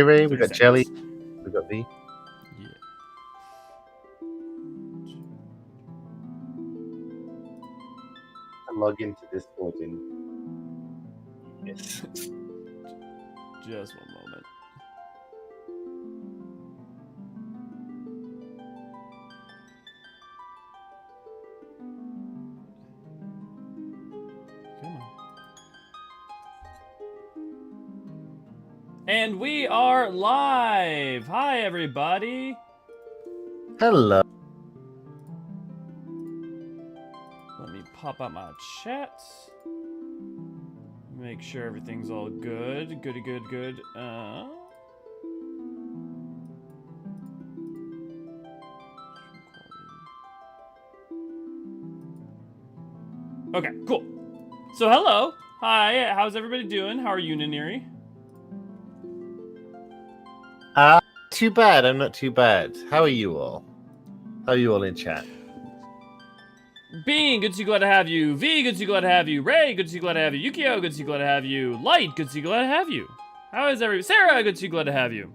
Ray, we got Jelly, we got V. Yeah. Log into Discord in. Yes. Just one moment. Come on. And we are live! Hi, everybody! Hello. Let me pop out my chat. Make sure everything's all good. Goody, good, good. Okay, cool. So, hello. Hi, how's everybody doing? How are you, Naniri? Too bad. I'm not too bad. How are you all? How are you all in chat? Bean, good to see you, glad to have you. V, good to see you, glad to have you. Ray, good to see you, glad to have you. Yukio, good to see you, glad to have you. Light, good to see you, glad to have you. How is everybody? Sarah, good to see you, glad to have you.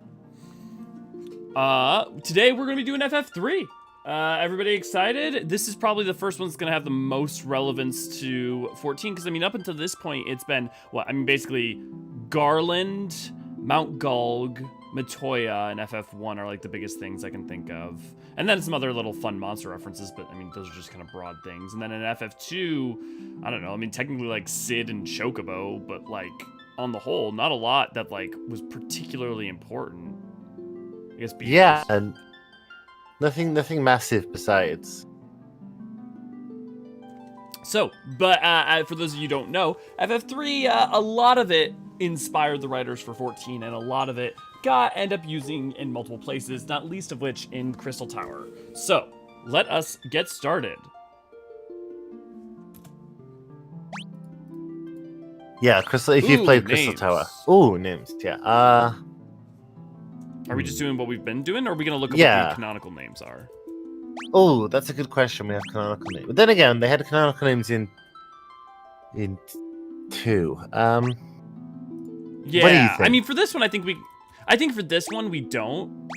Today we're going to be doing FF3. Everybody excited? This is probably the first one that's going to have the most relevance to 14, because, I mean, up until this point, it's been, well, I mean, basically, Garland, Mount Gulg, Matoya, and FF1 are, like, the biggest things I can think of. And then some other little fun monster references, but, I mean, those are just kind of broad things. And then in FF2, I don't know, I mean, technically, like, Sid and Chocobo, but, like, on the whole, not a lot that, like, was particularly important. I guess because... Yeah, and nothing massive besides. So, but for those of you who don't know, FF3, a lot of it inspired the writers for 14, and a lot of it end up using in multiple places, not least of which in Crystal Tower. So, let us get started. Yeah, Crystal. If you've played Crystal names. Tower, ooh, names. Yeah. Are we just doing what we've been doing, or are we gonna look up what the canonical names are? Oh, that's a good question. We have canonical names, but then again, they had canonical names in 2. Yeah, what do you think? I mean, for this one, I think for this one we don't.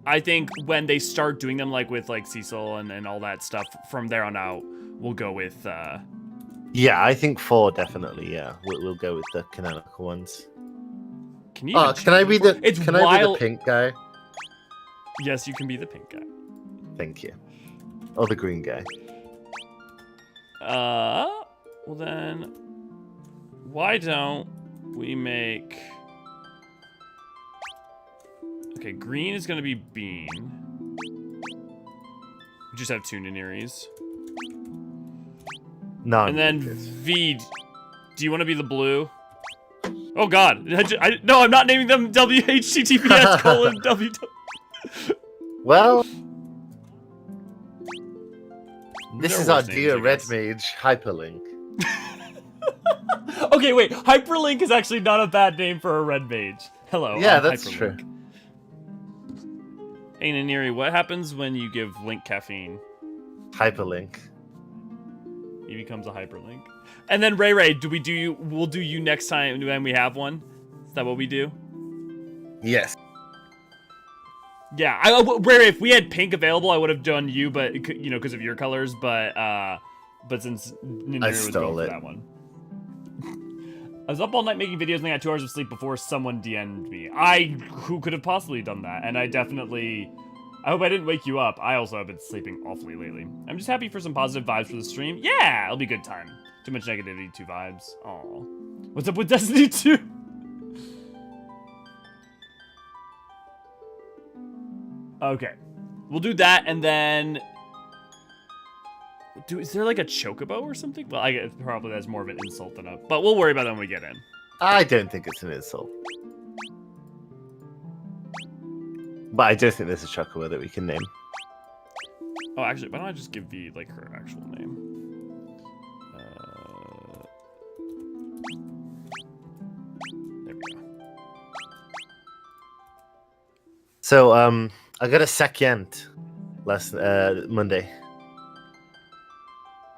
I think when they start doing them, like with like Cecil and all that stuff, from there on out, we'll go with. Yeah, I think 4 definitely. Yeah, we'll go with the canonical ones. Can you? Can I be the? It's can I be the pink guy? Yes, you can be the pink guy. Thank you. Or the green guy. Well then, why don't we make? Okay, green is gonna be Bean. We just have 2 Naniris. No. And then V, do you want to be the blue? Oh God! No, I'm not naming them WHTTPS:/W. Well, this They're is our worse dear names, I red guess. mage hyperlink. Okay, wait. Hyperlink is actually not a bad name for a red mage. Hello. Yeah, I'm that's Hyperlink. true. Hey Naniri, what happens when you give Link caffeine? Hyperlink. He becomes a hyperlink. And then Ray, we'll do you next time when we have one. Is that what we do? Yes. Yeah, Ray, if we had pink available, I would have done you, but you know, because of your colors. But since Naniri was going for that one, I was up all night making videos and I got 2 hours of sleep before someone DM'd me. Who could have possibly done that? And I hope I didn't wake you up. I also have been sleeping awfully lately. I'm just happy for some positive vibes for the stream. Yeah, it'll be a good time. Too much negativity, 2 vibes. Aw. What's up with Destiny 2? Okay. We'll do that, and then... Is there like a chocobo or something? Well, I guess probably that's more of an insult than a... But we'll worry about that when we get in. I don't think it's an insult. But I do think there's a chocobo that we can name. Oh, actually, why don't I just give V, like, her actual name? There we go. So, I got a second last Monday.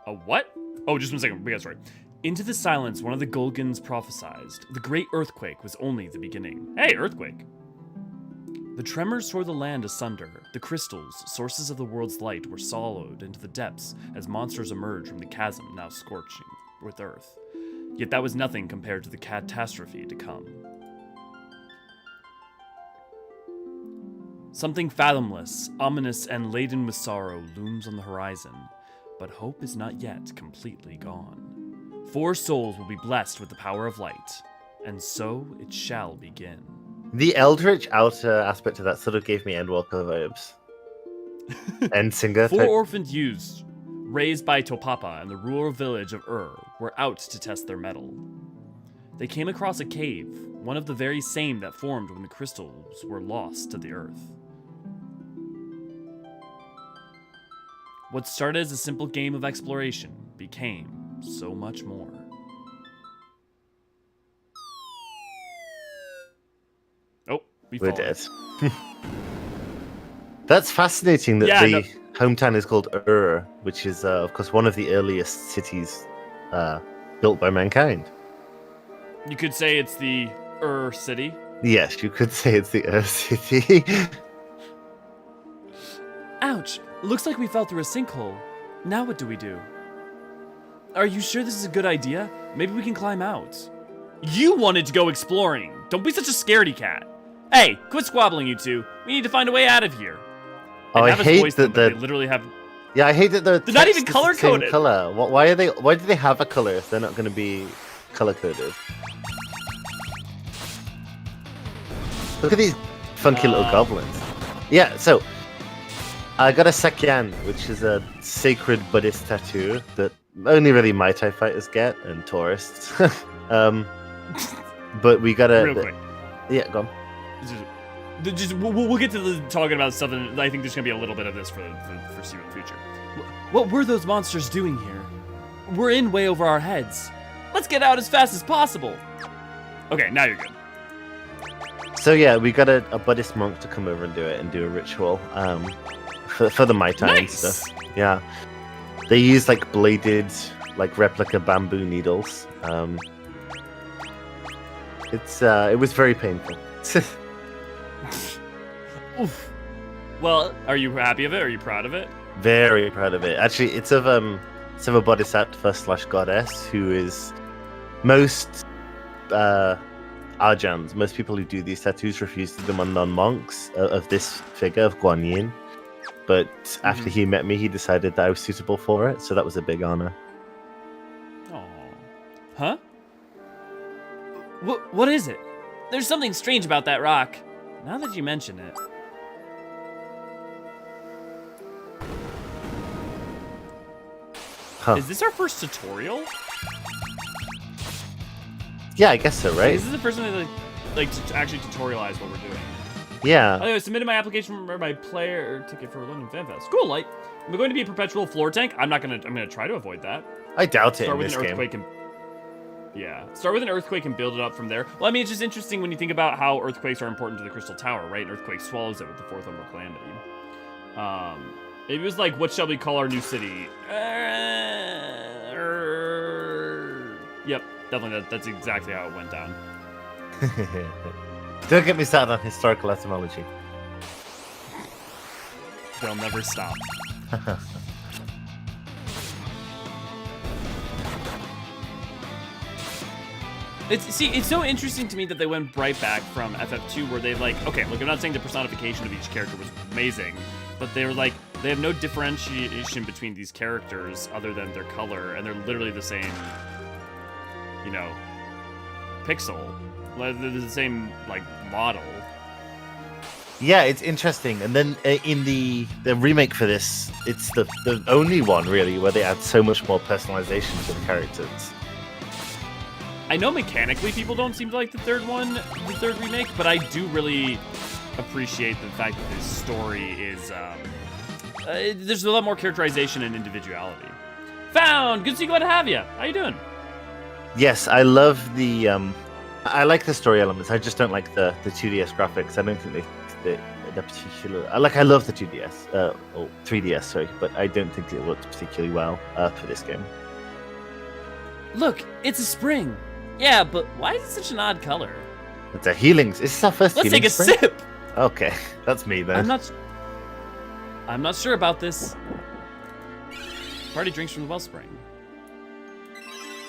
A what? Oh, just 1 second. We got sorry. Into the silence, one of the Golgans prophesized. The great earthquake was only the beginning. Hey, earthquake. The tremors tore the land asunder. The crystals, sources of the world's light, were swallowed into the depths as monsters emerged from the chasm now scorching with Earth. Yet that was nothing compared to the catastrophe to come. Something fathomless, ominous, and laden with sorrow looms on the horizon, but hope is not yet completely gone. 4 souls will be blessed with the power of light, and so it shall begin. The Eldritch outer aspect of that sort of gave me Endwalker vibes. Endsinger. 4 orphaned youths, raised by Topapa and the rural village of were out to test their mettle. They came across a cave, one of the very same that formed when the crystals were lost to the earth. What started as a simple game of exploration became so much more. Oh, we're dead. That's fascinating that the hometown is called which is, of course, one of the earliest cities built by mankind. You could say it's the city. Yes, you could say it's the city. Ouch! Looks like we fell through a sinkhole. Now what do we do? Are you sure this is a good idea? Maybe we can climb out. You wanted to go exploring. Don't be such a scaredy cat. Hey, quit squabbling, you two. We need to find a way out of here. Oh, I hate that they literally have. Yeah, I hate that they're not even color coded. Color. Why are they? Why do they have a color if they're not going to be color coded? Look at these funky little goblins. Yeah, so I got a Sekyan, which is a sacred Buddhist tattoo that only really Mai Tai fighters get and tourists. But we got a. Real quick. Yeah, go on. We'll get to talking about stuff, and I think there's going to be a little bit of this for the foreseeable future. What were those monsters doing here? We're in way over our heads. Let's get out as fast as possible. Okay, now you're good. So yeah, we got a Buddhist monk to come over and do it and do a ritual for the Mai Tai and stuff. Yeah, they use like bladed, like replica bamboo needles. It was very painful. Oof. Well, are you happy of it? Are you proud of it? Very proud of it. Actually, it's of a bodhisattva / goddess who is most archons. Most people who do these tattoos refuse to do them on non-monks of this figure of Guan Yin. But after he met me, he decided that I was suitable for it, so that was a big honor. Oh, huh? What is it? There's something strange about that rock. Now that you mention it. Huh. Is this our first tutorial? Yeah, I guess so, right? Is this the first time they like to actually tutorialize what we're doing? Yeah. Anyway, I submitted my application for my player ticket for London Fan Fest. Cool, like, I'm going to be a perpetual floor tank. I'm gonna try to avoid that. I doubt it Start in with this an game. earthquake and start with an earthquake and build it up from there. Well, I mean, it's just interesting when you think about how earthquakes are important to the Crystal Tower, right? An earthquake swallows it with the 4th Umbral Calamity. Maybe it was like, what shall we call our new city? Yep, definitely. That's exactly how it went down. Don't get me started on historical etymology. They'll never stop. It's so interesting to me that they went right back from FF2 where they like, okay, look, I'm not saying the personification of each character was amazing, but they were like, they have no differentiation between these characters other than their color, and they're literally the same, you know, pixel. They're the same, like, model. Yeah, it's interesting. And then in the remake for this, it's the only one, really, where they add so much more personalization to the characters. I know mechanically people don't seem to like the third remake, but I do really appreciate the fact that this story is, there's a lot more characterization and individuality. Found! Good to see you, glad to have you. How you doing? Yes, I love the, I like the story elements. I just don't like the 2DS graphics. I don't think they're particular. I love the 2DS, or 3DS, sorry, but I don't think it worked particularly well for this game. Look, it's a spring. Yeah, but why is it such an odd color? It's a healing. Is this our first Let's healing take a spring? sip. Okay, that's me then. I'm not sure about this. Party drinks from the wellspring.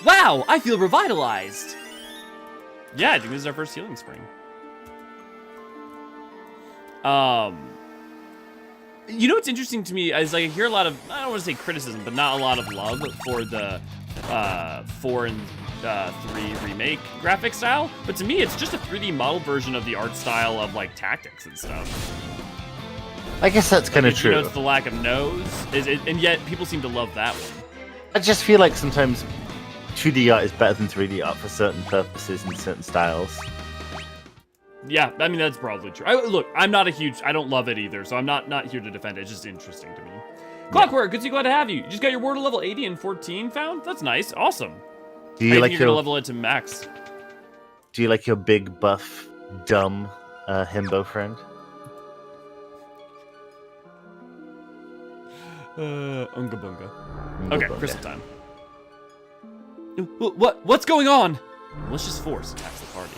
Wow, I feel revitalized. Yeah, I think this is our first healing spring. You know what's interesting to me is like I hear a lot of, I don't want to say criticism, but not a lot of love for the 4 and 3 remake graphic style. But to me, it's just a 3D model version of the art style of like tactics and stuff. I guess that's kind of true. You know, it's the lack of nose, and yet people seem to love that one. I just feel like sometimes 2D art is better than 3D art for certain purposes and certain styles. Yeah, I mean, that's probably true. Look, I'm not I don't love it either, so I'm not here to defend it. It's just interesting to me. Clockwork, good to glad to have you. You just got your Wordle level 80 and 14 found? That's nice. Awesome. Do you like you're gonna level it to max? Do you like your big, buff, dumb himbo friend? Unga bunga. Okay, crystal time. What's going on? Malicious force attacks the party.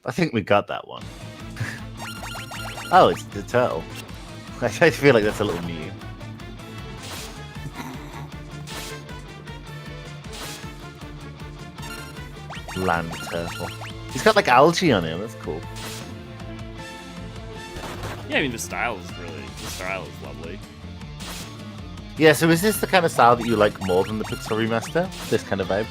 I think we got that one. Oh, it's the turtle. I feel like that's a little new. Land turtle. He's got like algae on him. That's cool. Yeah, I mean the style is lovely. Yeah, so is this the kind of style that you like more than the Pixel remaster? This kind of vibe?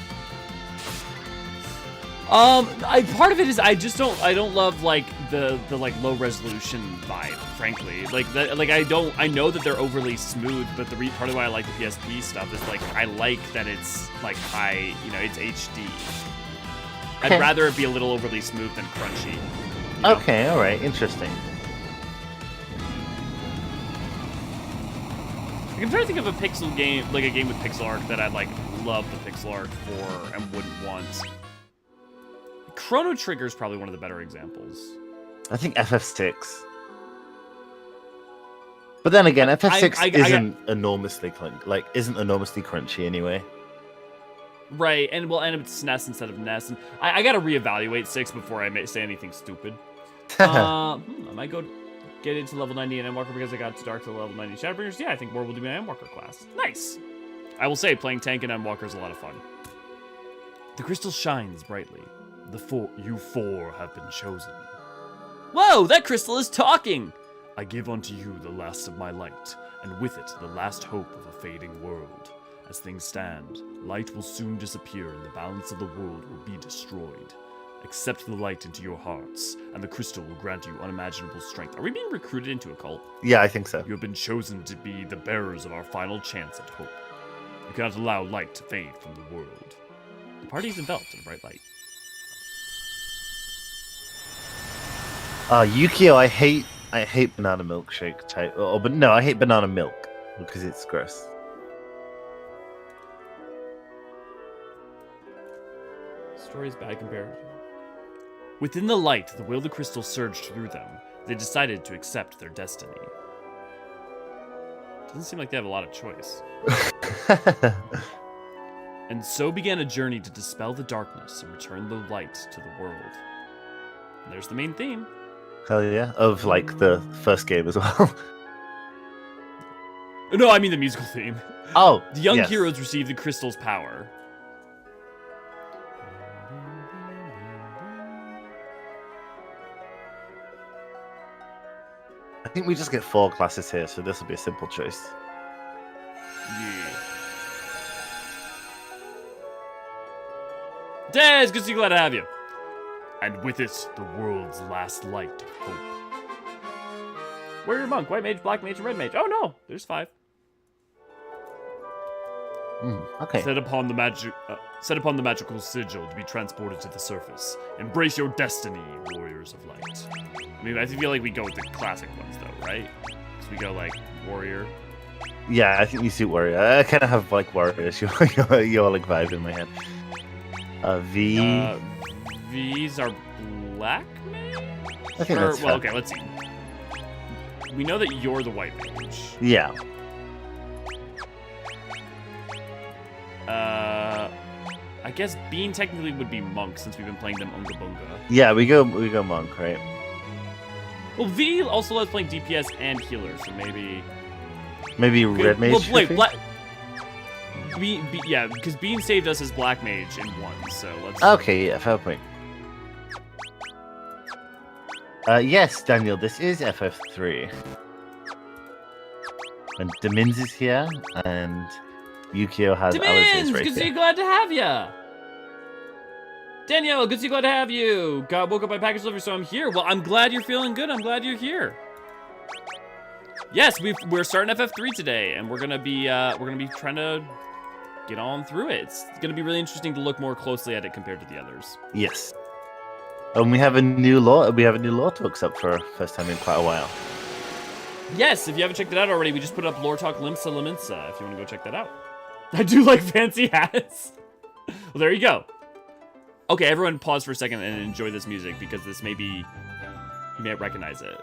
Part of it is I don't love like the like low resolution vibe, frankly. I know that they're overly smooth, but part of why I like the PSP stuff is like I like that it's like high, you know, it's HD. Okay. I'd rather it be a little overly smooth than crunchy. You know? Okay, alright, interesting. I'm trying to think of a pixel game, like a game with pixel art that I'd like love the pixel art for and wouldn't want. Chrono Trigger is probably one of the better examples. I think FF6. But then again, FF6 isn't enormously crunchy anyway. Right, and we'll end up with SNES instead of NES. And I gotta reevaluate 6 before I say anything stupid. I might go get into level 90 in Endwalker because I got to Dark to level 90 Shadowbringers. Yeah, I think more will do my Endwalker class. Nice. I will say, playing tank in Endwalker is a lot of fun. The crystal shines brightly. You four have been chosen. Whoa, that crystal is talking! I give unto you the last of my light, and with it the last hope of a fading world. As things stand, light will soon disappear and the balance of the world will be destroyed. Accept the light into your hearts, and the crystal will grant you unimaginable strength. Are we being recruited into a cult? Yeah, I think so. You have been chosen to be the bearers of our final chance at hope. You cannot allow light to fade from the world. The party is enveloped in a bright light. Yukio, I hate banana milkshake type. But no, I hate banana milk because it's gross. Story's bad compared. Within the light, the will of the crystal surged through them. They decided to accept their destiny. Doesn't seem like they have a lot of choice. And so began a journey to dispel the darkness and return the light to the world. And there's the main theme. Hell yeah, of like the first game as well. No, I mean the musical theme. Oh, the young yes. heroes receive the crystal's power. I think we just get 4 classes here, so this will be a simple choice. Yeah. Des, good to see you, glad to have you. And with it, the world's last light of hope. Warrior monk, white mage, black mage, and red mage. Oh no, there's 5. Okay. Set upon the magical sigil to be transported to the surface. Embrace your destiny, warriors of light. I mean, I feel like we go with the classic ones, though, right? Because we go like warrior. Yeah, I think you suit warrior. I kind of have like warriors. You're like vibe in my head. V. V's are black mage? I think that's fair. Okay, let's see. We know that you're the white mage. Yeah. I guess Bean technically would be monk since we've been playing them Unga Bunga. Yeah, we go monk, right? Well, V also lets playing DPS and healer, so maybe... Maybe red mage. Well, wait, yeah, because Bean saved us as black mage in one, so let's... Okay, yeah, fair point. Yes, Daniel, this is FF3. And Demins is here, and Yukio has Alizé's Demins! right Good to see here. you, glad to have ya! Danielle, good to see you, glad to have you! Woke up my package delivery, so I'm here. Well, I'm glad you're feeling good, I'm glad you're here. Yes, we're starting FF3 today, and we're gonna be trying to get on through it. It's gonna be really interesting to look more closely at it compared to the others. Yes. And we have a new lore talks up for first time in quite a while. Yes, if you haven't checked it out already, we just put up Lore Talk Limsa Laminsa, if you want to go check that out. I do like fancy hats. Well, there you go. Okay, everyone pause for a second and enjoy this music, because this may be... You may recognize it.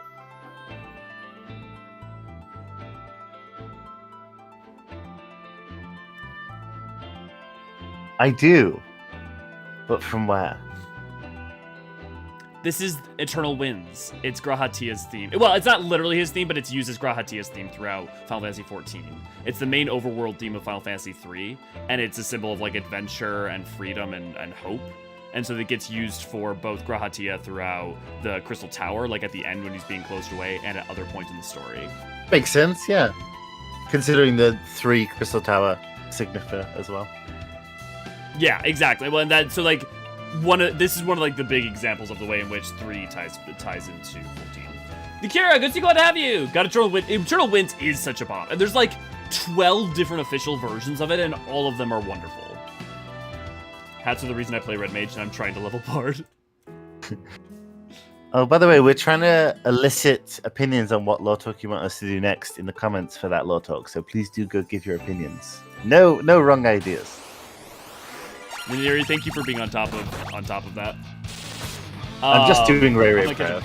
I do. But from where? This is Eternal Winds. It's Grahatia's theme. Well, it's not literally his theme, but it's used as Grahatia's theme throughout Final Fantasy XIV. It's the main overworld theme of Final Fantasy III, and it's a symbol of like adventure and freedom and hope. And so it gets used for both Grahatia throughout the Crystal Tower, like at the end when he's being closed away, and at other points in the story. Makes sense, yeah. Considering the 3 Crystal Tower signifier as well. Yeah, exactly. Well, and that so like this is one of like the big examples of the way in which 3 ties into 14. Nikira, good to glad to have you. Got Eternal Winds. Eternal Winds is such a bop, and there's like 12 different official versions of it, and all of them are wonderful. Hats are the reason I play Red Mage, and I'm trying to level Bard. Oh, by the way, we're trying to elicit opinions on what lore talk you want us to do next in the comments for that lore talk. So please do go give your opinions. No wrong ideas. Miniri, thank you for being on top of that. I'm just doing Ray like proud.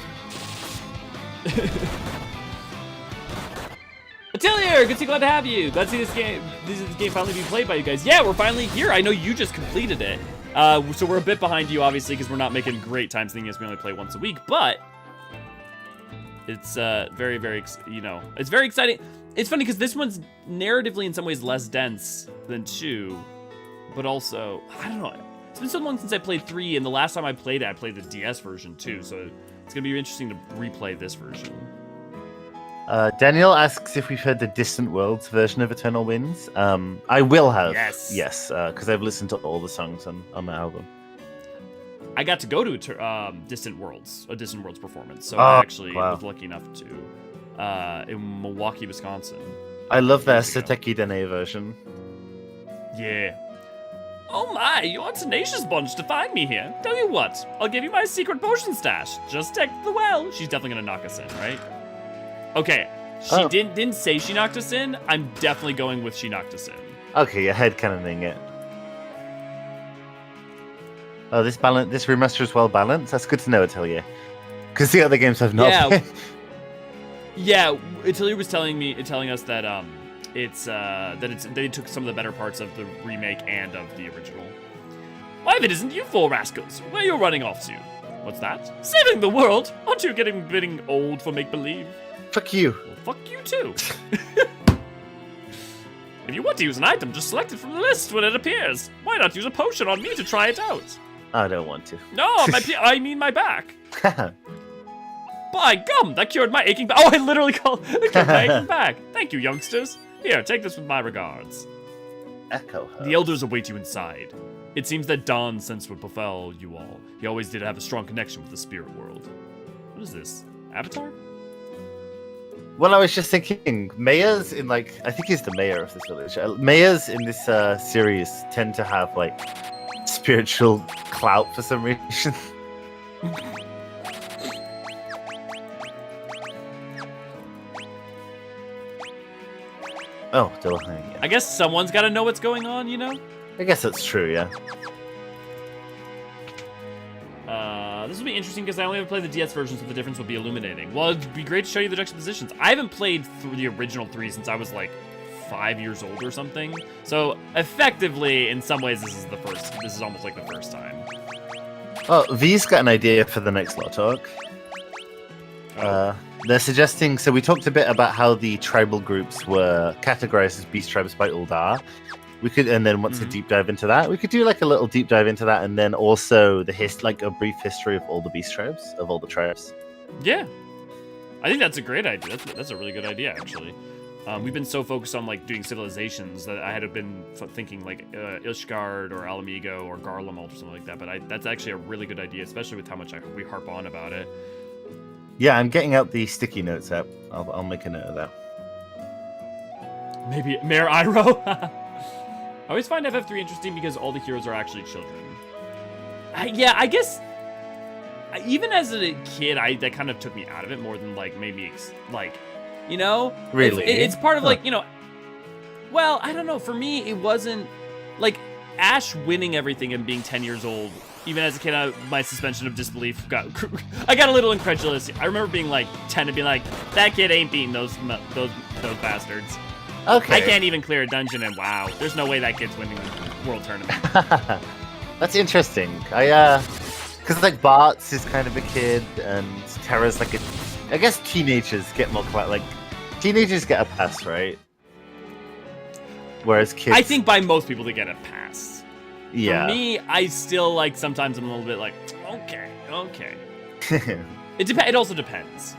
Atelier, good to see, glad to have you. Glad to see this game finally being played by you guys. Yeah, we're finally here. I know you just completed it. So we're a bit behind you, obviously, because we're not making great times thinking we only play once a week, but it's very, very, it's very exciting. It's funny because this one's narratively in some ways less dense than 2, but also, I don't know. It's been so long since I played 3, and the last time I played it, I played the DS version too, so it's going to be interesting to replay this version. Daniel asks if we've heard the Distant Worlds version of Eternal Winds. I will have. Yes, because I've listened to all the songs on the album. I got to go to a Distant Worlds performance, so I actually was lucky enough to in Milwaukee, Wisconsin. I love their Sateki Dene version. Yeah. Oh my, you're a tenacious bunch to find me here. Tell you what, I'll give you my secret potion stash. Just take the well. She's definitely gonna knock us in, right? Okay, she didn't say she knocked us in. I'm definitely going with she knocked us in. Okay, you're headcanoning it. Oh, this remaster is well balanced. That's good to know, Atelier. Because the other games have not. Yeah, yeah. Atelier was telling us that they took some of the better parts of the remake and of the original. Why, if it isn't you 4 rascals, where are you running off to? What's that? Saving the world? Aren't you getting old for make-believe? Fuck you. Well, fuck you too. If you want to use an item, just select it from the list when it appears. Why not use a potion on me to try it out? I don't want to. No, I mean my back. By gum, that cured my aching back. Oh, I literally called it cured my aching back. Thank you, youngsters. Here, take this with my regards. Echo her. The elders await you inside. It seems that Don sensed what befell you all. He always did have a strong connection with the spirit world. What is this? Avatar? Well, I was just thinking, mayors in I think he's the mayor of this village. Mayors in this series tend to have spiritual clout for some reason. Oh, still hanging. I guess someone's got to know what's going on, you know? I guess that's true, yeah. This will be interesting because I only ever played the DS version, so the difference will be illuminating. Well, it'd be great to show you the juxtapositions. I haven't played through the original 3 since I was 5 years old or something. So effectively, in some ways, this is almost like the first time. Oh, V's got an idea for the next lore talk. They're suggesting. So we talked a bit about how the tribal groups were categorized as beast tribes by Uldar. We could, and then once a deep dive into that, we could do like a little deep dive into that, and then also like a brief history of all the beast tribes, of all the tribes. Yeah, I think that's a great idea. That's a really good idea, actually. We've been so focused on like doing civilizations that I had been thinking like Ishgard or Alamigo or Garlemald or something like that. But that's actually a really good idea, especially with how much we harp on about it. Yeah, I'm getting out the sticky notes app. I'll make a note of that. Maybe Mayor Iroh. I always find FF3 interesting because all the heroes are actually children. I guess even as a kid, that kind of took me out of it more than like maybe like, you know, really, it's part of like, you know. Well, I don't know. For me, it wasn't like Ash winning everything and being 10 years old. Even as a kid, my suspension of disbelief I got a little incredulous. I remember being like 10 and being like, that kid ain't beating those bastards. Okay. I can't even clear a dungeon, and wow, there's no way that kid's winning the world tournament. That's interesting. Because like Bart's is kind of a kid, and Terra's like I guess teenagers get more like teenagers get a pass, right? Whereas kids, I think by most people they get a pass. Yeah. For me, I still like sometimes I'm a little bit like, okay. It also depends.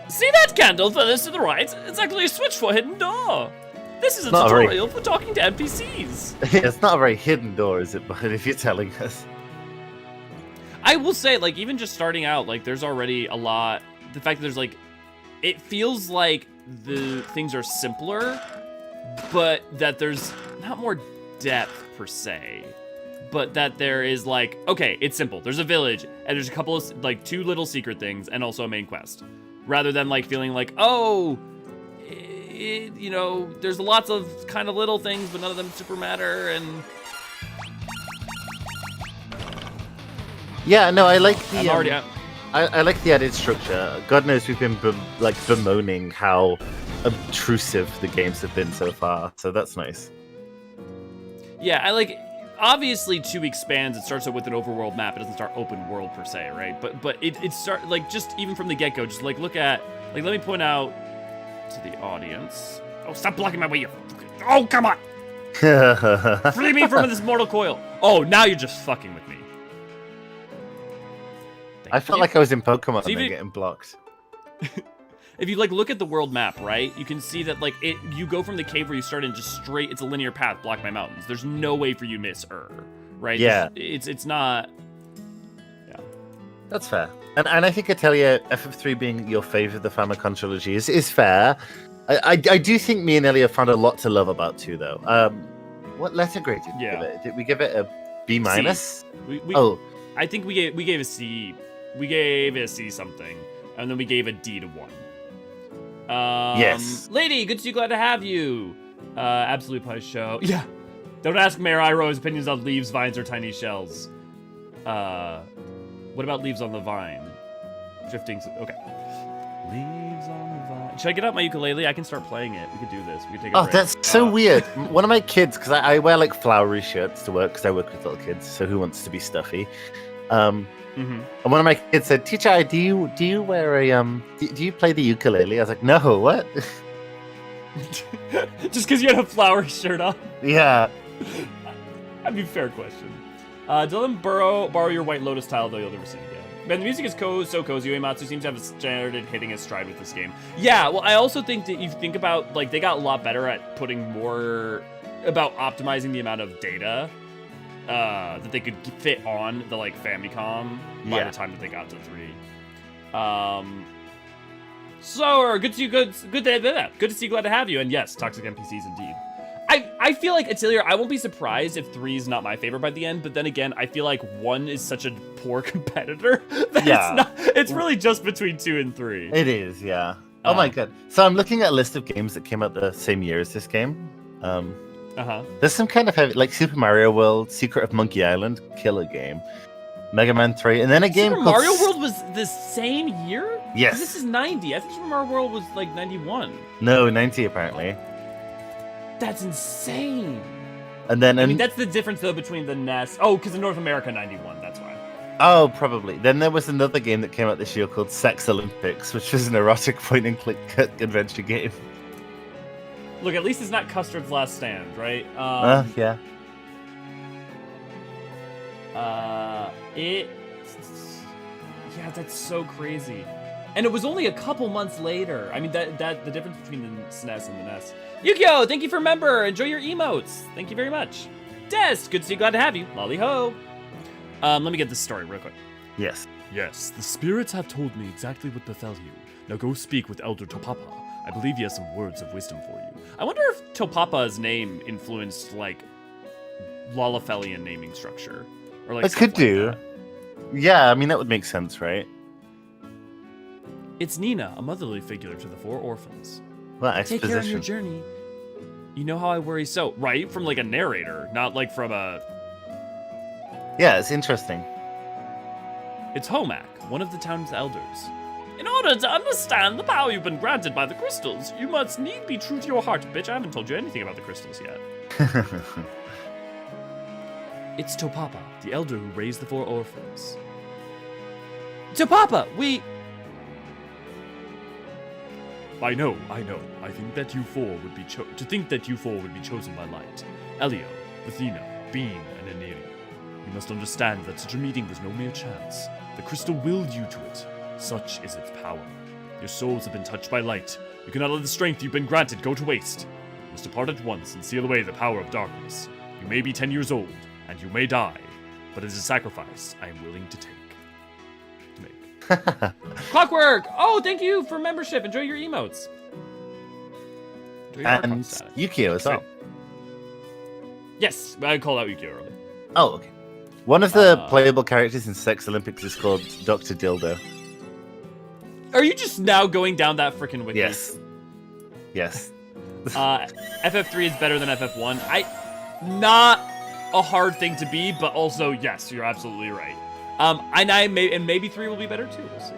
See that candle furthest to the right? It's actually a switch for a hidden door. This is a tutorial for talking to NPCs. Yeah, it's not a very hidden door, is it? But if you're telling us. I will say, like, even just starting out, like, there's already a lot. The fact that there's, like, it feels like the things are simpler, but that there's not more depth, per se. But that there is, like, okay, it's simple. There's a village, and there's a couple of, like, 2 little secret things, and also a main quest. Rather than, like, feeling like, oh, you know, there's lots of kind of little things, but none of them super matter, and... Yeah, no, I like the... I like the added structure. God knows we've been bemoaning how obtrusive the games have been so far, so that's nice. Yeah, I like... Obviously, 2 expands. It starts out with an overworld map. It doesn't start open world per se, right? But it start like just even from the get go. Just like look at like let me point out to the audience. Oh, stop blocking my way! Oh, come on! Free me from this mortal coil! Oh, now you're just fucking with me. I felt like I was in Pokemon so and getting blocked. If you like look at the world map, right, you can see that like you go from the cave where you start in just straight. It's a linear path blocked by mountains. There's no way for you to miss right? Yeah, it's not. Yeah, that's fair. And I think Atelier FF3 being your favorite of the Famicom trilogy is fair. I do think me and Ellie have found a lot to love about 2 though. What letter grade did we give it? Did we give it a B minus? I think we gave a C. We gave it a C something, and then we gave a D to 1. Yes. Lady, good to see you, glad to have you. Absolute Pie Show. Yeah. Don't ask Mayor Iroh's opinions on leaves, vines, or tiny shells. What about leaves on the vine? Drifting. Okay. Leaves on the vine. Should I get out my ukulele? I can start playing it. We could do this. We could take a break. That's so weird. One of my kids, because I wear like flowery shirts to work, because I work with little kids, so who wants to be stuffy? And one of my kids said, "Teacher, do you wear a do you play the ukulele?" I was like, "No, what?" Just because you had a flowery shirt on? Yeah. I mean, fair question. Don't let him borrow your White Lotus tile, though you'll never see it again. Man, the music is so cozy. Uematsu seems to have started hitting his stride with this game. Yeah, well, I also think that you think about, like, they got a lot better at putting more about optimizing the amount of data that they could fit on the, like, Famicom by the time that they got to 3. So, good to see you, good to see you, glad to have you. And yes, toxic NPCs indeed. I feel like Atelier, I won't be surprised if 3 is not my favorite by the end, but then again, I feel like 1 is such a poor competitor that it's really just between 2 and 3. It is, yeah. Oh my god. So I'm looking at a list of games that came out the same year as this game. There's some kind of heavy, like Super Mario World, Secret of Monkey Island, killer game. Mega Man 3, and then a game Super called... Mario World was the same year? Yes. This is 90. I think Super Mario World was like 91. No, 90 apparently. That's insane. And then... I mean, that's the difference, though, between the NES... Oh, because in North America, 91, that's why. Oh, probably. Then there was another game that came out this year called Sex Olympics, which was an erotic point-and-click adventure game. Look, at least it's not Custard's Last Stand, right? Yeah. Yeah, that's so crazy. And it was only a couple months later. I mean, that the difference between the SNES and the NES. Yukio, thank you for member. Enjoy your emotes. Thank you very much. Des, good to see you. Glad to have you. Lolly ho. Let me get this story real quick. Yes. Yes, the spirits have told me exactly what befell you. Now go speak with Elder Topapa. I believe he has some words of wisdom for you. I wonder if Topapa's name influenced, like, Lalafelian naming structure. Or like it could do. That. Yeah, I mean, that would make sense, right? It's Nina, a motherly figure to the 4 orphans. Well, Take care on your exposition. journey. You know how I worry so. Right? From, like, a narrator, not, like, from a... Yeah, it's interesting. It's Homak, one of the town's elders. In order to understand the power you've been granted by the crystals, you must need be true to your heart. Bitch, I haven't told you anything about the crystals yet. It's Topapa, the elder who raised the 4 orphans. Topapa, we... I know. I think that you 4 would be chosen by light. Elio, Athena, Bean, and Aniri. You must understand that such a meeting was no mere chance. The crystal willed you to it. Such is its power. Your souls have been touched by light. You cannot let the strength you've been granted go to waste. You must depart at once and seal away the power of darkness. You may be 10 years old, and you may die, but it is a sacrifice I am willing to make. Clockwork! Oh, thank you for membership. Enjoy your emotes. Enjoy your And Yukio as well. Yes, I called out Yukio earlier. Oh, okay. One of the playable characters in Sex Olympics is called Dr. Dildo. Are you just now going down that freaking wiki? Yes. FF3 is better than FF1. Not a hard thing to be, but also, yes, you're absolutely right. And maybe 3 will be better too, we'll see.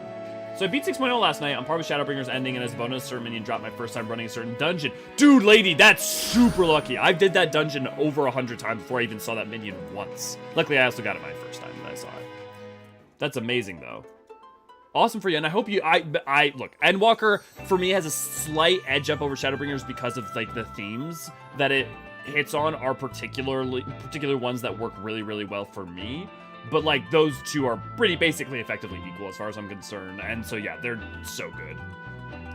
So I beat 6.0 last night on par with Shadowbringers ending, and as a bonus, certain minion dropped my first time running a certain dungeon. Dude, lady, that's super lucky. I did that dungeon over 100 times before I even saw that minion once. Luckily, I also got it my first time that I saw it. That's amazing, though. Awesome for you, and I hope you, look, Endwalker, for me, has a slight edge up over Shadowbringers because of, like, the themes that it hits on are particular ones that work really, really well for me. But, like, those two are pretty basically effectively equal as far as I'm concerned. And so, yeah, they're so good.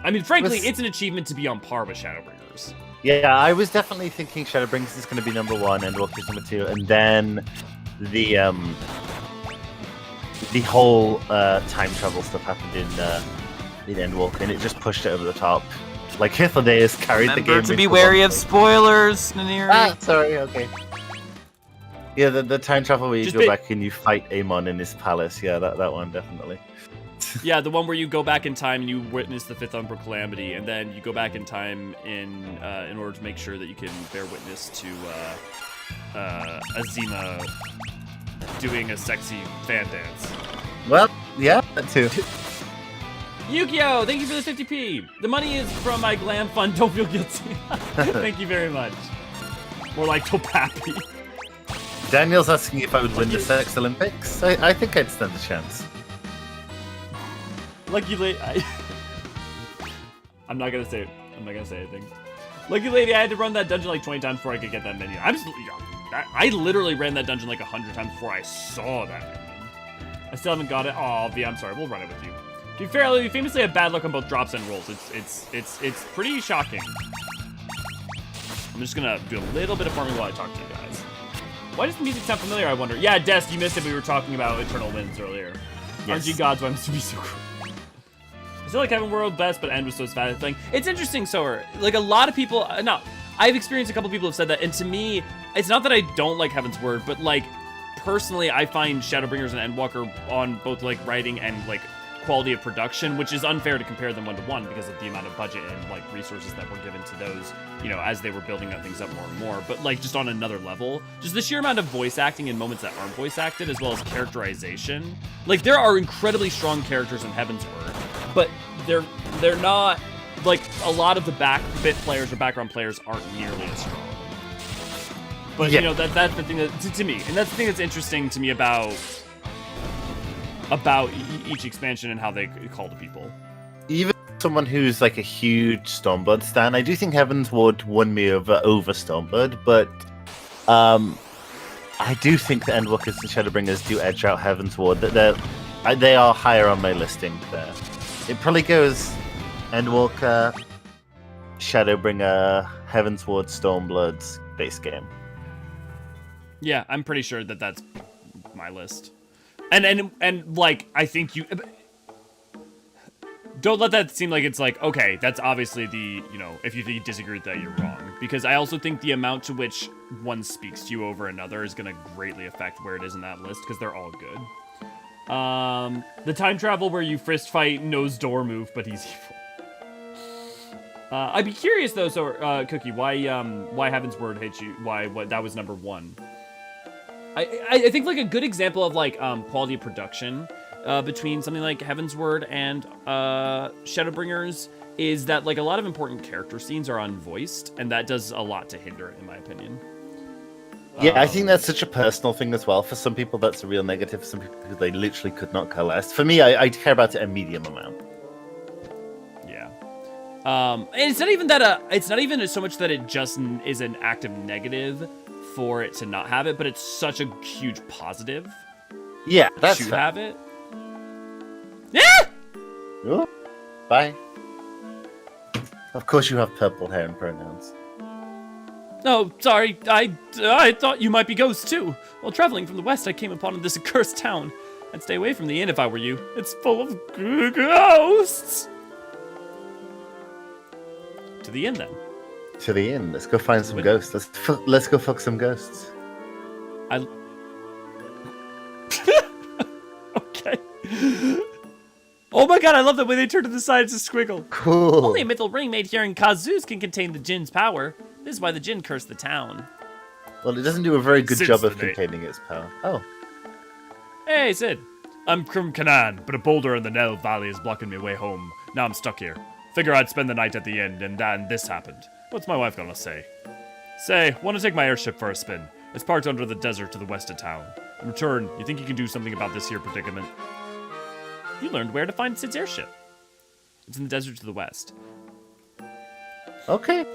I mean, frankly, it's an achievement to be on par with Shadowbringers. Yeah, I was definitely thinking Shadowbringers is going to be number 1 and Endwalker number 2. And then the whole time travel stuff happened in Endwalker, and it just pushed it over the top. Like, Hydaelyn carried the game. Remember to be wary of spoilers, Naniri. Ah, sorry, okay. Yeah, the time travel where you go back and you fight Amon in his palace. Yeah, that one, definitely. Yeah, the one where you go back in time and you witness the 5th Umbral Calamity, and then you go back in time in order to make sure that you can bear witness to Azima doing a sexy fan dance. Well, yeah, that too. Yukio, thank you for the 50p. The money is from my glam fund. Don't feel guilty. Thank you very much. More like Topapi. Daniel's asking if I would win the Sex Olympics. I think I'd stand a chance. Lucky lady, I'm not gonna say anything. Lucky lady, I had to run that dungeon like 20 times before I could get that minion. I literally ran that dungeon like 100 times before I saw that minion. I still haven't got it. Oh, V, I'm sorry. We'll run it with you. To be fair, we famously have bad luck on both drops and rolls. It's pretty shocking. I'm just gonna do a little bit of farming while I talk to you guys. Why does the music sound familiar, I wonder? Yeah, Des, you missed it. We were talking about Eternal Winds earlier. Yes. RNG gods, why must it be so cool? I still like Heaven World best, but End was so satisfying. It's interesting, Sower. Like, a lot of people... No, I've experienced a couple people have said that, and to me, it's not that I don't like Heaven's Word, but, like, personally, I find Shadowbringers and Endwalker on both, like, writing and, like, quality of production, which is unfair to compare them 1-to-1 because of the amount of budget and, like, resources that were given to those, you know, as they were building up things up more and more. But, like, just on another level, just the sheer amount of voice acting in moments that aren't voice acted, as well as characterization. Like, there are incredibly strong characters in Heaven's Word, but they're not, like, a lot of the bit players or background players aren't nearly as strong. But, yeah, you know, that's the thing that, to me, and that's the thing that's interesting to me about about each expansion and how they call to people. Even someone who's like a huge Stormblood stan, I do think Heaven's Ward won me over Stormblood, but I do think the Endwalkers and Shadowbringers do edge out Heaven's Ward. That they are higher on my listing there. It probably goes Endwalker, Shadowbringer, Heaven's Ward, Stormblood's base game. Yeah, I'm pretty sure that that's my list. And like, I think you... Don't let that seem like it's like, okay, that's obviously the, you know, if you disagree with that, you're wrong. Because I also think the amount to which one speaks to you over another is going to greatly affect where it is in that list, because they're all good. The time travel where you fist fight knows door move, but he's evil. I'd be curious though, so Cookie, why Heaven's Word hates you? Why that was number 1? I think like a good example of like quality of production between something like Heaven's Word and Shadowbringers is that like a lot of important character scenes are unvoiced, and that does a lot to hinder it, in my opinion. Yeah, I think that's such a personal thing as well. For some people, that's a real negative. For some people, they literally could not care less. For me, I care about it a medium amount. Yeah. And it's not even that. It's not even so much that it just is an active negative for it to not have it, but it's such a huge positive. Yeah, that's to fair. have it. Yeah. Oh, bye. Of course, you have purple hair and pronouns. Oh, sorry. I thought you might be ghosts too. While traveling from the west, I came upon this accursed town. I'd stay away from the inn if I were you. It's full of ghosts. To the inn, then. To the inn. Let's go find some ghosts. Let's go fuck some ghosts. Okay. Oh my god, I love the way they turn to the side. It's a squiggle. Cool. Only a mythical ring made here in Kazus can contain the Jinn's power. This is why the Jinn cursed the town. Well, it doesn't do a very good Sid's job of the mate. containing its power. Oh. Hey, Sid. I'm from Canaan, but a boulder in the Nell Valley is blocking me way home. Now I'm stuck here. Figure I'd spend the night at the inn, and then this happened. What's my wife gonna say? Say, want to take my airship for a spin. It's parked under the desert to the west of town. In return, you think you can do something about this here predicament? You learned where to find Sid's airship. It's in the desert to the west. Okay.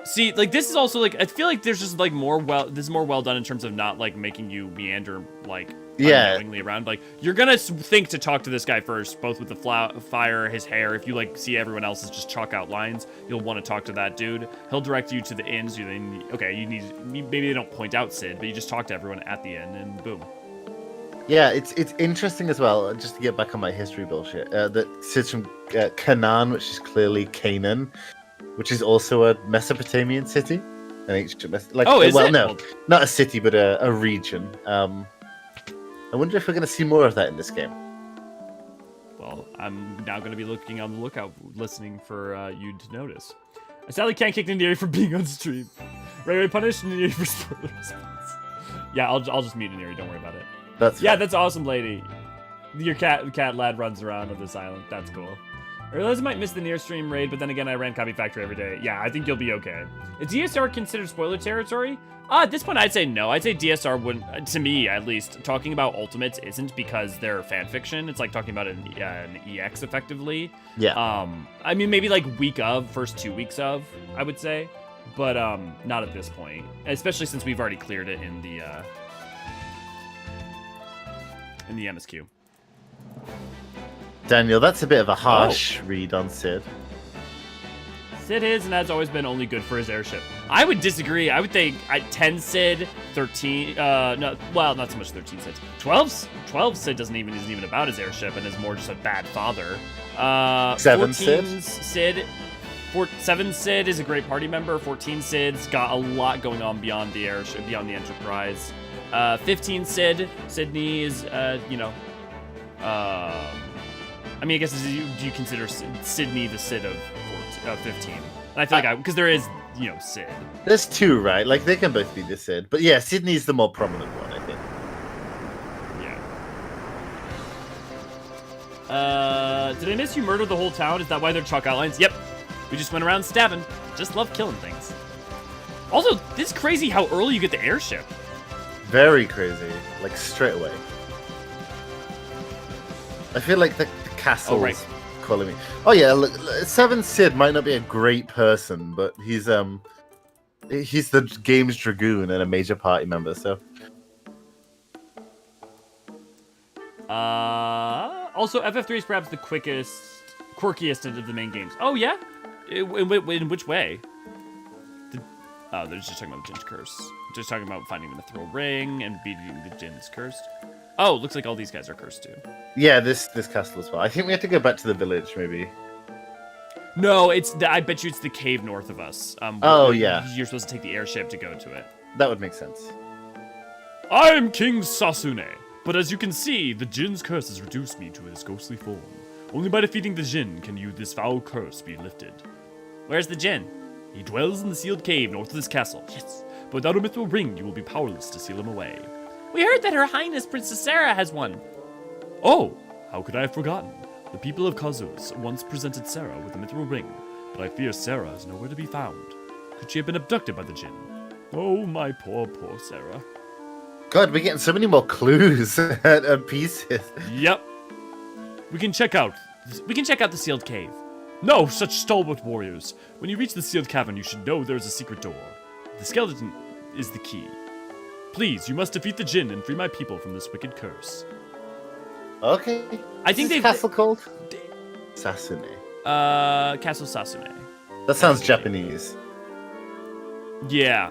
See, like, this is also, like, I feel like there's just, like, this is more well done in terms of not, like, making you meander, like, unknowingly around. Like, you're gonna think to talk to this guy first, both with the fire, his hair. If you, like, see everyone else is just chalk out lines, you'll want to talk to that dude. He'll direct you to the inn, so then, okay, maybe they don't point out Sid, but you just talk to everyone at the inn, and boom. Yeah, it's interesting as well, just to get back on my history bullshit, that Sid's from Canaan, which is clearly Canaan, which is also a Mesopotamian city. An ancient is it? No, not a city, but a region. I wonder if we're going to see more of that in this game. Well, I'm now going to be looking on the lookout, listening for you to notice. I sadly can't kick Nindiri for being on stream. Ray punished Nindiri for spoiler response. Yeah, I'll just mute Nindiri, don't worry about it. That's awesome, lady. Your cat lad runs around on this island. That's cool. I realize I might miss the near stream raid, but then again, I ran Copy Factory every day. Yeah, I think you'll be okay. Is DSR considered spoiler territory? At this point, I'd say no. I'd say DSR wouldn't, to me at least, talking about Ultimates isn't because they're fan fiction. It's like talking about an EX effectively. Yeah. I mean, maybe like first 2 weeks of, I would say, but not at this point. Especially since we've already cleared it in the MSQ. Daniel, that's a bit of a harsh read on Sid. Sid is and has always been only good for his airship. I would disagree. I would think 10 Sid, 13, no, well, not so much 13 Sid. 12 Sid isn't even about his airship and is more just a bad father. 7 Sid. 7 Sid is a great party member. 14 Sid's got a lot going on beyond the airship, beyond the Enterprise. 15 Sid, Sydney is, I mean, I guess do you consider Sydney the Sid of 15? And I feel like because there is, Sid. There's 2, right? Like, they can both be the Sid. But yeah, Sydney's the more prominent one, I think. Yeah. Did I miss you murdered the whole town? Is that why they're chalk outlines? Yep. We just went around stabbing. Just love killing things. Also, this is crazy how early you get the airship. Very crazy. Like, straight away. I feel like the castle's calling me. Oh, yeah, look, Seven Sid might not be a great person, but he's the game's Dragoon and a major party member, so... Also, FF3 is perhaps the quirkiest of the main games. Oh, yeah? In which way? Oh, they're just talking about the Djinn's curse. Just talking about finding the mithril ring and beating the Djinn's cursed. Oh, looks like all these guys are cursed too. Yeah, this castle as well. I think we have to go back to the village, maybe. No, I bet you it's the cave north of us. Yeah. You're supposed to take the airship to go to it. That would make sense. I'm King Sasune, but as you can see, the Djinn's curse has reduced me to his ghostly form. Only by defeating the Djinn can this foul curse be lifted. Where's the Djinn? He dwells in the sealed cave north of this castle. Yes, but without a mithril ring, you will be powerless to seal him away. We heard that Her Highness Princess Sarah has one. Oh, how could I have forgotten? The people of Kazuz once presented Sarah with a mithril ring, but I fear Sarah is nowhere to be found. Could she have been abducted by the Djinn? Oh, my poor Sarah. God, we're getting so many more clues and pieces. Yep. We can check out the sealed cave. No, such stalwart warriors. When you reach the sealed cavern, you should know there is a secret door. The skeleton is the key. Please, you must defeat the Djinn and free my people from this wicked curse. Okay. I think What's this castle called? Sasune. Castle Sasune. That sounds Japanese. Yeah.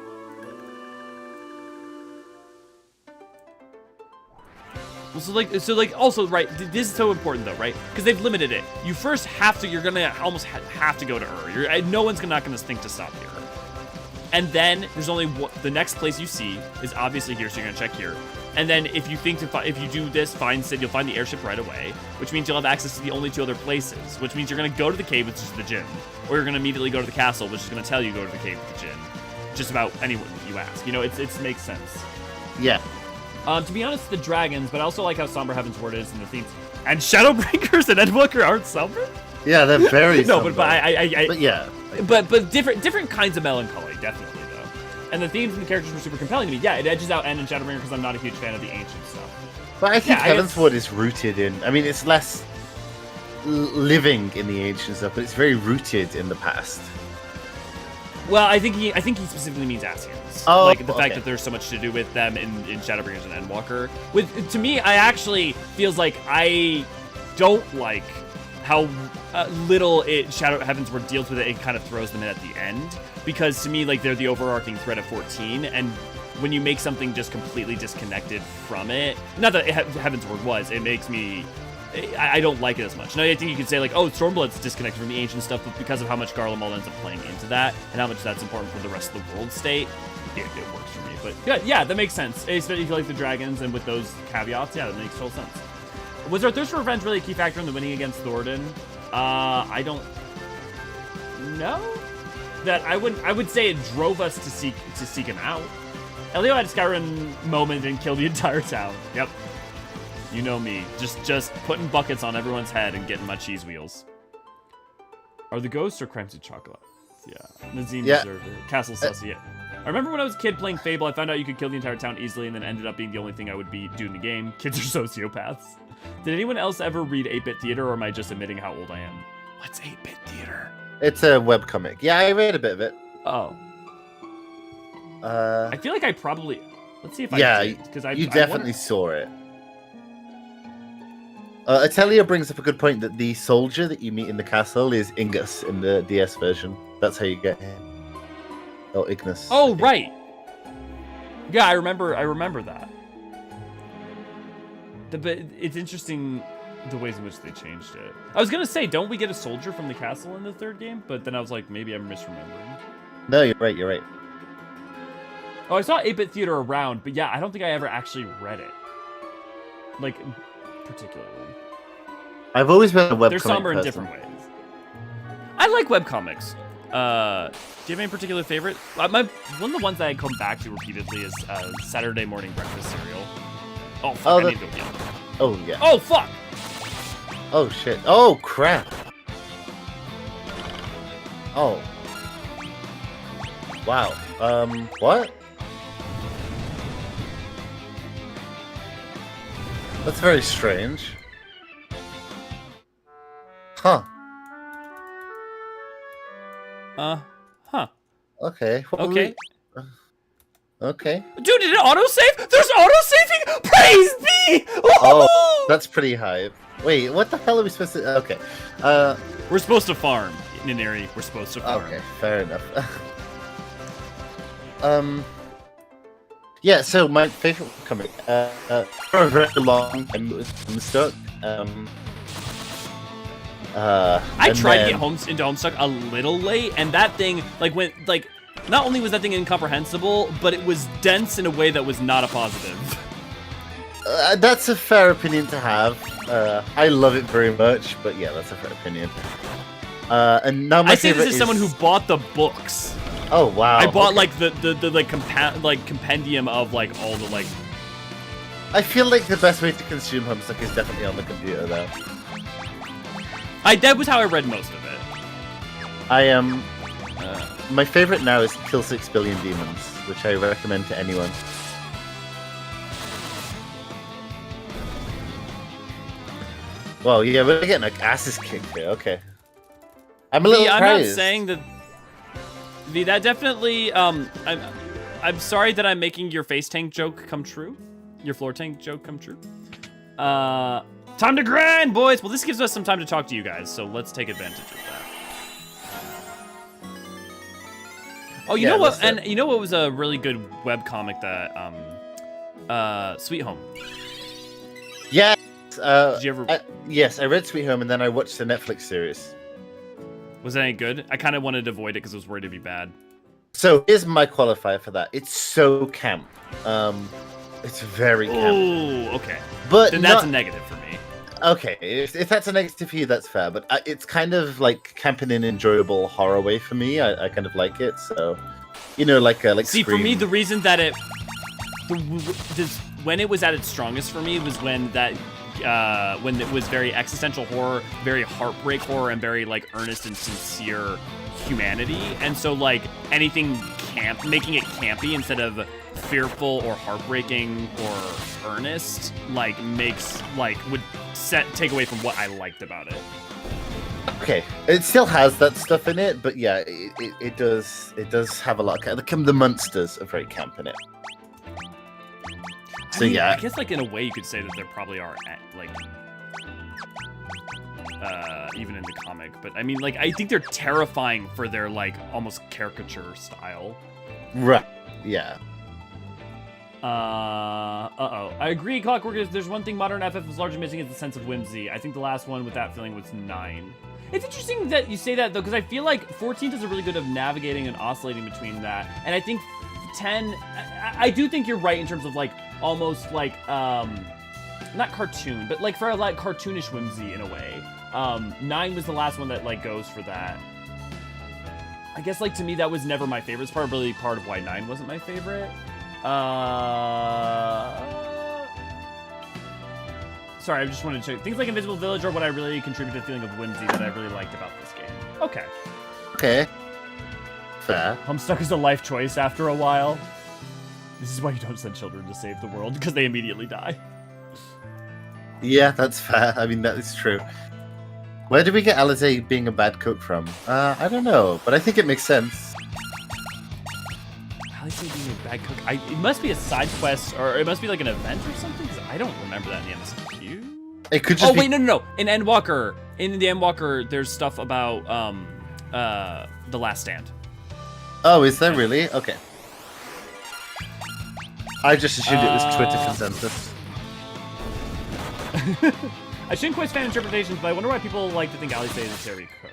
Also, right, this is so important though, right? Because they've limited it. You first have to, you're gonna almost have to go to Ur. No one's not gonna think to stop here. And then there's only the next place you see is obviously here, so you're gonna check here. And then if you think if you do this, you'll find the airship right away, which means you'll have access to the only two other places, which means you're gonna go to the cave, which is the Djinn, or you're gonna immediately go to the castle, which is gonna tell you go to the cave with the Djinn. Just about anyone you ask. You know, it makes sense. Yeah. To be honest, the dragons, but I also like how somber Heaven's Ward is and the themes. And Shadowbringers and Endwalker aren't somber? Yeah, they're very no, somber. but yeah. But different kinds of melancholy, definitely, though. And the themes and the characters were super compelling to me. Yeah, it edges out End and Shadowbringer because I'm not a huge fan of the ancient stuff. But I think Heaven's Ward is rooted in... I mean, it's less living in the ancient stuff, but it's very rooted in the past. Well, I think he specifically means Ascians. Oh, like the fact that there's so much to do with them in Shadowbringers and Endwalker. To me, I actually feels like I don't like how little Heaven's Ward deals with it. It kind of throws them in at the end, because to me, like, they're the overarching thread of 14, and when you make something just completely disconnected from it, not that Heaven's Ward was, it makes me. I don't like it as much. Now, I think you could say, like, oh, Stormblood's disconnected from the ancient stuff, but because of how much Garlemald ends up playing into that, and how much that's important for the rest of the world state, it works for me. But yeah, that makes sense. Especially if you like the dragons, and with those caveats, yeah, that makes total sense. Was our thirst for revenge really a key factor in the winning against Thordan? I don't know. That I would say it drove us to seek him out. Elio had a Skyrim moment and killed the entire town. Yep. You know me, just putting buckets on everyone's head and getting my cheese wheels. Are the ghosts or Crimson Chocolate? Yeah, Nazim deserved it. Castle Sussy, yeah. I remember when I was a kid playing Fable, I found out you could kill the entire town easily and then ended up being the only thing I would be doing the game. Kids are sociopaths. Did anyone else ever read 8-Bit Theater, or am I just admitting how old I am? What's 8-Bit Theater? It's a webcomic. Yeah, I read a bit of it. Oh. I feel like I probably... Let's see if I did, because you definitely saw it. Atelier brings up a good point that the soldier that you meet in the castle is Ingus in the DS version. That's how you get him. Oh, Ignis. Oh, right. Yeah, I remember that. But it's interesting the ways in which they changed it. I was gonna say, don't we get a soldier from the castle in the third game? But then I was like, maybe I'm misremembering. No, you're right. Oh, I saw 8-Bit Theater around, but yeah, I don't think I ever actually read it. Like, particularly. I've always been a webcomic They're somber in person. different ways. I like webcomics. Do you have any particular favorite? One of the ones that I come back to repeatedly is Saturday Morning Breakfast Cereal. Oh, fuck, I need to go get it. Oh, yeah. Oh, fuck! Oh, shit. Oh, crap. Oh. Wow. What? That's very strange. Huh. Huh. Okay. What were Okay. Okay. Dude, did it autosave? There's autosaving? Praise be! Oh, that's pretty high. Wait, what the hell are we supposed to... Okay. We're supposed to farm, Nineri. We're supposed to farm. Okay, fair enough. Yeah, so my favorite comic, for a very long time it was Homestuck. I tried to get into Homestuck a little late, and that thing, not only was that thing incomprehensible, but it was dense in a way that was not a positive. That's a fair opinion to have. I love it very much, but yeah, that's a fair opinion. And now my I say favorite this as someone who bought the books. Oh wow! I bought the compendium of all the I feel like the best way to consume Homestuck is definitely on the computer, though. That was how I read most of it. I am. My favorite now is Kill 6 Billion Demons, which I recommend to anyone. Well, yeah, we're getting like asses kicked here. Okay. I'm a little I'm surprised. not saying that. That definitely. I'm sorry that I'm making your face tank joke come true. Your floor tank joke come true. Time to grind, boys. Well, this gives us some time to talk to you guys, so let's take advantage of that. Oh, you know what? And you know what was a really good webcomic that Sweet Home. Yes. Did you ever? Yes, I read Sweet Home and then I watched the Netflix series. Was that any good? I kind of wanted to avoid it because I was worried it'd be bad. So here's my qualifier for that. It's so camp. It's very camp. Oh, okay. But then that's a negative for me. Okay, if that's a negative for you, that's fair. But it's kind of like camp in an enjoyable horror way for me. I kind of like it. So, you know, like See, Scream. for me, the reason that when it was at its strongest for me was when it was very existential horror, very heartbreak horror, and very earnest and sincere humanity. And so anything making it campy instead of fearful or heartbreaking or earnest would take away from what I liked about it. Okay, it still has that stuff in it, but yeah, it does have a lot of the monsters are very camp in it. So yeah, I guess in a way you could say that there probably are even in the comic, but I mean I think they're terrifying for their almost caricature style. Right. Yeah. I agree, Clockwork. There's one thing modern FF is largely missing is the sense of whimsy. I think the last one with that feeling was 9. It's interesting that you say that, though, because I feel like 14 does a really good of navigating and oscillating between that. And I think 10... I do think you're right in terms of, almost, not cartoon, but, for a cartoonish whimsy, in a way. 9 was the last one that, goes for that. I guess, to me, that was never my favorite. It's probably part of why 9 wasn't my favorite. Sorry, I just wanted to check. Things like Invisible Village are what I really contributed to the feeling of whimsy that I really liked about this game. Okay. Okay. Fair. Homestuck is a life choice after a while. This is why you don't send children to save the world, because they immediately die. Yeah, that's fair. I mean, that is true. Where did we get Alize being a bad cook from? I don't know, but I think it makes sense. Alize being a bad cook? It must be a side quest, or it must be an event or something, because I don't remember that in the MSQ. It could just wait, no. In Endwalker, there's stuff about the Last Stand. Oh, is there really? Okay. I just assumed it was Twitter consensus. I shouldn't quite fan interpretations, but I wonder why people like to think Alize is a Terry cook.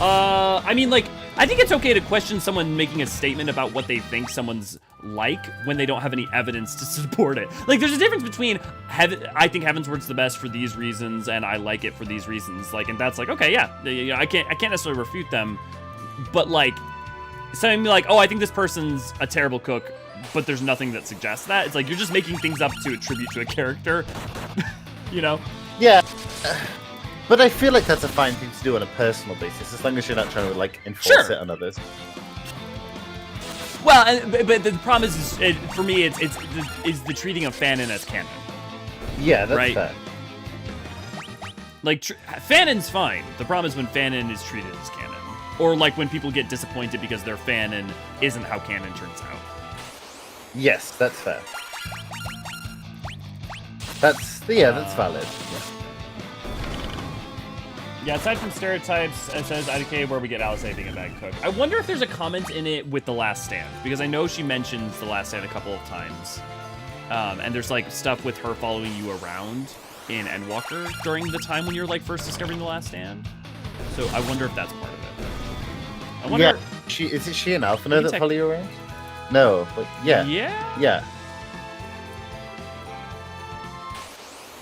I mean, I think it's okay to question someone making a statement about what they think someone's like when they don't have any evidence to support it. There's a difference between I think Heavensward's the best for these reasons, and I like it for these reasons. And that's okay, yeah, I can't necessarily refute them, but something oh, I think this person's a terrible cook, but there's nothing that suggests that. It's you're just making things up to attribute to a character, you know? Yeah. But I feel like that's a fine thing to do on a personal basis, as long as you're not trying to enforce it on others. Well, but the problem is for me, it's the treating of fanon as canon. Yeah, that's right? fair. Like, Fanon's fine. The problem is when Fanon is treated as canon. Or, like, when people get disappointed because their Fanon isn't how canon turns out. Yes, that's fair. That's valid. Yeah, aside from stereotypes, it says IDK where we get Alice being a bad cook. I wonder if there's a comment in it with The Last Stand, because I know she mentions The Last Stand a couple of times. And there's, like, stuff with her following you around in Endwalker during the time when you're, like, first discovering The Last Stand. So I wonder if that's part of it. I wonder... Yeah, is she an Alphino that follow you around? No, but yeah. Yeah? Yeah.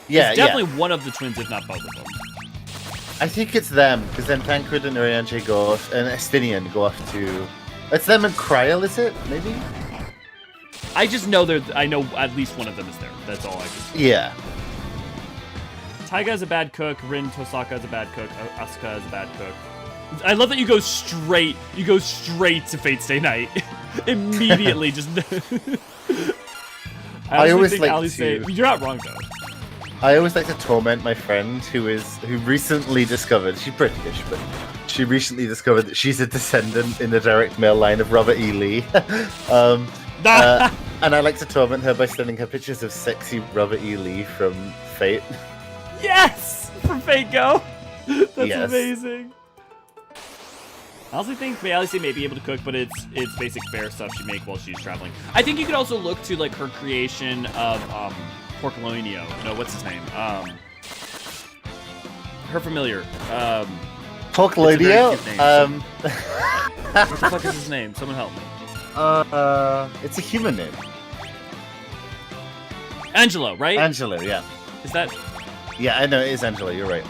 Yeah, it's definitely one of the twins, if not both of them. I think it's them, because then Tancred and Urianger go off, and Estinian go off to... It's them and Kryl, is it? Maybe? I just know I know at least one of them is there. That's all I just... Yeah. Taiga is a bad cook. Rin Tosaka is a bad cook. Asuka is a bad cook. I love that you go straight to Fate Stay Night. Immediately, just... I always think like to... You're not wrong, though. I always like to torment my friend who recently discovered, she's British, but she recently discovered that she's a descendant in the direct male line of Robert E. Lee. And I like to torment her by sending her pictures of sexy Robert E. Lee from Fate. Yes! From Fate Go! That's amazing. I also think Alice may be able to cook, but it's basic fare stuff she make while she's traveling. I think you could also look to like her creation of Porcolonio. No, what's his name? Her familiar. Porcolonio? What the fuck is his name? Someone help me. It's a human name. Angelo, right? Angelo, yeah. Is that... Yeah, I know, it is Angelo, you're right.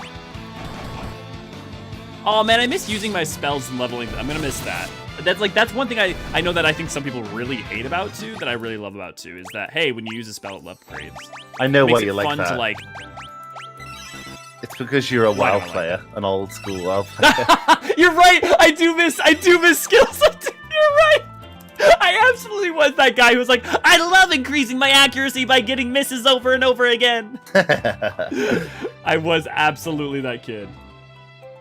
Oh man, I miss using my spells and leveling. I'm gonna miss that. That's one thing I know that I think some people really hate about too, that I really love about too, is that hey, when you use a spell, it upgrades. I know why you like that. To like. It's because you're a WoW player, an old school WoW player. You're right. I do miss skills. You're right. I absolutely was that guy who was like, I love increasing my accuracy by getting misses over and over again. I was absolutely that kid.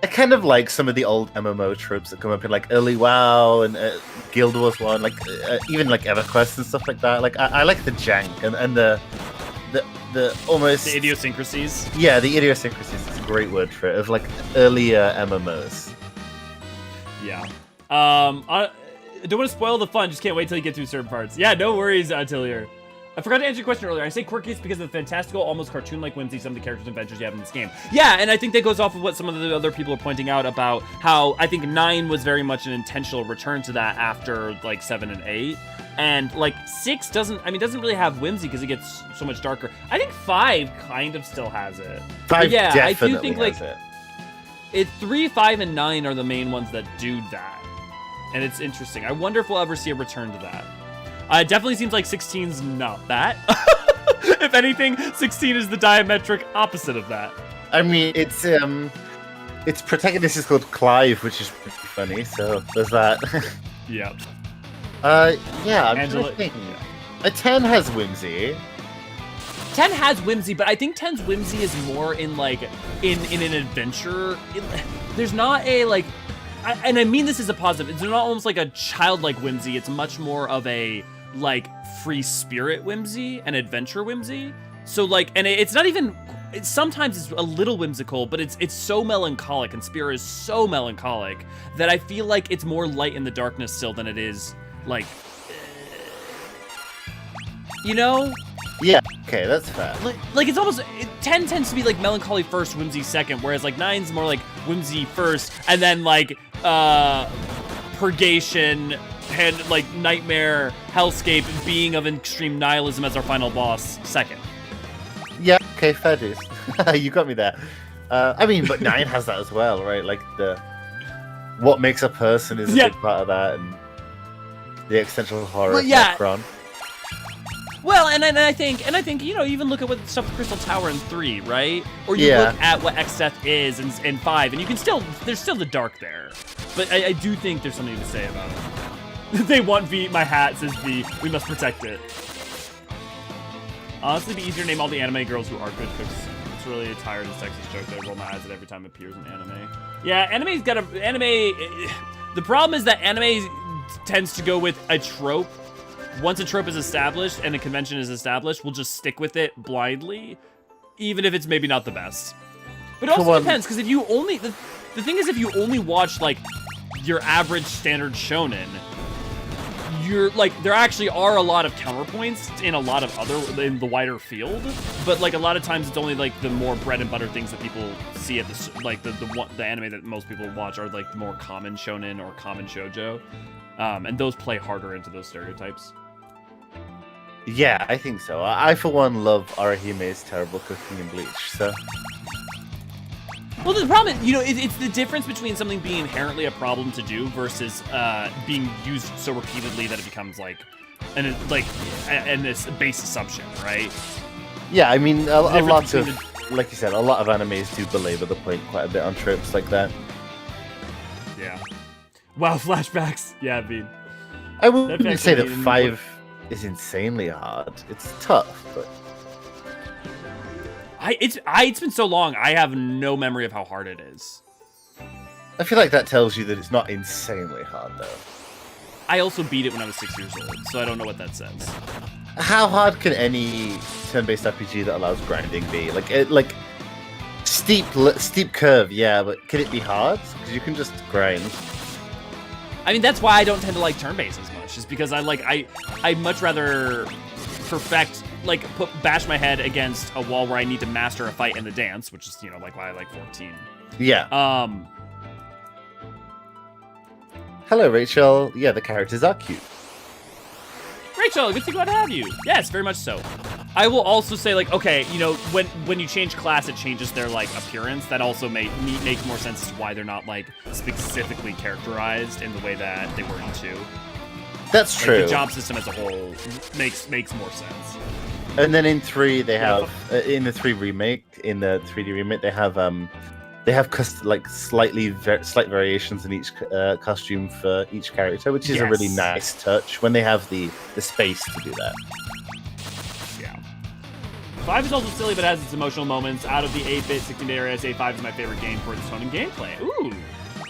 I kind of like some of the old MMO tropes that come up in like early WoW and Guild Wars 1, like even like EverQuest and stuff like that. Like I like the jank and the almost... The idiosyncrasies? Yeah, the idiosyncrasies is a great word for it, of like earlier MMOs. Yeah. I don't want to spoil the fun, just can't wait till you get through certain parts. Yeah, no worries, Atelier. I forgot to answer your question earlier. I say quirky because of the fantastical, almost cartoon-like whimsy some of the characters and adventures you have in this game. Yeah, and I think that goes off of what some of the other people are pointing out about how I think 9 was very much an intentional return to that after, like, 7 and 8. And, like, 6 doesn't really have whimsy because it gets so much darker. I think 5 kind of still has it. 5 yeah, definitely I do think, has like, it. 3, 5, and 9 are the main ones that do that. And it's interesting. I wonder if we'll ever see a return to that. It definitely seems like 16's not that. If anything, 16 is the diametric opposite of that. I mean, its protagonist is called Clive, which is pretty funny, so there's that. Yeah. Yeah, I'm Angela, trying to think. A 10 has whimsy. 10 has whimsy, but I think 10's whimsy is more in, like, in an adventure. There's not a, like... and I mean this is a positive. It's not almost like a childlike whimsy. It's much more of a, like, free spirit whimsy and adventure whimsy. So, like, and it's not even... sometimes it's a little whimsical, but it's so melancholic, and Spear is so melancholic, that I feel like it's more light in the darkness still than it is, like... you know? Yeah, okay, that's fair. Like it's almost... 10 tends to be, like, melancholy first, whimsy second, whereas, like, 9's more, like, whimsy first, and then, like, purgation, and, like, nightmare, hellscape, being of extreme nihilism as our final boss second. Yeah, okay, fair dues. You got me there. I mean, but 9 has that as well, right? Like, what makes a person is a big part of that, and the existential horror of Necron. Well, and I think, you know, even look at what stuff with Crystal Tower in 3, right? Or you look at what Xdeath is in 5, and you can still, there's still the dark there. But I do think there's something to say about it. They want V, my hat says V, we must protect it. Honestly, it'd be easier to name all the anime girls who are good cooks. It's really a tired and sexist joke that I roll my eyes at every time it appears in anime. Yeah, the problem is that anime tends to go with a trope. Once a trope is established and a convention is established, we'll just stick with it blindly, even if it's maybe not the best. But it also depends, because if you only the thing is, if you only watch like your average standard shonen, you're like, there actually are a lot of counterpoints in a lot of in the wider field, but like a lot of times it's only like the more bread and butter things that people see at the anime that most people watch are like the more common shonen or common shoujo, and those play harder into those stereotypes. Yeah, I think so. I for one love Arahime's terrible cooking in Bleach. So. Well, the problem is, it's the difference between something being inherently a problem to do versus being used so repeatedly that it becomes this base assumption, right? Yeah, I mean, a lot of, like you said, a lot of animes do belabor the point quite a bit on tropes like that. Yeah. Wow, flashbacks. Yeah, I mean, I wouldn't say that 5 is insanely hard. It's tough, but. It's been so long, I have no memory of how hard it is. I feel like that tells you that it's not insanely hard, though. I also beat it when I was 6 years old, so I don't know what that says. How hard can any turn-based RPG that allows grinding be? Like steep curve, yeah, but can it be hard? Because you can just grind. I mean, that's why I don't tend to like turn-based as much, is because I much rather perfect, bash my head against a wall where I need to master a fight and the dance, which is, like why I like 14. Yeah. Hello, Rachel. Yeah, the characters are cute. Rachel, good to have you. Yes, very much so. I will also say, okay, when you change class, it changes their, appearance. That also makes more sense as to why they're not, specifically characterized in the way that they were in 2. That's true. The job system as a whole makes more sense. And then in 3, they have in the 3 remake, in the 3D remake, they have slight variations in each costume for each character, which is a really nice touch when they have the space to do that. Yeah. 5 is also silly, but has its emotional moments. Out of the 8-bit 16-bit era, say 5 is my favorite game for its tone and gameplay. Ooh,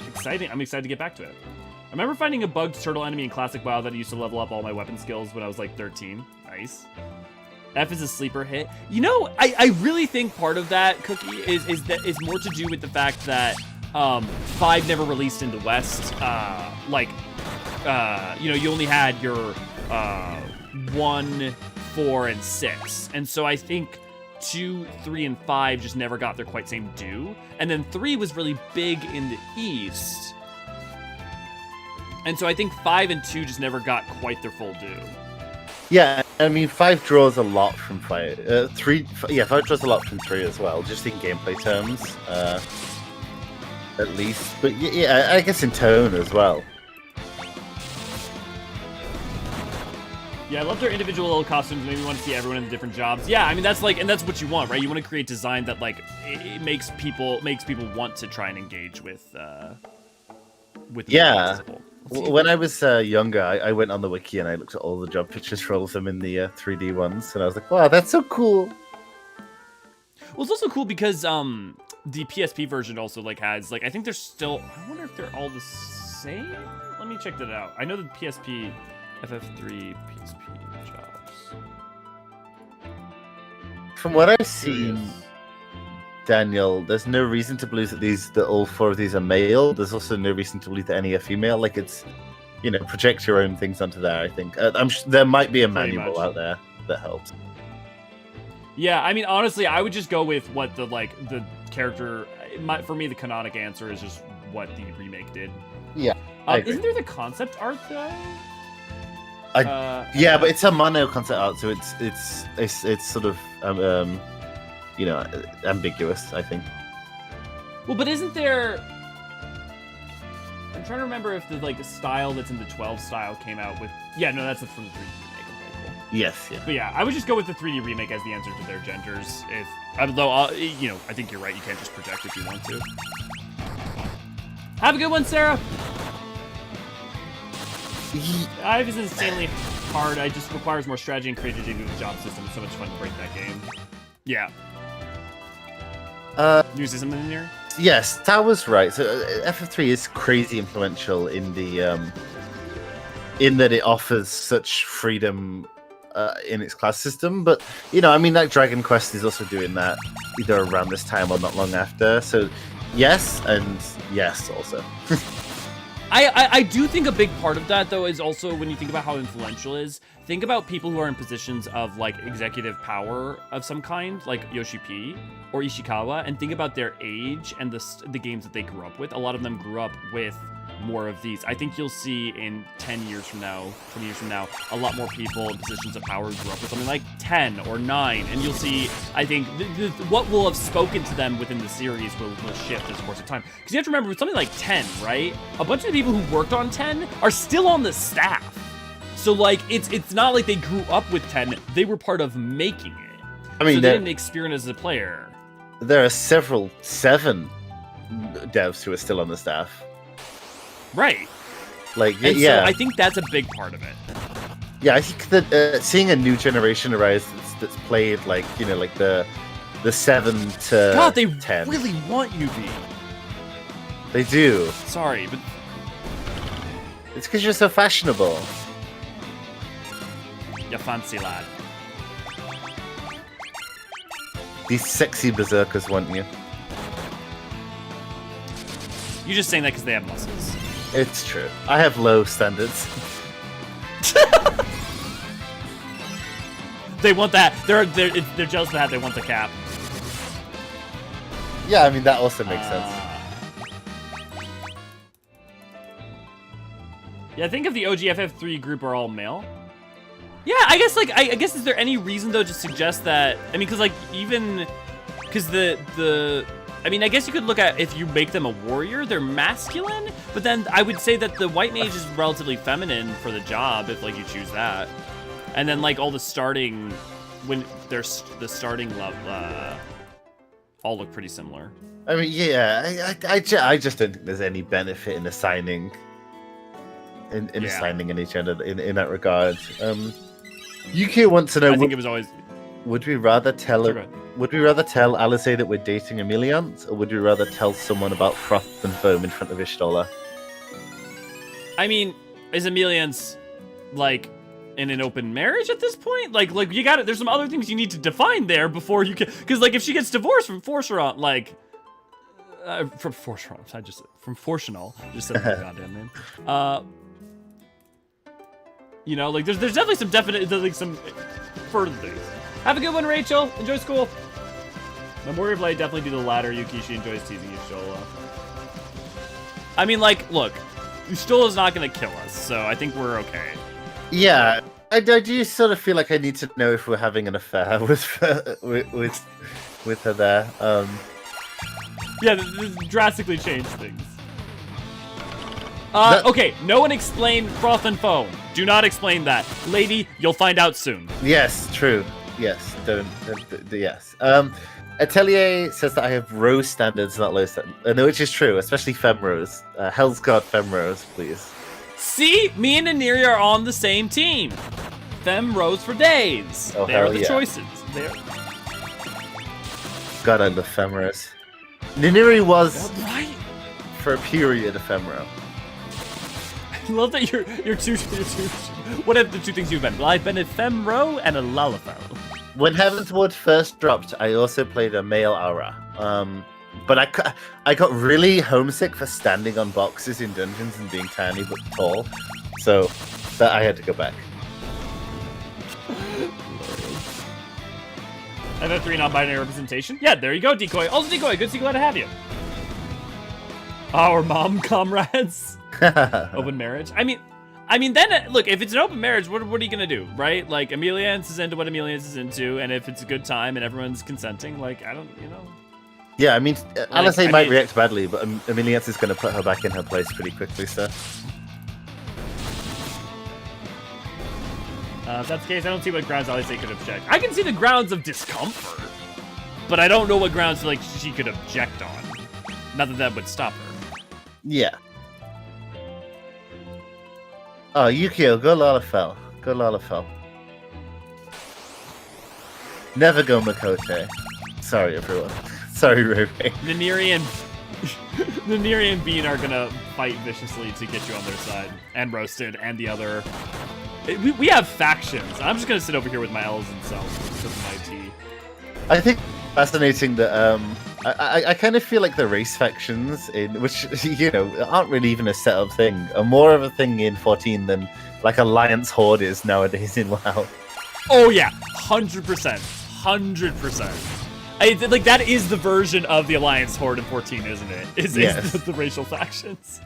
exciting! I'm excited to get back to it. I remember finding a bugged turtle enemy in Classic WoW that I used to level up all my weapon skills when I was 13. Nice. F is a sleeper hit. I really think part of that, Cookie, is more to do with the fact that 5 never released in the West. You only had your 1, 4, and 6, and so I think 2, 3, and 5 just never got their quite same due, and then 3 was really big in the East. And so I think 5 and 2 just never got quite their full due. Yeah, I mean, 5 draws a lot from 5. 5 draws a lot from 3 as well, just in gameplay terms, at least. But yeah, I guess in tone as well. Yeah, I love their individual little costumes. Maybe you want to see everyone in the different jobs. Yeah, I mean, that's and that's what you want, right? You want to create design that it makes people want to try and engage with the possible. When I was younger, I went on the wiki and I looked at all the job pictures for all of them in the 3D ones, and I was like, wow, that's so cool. Well, it's also cool because the PSP version also has I think they're still, I wonder if they're all the same? Let me check that out. I know the PSP FF3 PSP jobs. From what I've seen, Daniel, there's no reason to believe that all 4 of these are male. There's also no reason to believe that any are female. It's, project your own things onto there, I think. I'm sure there might be a manual out there that helps. Yeah, I mean, honestly, I would just go with what the character... For me, the canonic answer is just what the remake did. Yeah, isn't there the concept art, though? Yeah, but it's a mono concept art, so it's sort of... ambiguous, I think. Well, but isn't there... I'm trying to remember if the style that's in the 12 style came out with... Yeah, no, that's from the 3D remake. Okay, cool. Yes, yeah. But yeah, I would just go with the 3D remake as the answer to their genders. Although, I think you're right. You can't just project if you want to. Have a good one, Sarah. 5 is insanely hard. It just requires more strategy and creativity to do the job system. It's so much fun to break that game. Yeah. You say something in here? Yes, that was right. So FF3 is crazy influential in the in that it offers such freedom in its class system. But I mean, like Dragon Quest is also doing that either around this time or not long after. So yes, and yes also. I do think a big part of that, though, is also when you think about how influential it is, think about people who are in positions of, like, executive power of some kind, like Yoshi P or Ishikawa, and think about their age and the games that they grew up with. A lot of them grew up with more of these. I think you'll see in 10 years from now, 20 years from now, a lot more people in positions of power grew up with something like 10 or 9, and you'll see, I think, what will have spoken to them within the series will shift as the course of time. Because you have to remember, with something like 10, right? A bunch of the people who worked on 10 are still on the staff. So, like, it's not like they grew up with 10, they were part of making it. I mean, so they didn't experience as a player. There are 7 devs who are still on the staff. Right. Like, and yeah. So I think that's a big part of it. Yeah, I think that seeing a new generation arise that's played like like the 7 to God, they 10. really want you, V. They do. Sorry, but it's because you're so fashionable. You fancy lad. These sexy berserkers want you. You're just saying that because they have muscles. It's true. I have low standards. They want that. They're jealous of that. They want the cap. Yeah, I mean that also makes sense. Yeah, I think if the OG FF3 group are all male. Yeah, I guess I guess is there any reason though to suggest that? I mean, because like even because I mean, I guess you could look at if you make them a warrior, they're masculine, but then I would say that the white mage is relatively feminine for the job if like you choose that. And then like all the starting when there's the starting level all look pretty similar. I mean, yeah, I just don't think there's any benefit in assigning assigning any gender in that regard. Yuki wants to know. I think it was always. Would we rather tell Alizé that we're dating Emiliant, or would we rather tell someone about froth and foam in front of Ishtola? I mean, is Emiliant's like in an open marriage at this point? Like you got it. There's some other things you need to define there before you can. Because like if she gets divorced from Forceron, like from Forceron, from Forcenal, just said that goddamn name. Like there's definitely some definite like some further things. Have a good one, Rachel. Enjoy school. Memoria Blade definitely do the latter. Yukishi enjoys teasing Ishtola. I mean, like, look, Ishtola's not gonna kill us, so I think we're okay. Yeah, I do sort of feel like I need to know if we're having an affair with her there. Yeah, this drastically changed things. Okay, no one explain froth and foam. Do not explain that. Lady, you'll find out soon. Yes, true. Yes, yes. Atelier says that I have rose standards, not low standards. No, which is true, especially femrose. Hell's God femrose, please. See? Me and Aniri are on the same team. Femrose for days. Oh, There are the yeah. choices. There. God, I love femrose. Niniri was, Right? for a period, a femro. I love that you're two. What are the two things you've been? Well, I've been a femro and a lalafel. When Heavensward first dropped, I also played a male aura. But I got really homesick for standing on boxes in dungeons and being tiny but tall, so that I had to go back. FF3 non-binary representation? Yeah, there you go, Decoy. Also, Decoy, good to see, glad to have you. Our mom comrades. Open marriage. I mean, then look, if it's an open marriage, what are you gonna do, right? Like, Emiliance is into what Emiliance is into, and if it's a good time and everyone's consenting, like, I don't. Yeah, I mean, Alizé I might mean- react badly, but Emiliance is going to put her back in her place pretty quickly, so. If that's the case, I don't see what grounds Alizé could object. I can see the grounds of discomfort, but I don't know what grounds like she could object on. Not that would stop her. Yeah. Oh, Yukio, go Lalafell. Go Lalafell. Never go Makote. Sorry, everyone. Sorry, Ray. Ninieri and Bean are gonna fight viciously to get you on their side. And Roasted and the other... We have factions. I'm just gonna sit over here with my L's and cells with my T. I think fascinating that I kind of feel like the race factions, in which aren't really even a set up thing, are more of a thing in 14 than like Alliance Horde is nowadays in WoW. Oh yeah, 100%, 100%. Like that is the version of the Alliance Horde in 14, isn't it? Is the racial factions?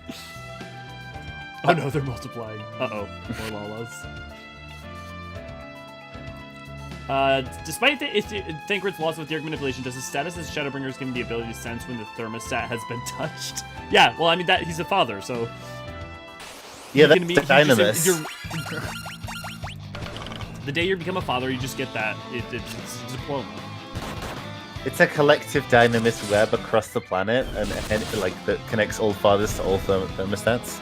Oh no, they're multiplying. Uh-oh, more Lalas. Despite Thancred's loss with Dirk manipulation, does his status as Shadowbringers give him the ability to sense when the thermostat has been touched? Yeah, well, I mean, he's a father, so... Yeah, that's dynamis. The day you become a father, you just get that. It's a diploma. It's a collective dynamis web across the planet, and that connects all fathers to all thermostats.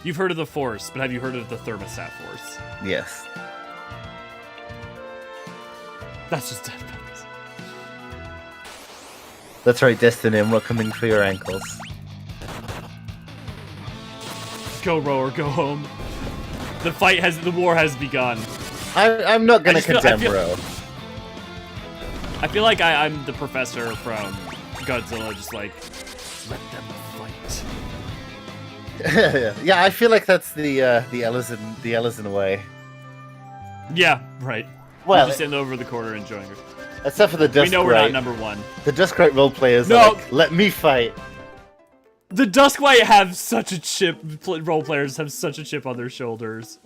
You've heard of the Force, but have you heard of the thermostat force? Yes. That's just dead pens. That's right, Destiny, we're coming for your ankles. Go, rower, go home. The war has begun. I'm not gonna condemn Ro. I feel like I'm the professor from Godzilla, just like, let them fight. Yeah, I feel like that's the Eorzean way. Yeah, right. Well, just sitting over the corner enjoying it. Except for the Dusk. We know we're not number one. The Duskrite role players are like, let me fight. The Duskwhite have such a chip. Role players have such a chip on their shoulders.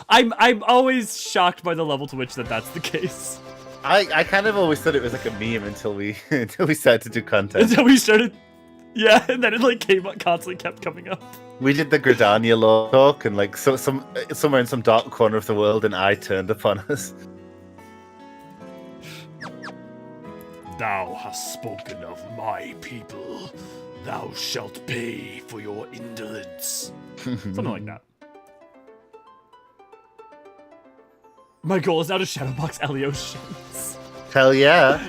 I'm always shocked by the level to which that's the case. I kind of always thought it was like a meme until we started to do content. Until we started, yeah, and then it constantly kept coming up. We did the Gridania law talk, and somewhere in some dark corner of the world, an eye turned upon us. Thou hast spoken of my people. Thou shalt pay for your indolence. Something like that. My goal is now to shadowbox Eorzeans. Hell yeah.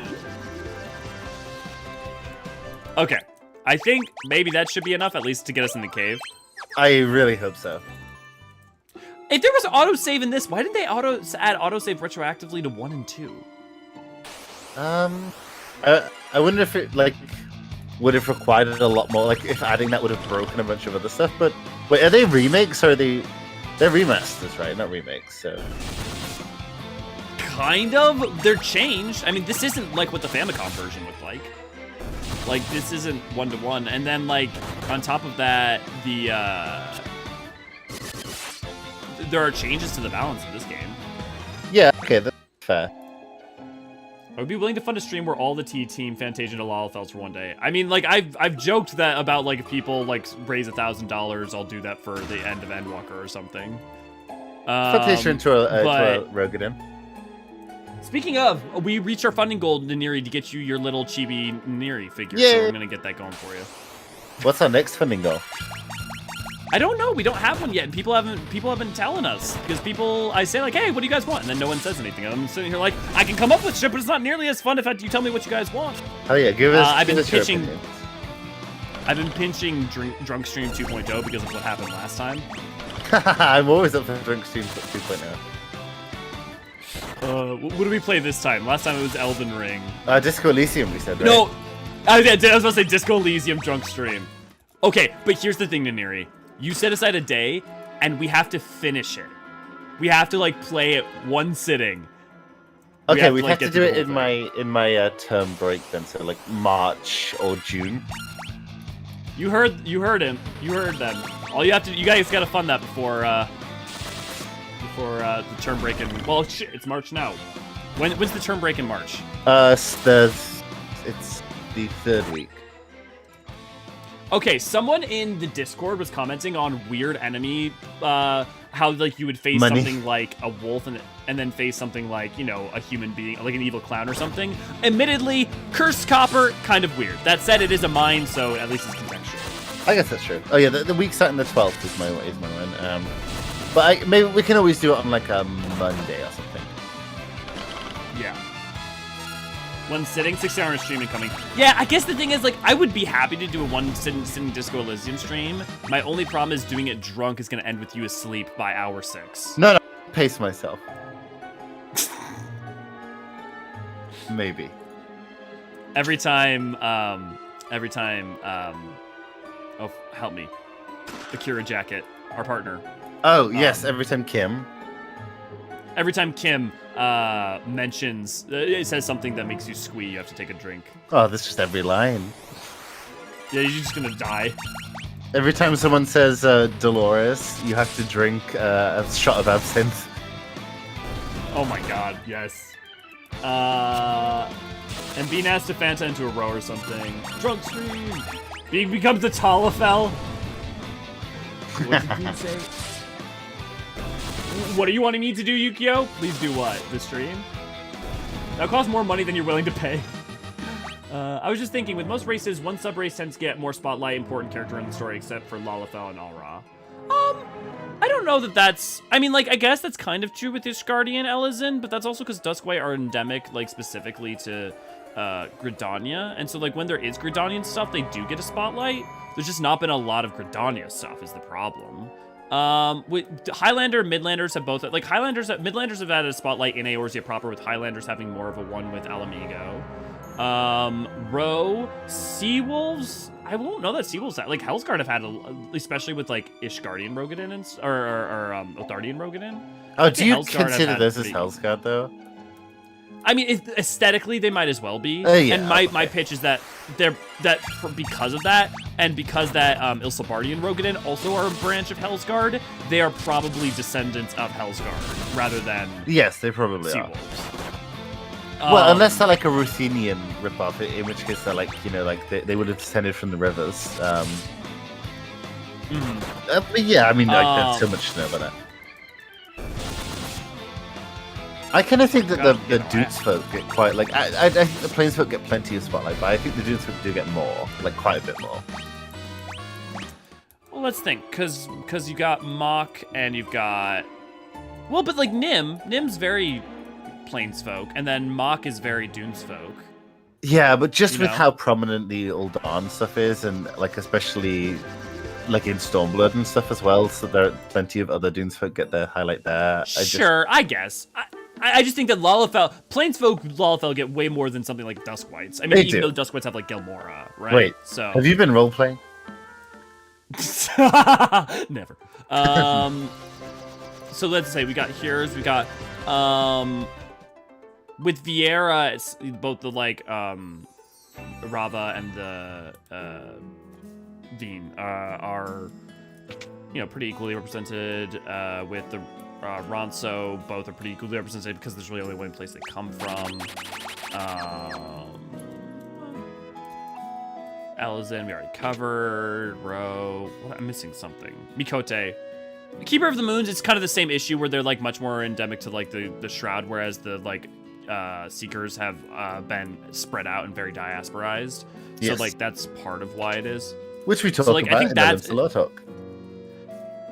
Okay. I think maybe that should be enough, at least to get us in the cave. I really hope so. If there was autosave in this, why didn't they add autosave retroactively to 1 and 2? I wonder if it would have required a lot more, like if adding that would have broken a bunch of other stuff. But wait, are they remakes or are they're remasters, right? Not remakes, so. Kind of. They're changed. I mean, this isn't like what the Famicom version looked like. Like, this isn't 1-to-1. And then, like, on top of that, there are changes to the balance of this game. Yeah, okay, that's fair. I would be willing to fund a stream where all the T-Team, Fantasia, and Lalafels for one day. I mean, like, I've joked that about, like, if people, like, raise $1,000, I'll do that for the end of Endwalker or something. Fantasia into a Rogadin. Speaking of, we reached our funding goal, Ninieri, to get you your little chibi Ninieri figure, Yay. so we're gonna get that going for you. What's our next funding goal? I don't know. We don't have one yet. And people have been telling us because I say like, hey, what do you guys want? And then no one says anything. And I'm sitting here like, I can come up with shit, but it's not nearly as fun if you tell me what you guys want. Oh yeah, give us. I've been pinching Drunk Stream 2.0 because of what happened last time. I'm always up for Drunk Stream 2.0. What did we play this time? Last time it was Elden Ring. Disco Elysium, we said, right? No, I was about to say Disco Elysium Drunk Stream. Okay, but here's the thing, Ninieri. You set aside a day, and we have to finish it. We have to like play it one sitting. Okay, we have to do it in my term break then, so like March or June. You heard him. You heard them. You guys gotta fund that before the term break in. Well, shit, it's March now. When's the term break in March? It's the third week. Okay, someone in the Discord was commenting on weird enemy, how like you would face something like a wolf and then face something like, you know, a human being, like an evil clown or something. Admittedly, cursed copper, kind of weird. That said, it is a mine, so at least it's contextual. I guess that's true. Oh yeah, the week starting the 12th is my one. But maybe we can always do it on like a Monday or something. Yeah. One sitting, 6-hour stream incoming. Yeah, I guess the thing is, like, I would be happy to do a one sitting Disco Elysium stream. My only problem is doing it drunk is going to end with you asleep by hour 6. No, pace myself. Maybe. Every time, oh, help me. Akira Jacket, our partner. Oh, yes, every time Kim mentions, it says something that makes you squee, you have to take a drink. Oh, that's just every line. Yeah, you're just gonna die. Every time someone says Dolores, you have to drink a shot of absinthe. Oh my god, yes. And being asked to Fanta into a row or something. Drunk stream! Being becomes the Talafel. What did you say? What are you wanting me to do, Yukio? Please do what? The stream? That costs more money than you're willing to pay. I was just thinking, with most races, one sub-race tends to get more spotlight, important character in the story, except for Lalafell and Alra. I don't know that that's... I mean, like, I guess that's kind of true with Ishgardi and Elizin, but that's also because Duskwhite are endemic, like, specifically to Gridania. And so, like, when there is Gridanian stuff, they do get a spotlight. There's just not been a lot of Gridania stuff is the problem. With Highlander, Midlanders have both... Like, Midlanders have had a spotlight in Eorzea proper, with Highlanders having more of a one with Alamigo. Row, Seawolves... I won't know that Seawolves... Like, Hellsguard have had, especially with, like, Ishgardian Rogadin and... Or Othardian Rogadin. Oh, do you consider this as Hellsguard, though? I mean, aesthetically, they might as well be. Yeah, and my pitch is that because of that, and because that Ilsabardian Rogadin also are a branch of Hellsguard, they are probably descendants of Hellsguard rather than yes, they probably Seawolves. Are. Well, unless they're like a Ruthenian ripoff, in which case they're like, you know, like they would have descended from the rivers. But yeah, I mean, like, there's so much to know about that. I kind of think that the Dudesfolk get quite, like, I think the Plainsfolk get plenty of spotlight, but I think the Dudesfolk do get more, like, quite a bit more. Well, let's think, because you got Mock and you've got... Well, but, like, Nim's very Plainsfolk, and then Mock is very Dunesfolk. Yeah, but just with how prominent the Uldaran stuff is, and, like, especially... like in Stormblood and stuff as well, so there are plenty of other Dunesfolk get their highlight there. I guess. I just think that Plainsfolk Lalafell get way more than something like Duskwights. I mean, even though Duskwights have like Gilmora, right? Wait, so have you been roleplaying? Never. So let's say we got Here's, we got with Vieira, it's both the like Rava and the Dean are, you know, pretty equally represented. With the Ronso, both are pretty equally represented because there's really only one place they come from. Elizin, we already covered. Ro, I'm missing something. Mikote. The Keeper of the Moons is kind of the same issue where they're like much more endemic to like the Shroud, whereas the like Seekers have been spread out and very diasporized. So like that's part of why it is. Which we talked about I think in that's the talk.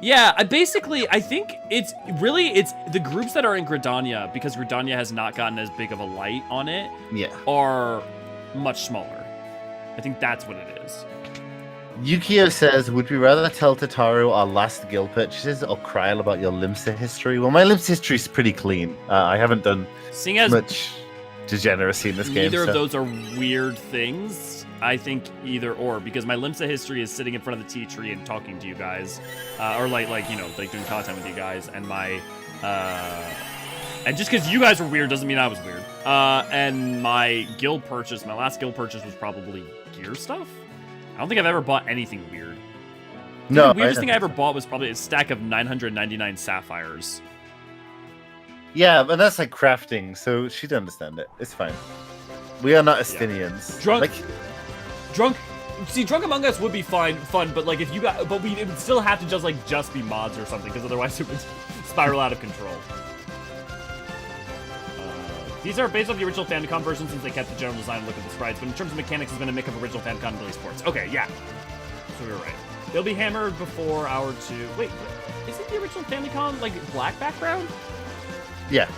Yeah, I think it's the groups that are in Gridania, because Gridania has not gotten as big of a light on it, are much smaller. I think that's what it is. Yukio says, would we rather tell Tataru our last guild purchases or cry about your Limsa history? Well, my Limsa history is pretty clean. I haven't done much degeneracy in this game. Neither of those are weird things. I think either or, because my Limsa history is sitting in front of the tea tree and talking to you guys, or like you know, like doing content with you guys, and my and just because you guys were weird doesn't mean I was weird. And my guild purchase, my last guild purchase was probably gear stuff. I don't think I've ever bought anything weird. No, the weirdest thing I ever bought was probably a stack of 999 sapphires. Yeah, but that's like crafting, so she'd understand it. It's fine. We are not Estinians. Drunk Among Us would be fun, but like if you got, it would still have to just be mods or something, because otherwise it would spiral out of control. These are based off the original Famicom version, since they kept the general design look of the sprites, but in terms of mechanics, it's been a mix of original Famicom and Billy Sports. Okay, yeah. So we were right. They'll be hammered before hour 2. Wait, isn't the original Famicom like black background? Yeah.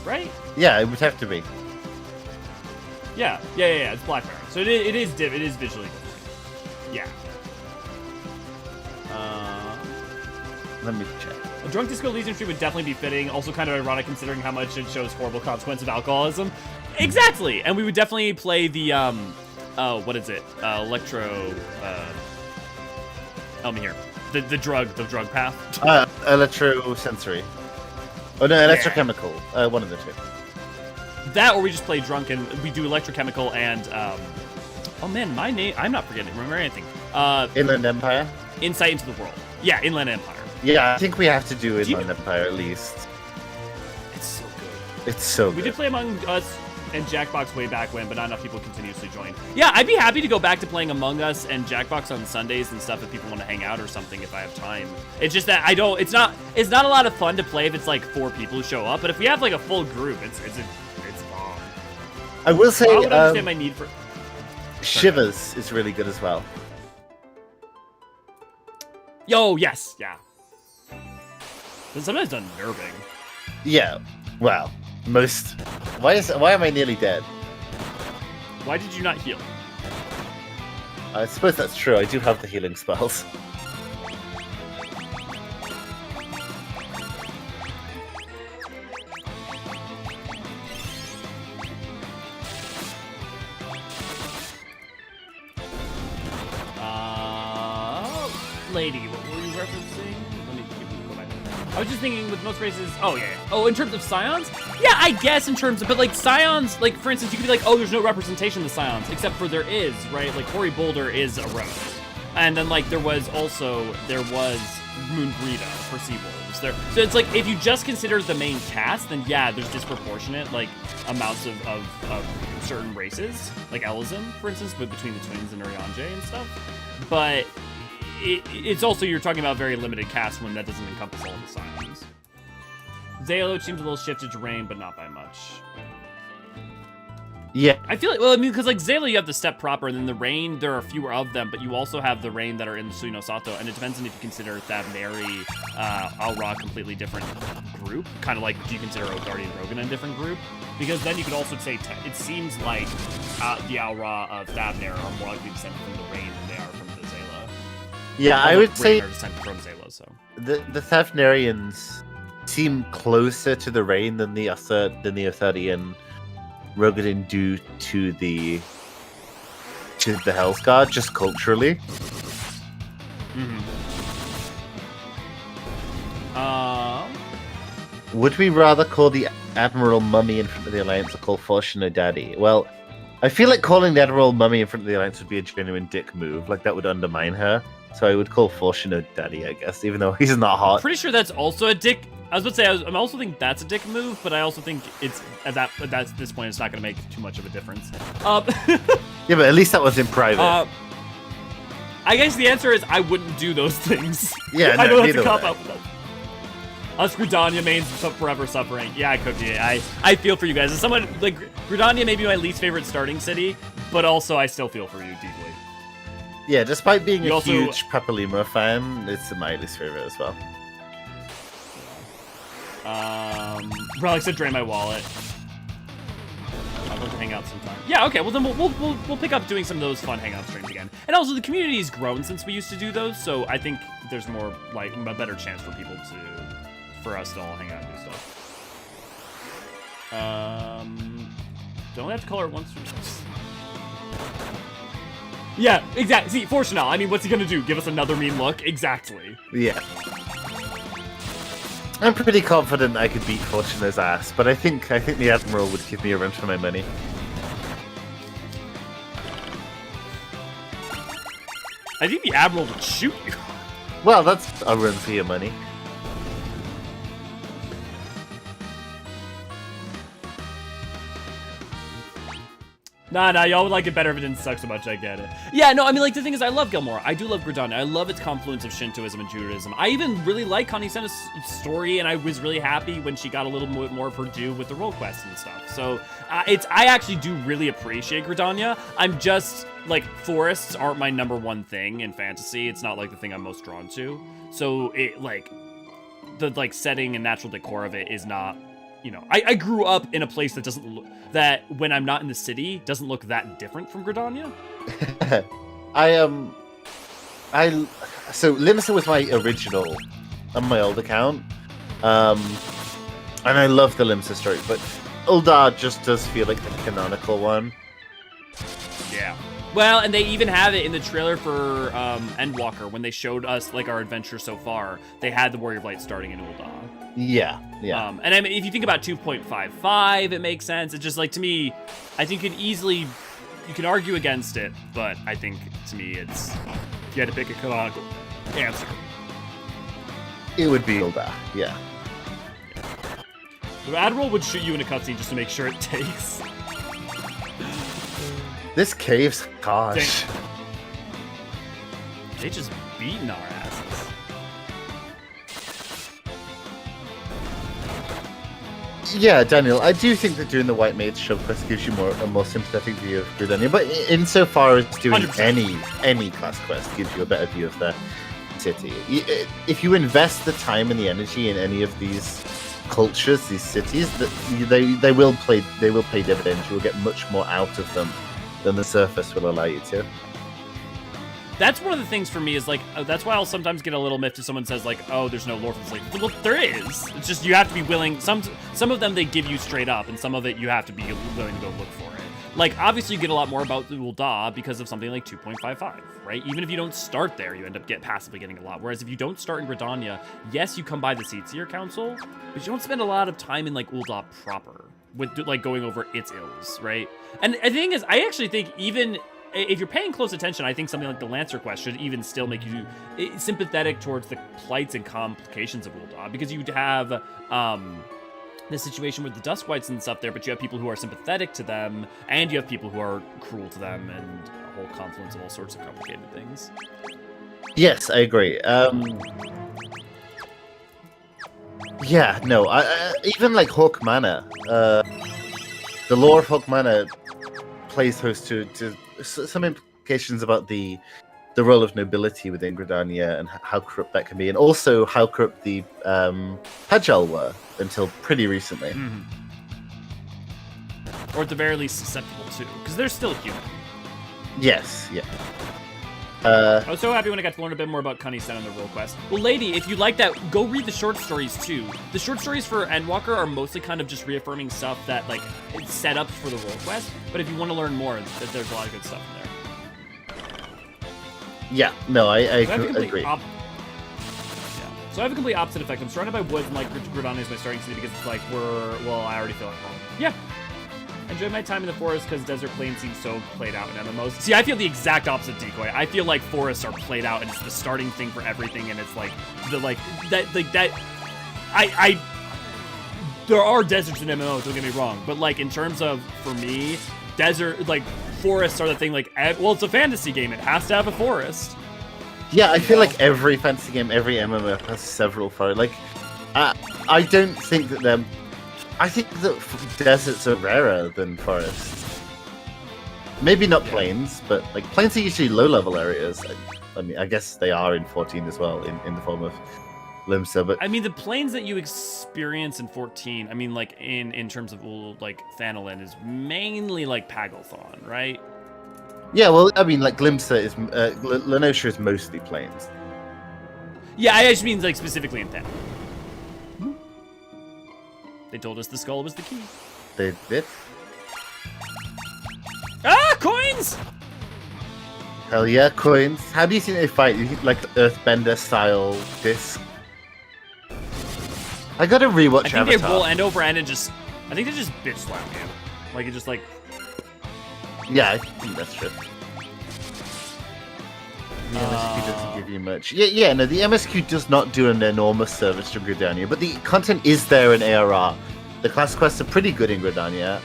Right? Yeah, it would have to be. Yeah. It's black background. So it is visually different. Yeah. Let me check. A drunk disco Elysian stream would definitely be fitting. Also kind of ironic considering how much it shows horrible consequence of alcoholism. Exactly. And we would definitely play the what is it? Electro. Help me here. The drug path. Electrosensory. Oh no, electrochemical. One of the two. That, or we just play drunk and we do electrochemical and oh man, my name. I'm not remember anything. Inland Empire. Insight into the world. Yeah, Inland Empire. Yeah, I think we have to do Inland Empire at least. It's so good. It's so good. We did play Among Us and Jackbox way back when, but not enough people continuously join. Yeah, I'd be happy to go back to playing Among Us and Jackbox on Sundays and stuff if people want to hang out or something if I have time. It's just that it's not a lot of fun to play if it's like 4 people who show up, but if we have like a full group, it's bomb. I will say I would understand my need for Shivers is really good as well. Yo, yes, yeah. But sometimes unnerving. Yeah. Wow. Why am I nearly dead? Why did you not heal? I suppose that's true. I do have the healing spells. Lady, what were you referencing? Let me go back. I was just thinking with most races. Oh yeah. Oh, in terms of scions? Yeah, I guess in terms of, but like scions, like for instance, you could be like, oh, there's no representation of the scions, except for there is, right? Like Cory Boulder is a rose, and then like there was Moonbrita for Seawolves. So it's like if you just consider the main cast, then yeah, there's disproportionate like amounts of certain races, like Eorzean, for instance, but between the twins and Urianger and stuff, but. It's also, you're talking about very limited cast when that doesn't encompass all of the scions. Zalo seems a little shifted to rain, but not by much. Yeah. I feel like, well, I mean, because like Zalo, you have the step proper, and then the rain, there are fewer of them, but you also have the rain that are in the Suino Sato, and it depends on if you consider Thavneri, Aura a completely different group. Kind of like, do you consider Ogardi and Rogan a different group? Because then you could also say, it seems like the Aura of Thavner are more likely descended from the rain than they are from the Zalo. Yeah, I would say from Zalo, so. the Thavnerians seem closer to the rain than the Othadi and Rogadin do to the Hellsguard, just culturally. Mm-hmm. Would we rather call the Admiral Mummy in front of the Alliance or call Fortuna Daddy? Well, I feel like calling the Admiral Mummy in front of the Alliance would be a genuine dick move. Like, that would undermine her. So I would call Fortuna Daddy, I guess, even though he's not hot. Pretty sure that's also a dick. I was about to say, I also think that's a dick move, but I also think it's at this point, it's not going to make too much of a difference. Yeah, but at least that was in private. I guess the answer is I wouldn't do those things. Yeah, no, I know that's a neither cop would I. out for that. Us Gridania mains forever suffering. Yeah, Cookie. I feel for you guys. As someone like Gridania may be my least favorite starting city, but also I still feel for you deeply. Yeah, despite being You a also- huge Papalima fan, it's my least favorite as well. Relic said drain my wallet. I'd love to hang out sometime. Yeah, okay. Well, then we'll pick up doing some of those fun hangout streams again. And also, the community's grown since we used to do those, so I think there's more like a better chance for people for us to all hang out and do stuff. Don't we have to color it once or twice? Yeah, exactly. See, Fortunal. I mean, what's he gonna do? Give us another mean look? Exactly. Yeah. I'm pretty confident I could beat Fortuna's ass, but I think the Admiral would give me a run for my money. I think the Admiral would shoot you. Well, that's a run for your money. Nah, y'all would like it better if it didn't suck so much, I get it. Yeah, no, I mean, like, the thing is, I love Gilmore. I do love Gridania. I love its confluence of Shintoism and Judaism. I even really like Connie Senna's story, and I was really happy when she got a little bit more of her due with the role quests and stuff. So, I actually do really appreciate Gridania. I'm just, like, forests aren't my #1 thing in fantasy. It's not, like, the thing I'm most drawn to. So, it, like, the, like, setting and natural decor of it is not... You know, I grew up in a place that doesn't look, that when I'm not in the city doesn't look that different from Gridania. So Limsa was my original on my old account, and I love the Limsa story, but Ul'dah just does feel like the canonical one. Yeah. Well, and they even have it in the trailer for Endwalker when they showed us like our adventure so far. They had the Warrior of Light starting in Ul'dah. Yeah. And I mean, if you think about 2.55, it makes sense. It's just like, to me, I think you can argue against it, but I think to me it's, if you had to pick a canonical answer, it would be Ul'dah. Yeah. The Admiral would shoot you in a cutscene just to make sure it takes. This cave's gosh. They just beating our asses. Yeah, Daniel, I do think that doing the White Mage shove quest gives you a more sympathetic view of Gridania, but insofar as doing 100%. any class quest gives you a better view of the city. If you invest the time and the energy in any of these cultures, these cities, they will pay dividends. You will get much more out of them than the surface will allow you to. That's one of the things for me is like, that's why I'll sometimes get a little miffed if someone says like, oh, there's no lore for this. Like, well, there is. It's just you have to be willing. Some of them they give you straight up, and some of it you have to be willing to go look for it. Like, obviously you get a lot more about Ul'dah because of something like 2.55, right? Even if you don't start there, you end up passively getting a lot. Whereas if you don't start in Gridania, yes, you come by the Seatseer Council, but you don't spend a lot of time in like Ul'dah proper with like going over its ills, right? And the thing is, I actually think even if you're paying close attention, I think something like the Lancer quest should even still make you sympathetic towards the plights and complications of Ul'dah, because you'd have this situation with the Duskwights and stuff there, but you have people who are sympathetic to them, and you have people who are cruel to them, and a whole confluence of all sorts of complicated things. Yes, I agree. Yeah, no, even like Hawk Manor, the lore of Hawk Manor plays host to some implications about the role of nobility within Gridania and how corrupt that can be, and also how corrupt the Pajal were until pretty recently. Mm-hmm. Or at the very least susceptible too, because they're still human. Yes, yeah. I was so happy when I got to learn a bit more about Connie Senna and the role quest. Well, lady, if you like that, go read the short stories too. The short stories for Endwalker are mostly kind of just reaffirming stuff that like it's set up for the role quest. But if you want to learn more, there's a lot of good stuff in there. Yeah, no, I agree. So I have a complete opposite effect. I'm surrounded by woods, and like Gridania is my starting city because it's like I already feel like home. Yeah. I enjoy my time in the forest because desert plains seems so played out in MMOs. See, I feel the exact opposite, Decoy. I feel like forests are played out and it's the starting thing for everything, and it's like there are deserts in MMOs, don't get me wrong, but like in terms of, for me, forests are the thing. Like, well, it's a fantasy game, it has to have a forest. Yeah, I feel like every fantasy game, every MMO has several forests. Like, I don't think that they're... I think that deserts are rarer than forests. Maybe not plains, but like plains are usually low-level areas. I mean, I guess they are in 14 as well, in the form of Limsa. But I mean, the plains that you experience in 14, I mean, like in terms of like Thanalin, is mainly like Pagalthon, right? Yeah, well, I mean, like Limsa is Lenosha is mostly plains. Yeah, I just mean like specifically in Thanalin. They told us the skull was the key. They did. Ah, coins! Hell yeah, coins. How do you think they fight? You think like Earthbender style disc? I gotta rewatch Avatar. I think they roll end over end and just... I think they just bitch slap you. Like, it just like... Yeah, I think that's true. The MSQ doesn't give you much. Yeah, no, the MSQ does not do an enormous service to Gridania, but the content is there in ARR. The class quests are pretty good in Gridania.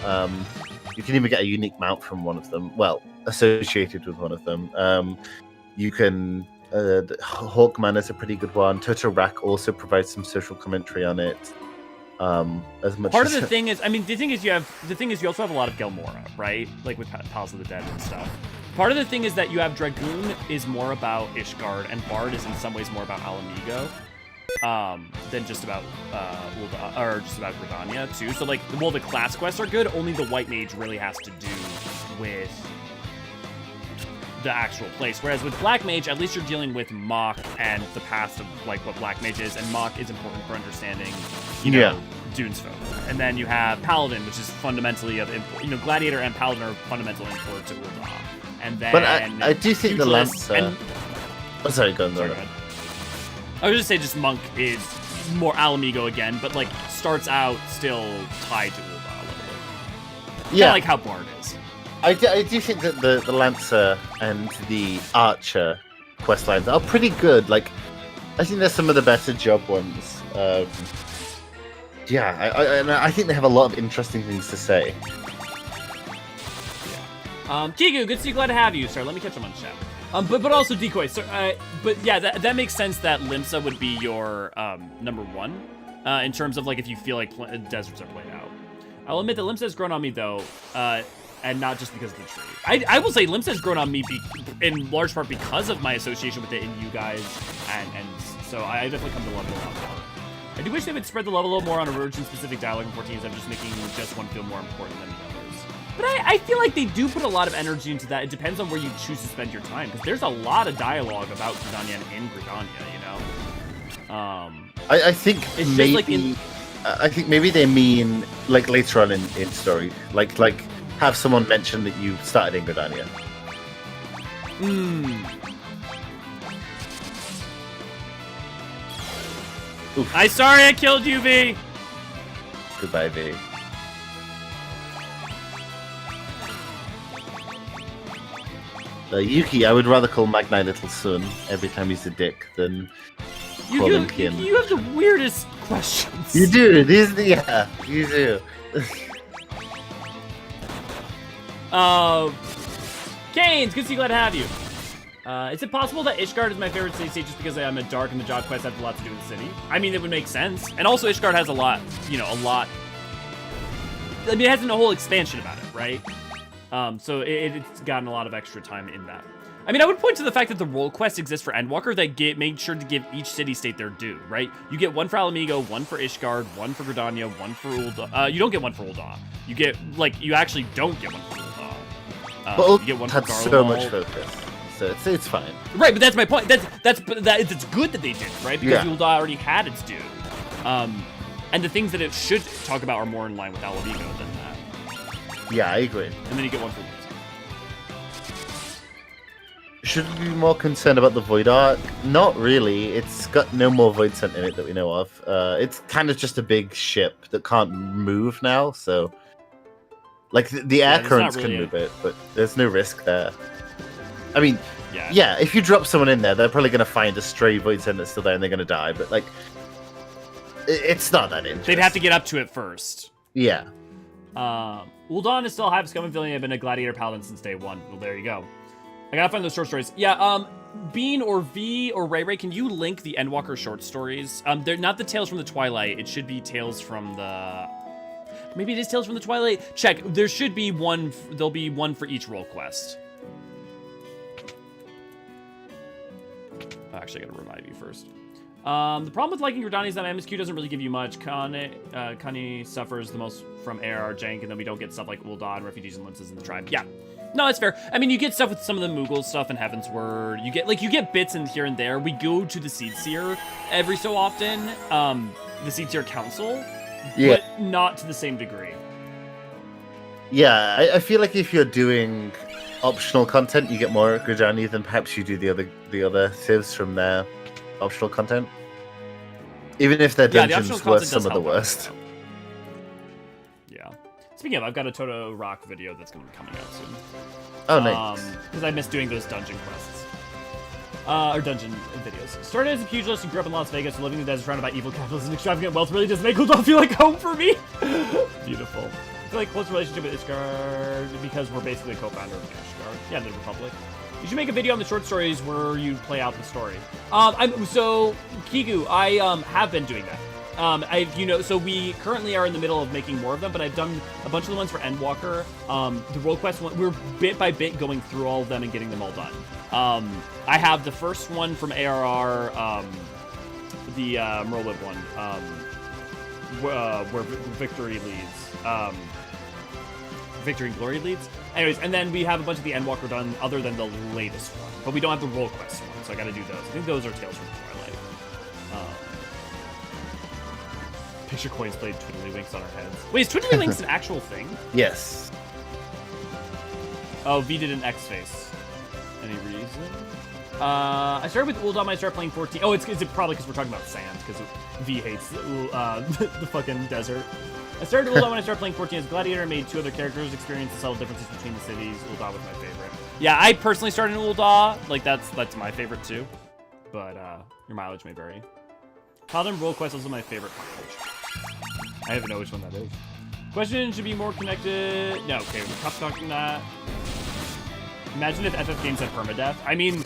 You can even get a unique mount from one of them. Well, associated with one of them. You can. Hawkman is a pretty good one. Totorak also provides some social commentary on it. As much Part as of the thing is, I mean, the thing is you also have a lot of Gelmora, right? Like with Palace of the Dead and stuff. Part of the thing is that you have Dragoon is more about Ishgard, and Bard is in some ways more about Alamigo, than just about Ul'dah, or just about Gridania too. So like, well, the class quests are good. Only the White Mage really has to do with the actual place. Whereas with Black Mage, at least you're dealing with Mach and the past of like what Black Mage is, and Mach is important for understanding, you know, Dune's folk. And then you have Paladin, which is fundamentally of import. You know, Gladiator and Paladin are fundamental import to Ul'dah. And then, but I do think the Lancer. Oh, sorry, go on. I was just say, just Monk is more Alamigo again, but like starts out still tied to Ul'dah a little bit. Yeah, like how Bard is. I do think that the Lancer and the Archer quest lines are pretty good. Like, I think they're some of the better job ones. I think they have a lot of interesting things to say. Kigu, good to see you. Glad to have you, sir. Let me catch him on chat. But also Decoy. So, but yeah, that makes sense that Limsa would be your number one in terms of like if you feel like deserts are played out. I'll admit that Limsa has grown on me though. And not just because of the tree. I will say Limsa has grown on me in large part because of my association with it and you guys, and so I definitely come to love it a lot more. I do wish they would spread the level a little more on a region-specific dialogue in 14 instead of just making just one feel more important than the others. But I feel like they do put a lot of energy into that. It depends on where you choose to spend your time, because there's a lot of dialogue about Gridania and in Gridania, you know? I think it's maybe, just like I think maybe they mean like later on in story, like have someone mention that you started in Gridania. I'm sorry I killed you, V. Goodbye, V. Yuki, I would rather call Magnite Little Son every time he's a dick than call him Kin. You have the weirdest questions. You do. Yeah, you do. Canes, good to see you, glad to have you. Is it possible that Ishgard is my favorite city state just because I'm a dark and the job quests have a lot to do with the city? I mean, it would make sense. And also Ishgard has a lot. I mean, it has a whole expansion about it, right? So it's gotten a lot of extra time in that. I mean, I would point to the fact that the role quests exist for Endwalker that made sure to give each city-state their due, right? You get one for Alamigo, one for Ishgard, one for Gridania, one for Ul'dah. You don't get one for Ul'dah. You get, you actually don't get one for Ul'dah. But you get one had for so much focus, so it's fine. Right, but that's my point. It's good that they did, right? Because Ul'dah already had its due. And the things that it should talk about are more in line with Alamigo than that. Yeah, I agree. And then you get one for Whimsy. Should we be more concerned about the Void Ark? Not really. It's got no more Void Scent in it that we know of. It's kind of just a big ship that can't move now, so... Like, the air currents really can move it, but there's no risk there. I mean, yeah, if you drop someone in there, they're probably going to find a stray Void Scent that's still there and they're going to die, but, like... It's not that interesting. They'd have to get up to it first. Yeah. Ul'dah is still a hive scum feeling. I've been a Gladiator Paladin since day one. Well, there you go. I gotta find those short stories. Yeah, Bean or V or Ray, can you link the Endwalker short stories? They're not the Tales from the Twilight. It should be Tales from the... Maybe it is Tales from the Twilight? Check. There should be one. There'll be one for each role quest. Actually, I gotta remind you first. The problem with liking Gridania is that MSQ doesn't really give you much. Kani suffers the most from AR jank, and then we don't get stuff like Ul'dah and Refugees and Limses in the tribe. Yeah. No, that's fair. I mean, you get stuff with some of the Moogle stuff in Heaven's Word. You get bits in here and there. We go to the Seedseer every so often, the Seedseer Council, but not to the same degree. Yeah, I feel like if you're doing optional content, you get more Gridania than perhaps you do the other civs from their optional content. Even if their dungeons were some of the worst. Speaking of, I've got a Toto Rock video that's going to be coming out soon. Oh, nice. Because I miss doing those dungeon quests. Or dungeon videos. Started as a pugilist and grew up in Las Vegas, living in the desert surrounded by evil capitalism and extravagant wealth really does make Ul'dah feel like home for me. Beautiful. like close relationship with Ishgard because we're basically a co-founder of Ishgard. Yeah, the Republic. You should make a video on the short stories where you play out the story. So Kigu, I have been doing that. So we currently are in the middle of making more of them, but I've done a bunch of the ones for Endwalker. The role quest one, we're bit by bit going through all of them and getting them all done. I have the first one from ARR, the Merlib one, where Victory leads. Victory and Glory leads. Anyways, and then we have a bunch of the Endwalker done other than the latest one. But we don't have the role quest one, so I gotta do those. I think those are Tales from Twilight. Picture coins played Twiddlywinks on our heads. Wait, is Twiddlywinks an actual thing? Yes. Oh, V did an X face. Any reason? I started with Uldam, I started playing 14. Oh, is it probably because we're talking about sand, because V hates the fucking desert. I started Uldam when I started playing 14 as Gladiator and made 2 other characters, experienced the subtle differences between the cities. Ul'dah was my favorite. Yeah, I personally started in Ul'dah. Like, that's my favorite too. But your mileage may vary. Paladin Role Quest is my favorite college. I don't know which one that is. Question should be more connected. No, okay, we're talking that. Imagine if FF games had permadeath. I mean,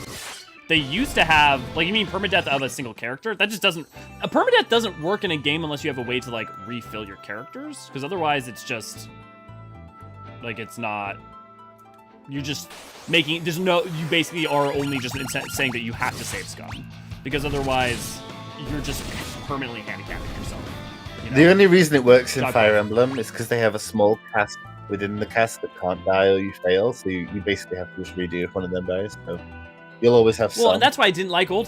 they used to have, like, you mean permadeath of a single character? That just doesn't, a permadeath doesn't work in a game unless you have a way to, like, refill your characters. Because otherwise it's just, like, it's not, you're just making, there's no, you basically are only just saying that you have to save scum. Because otherwise, you're just permanently handicapping yourself. You know? The only reason it works in Fire Emblem is because they have a small cast within the cast that can't die or you fail, so you basically have to just redo if one of them dies. So you'll always have some. Well, and that's why I didn't like old.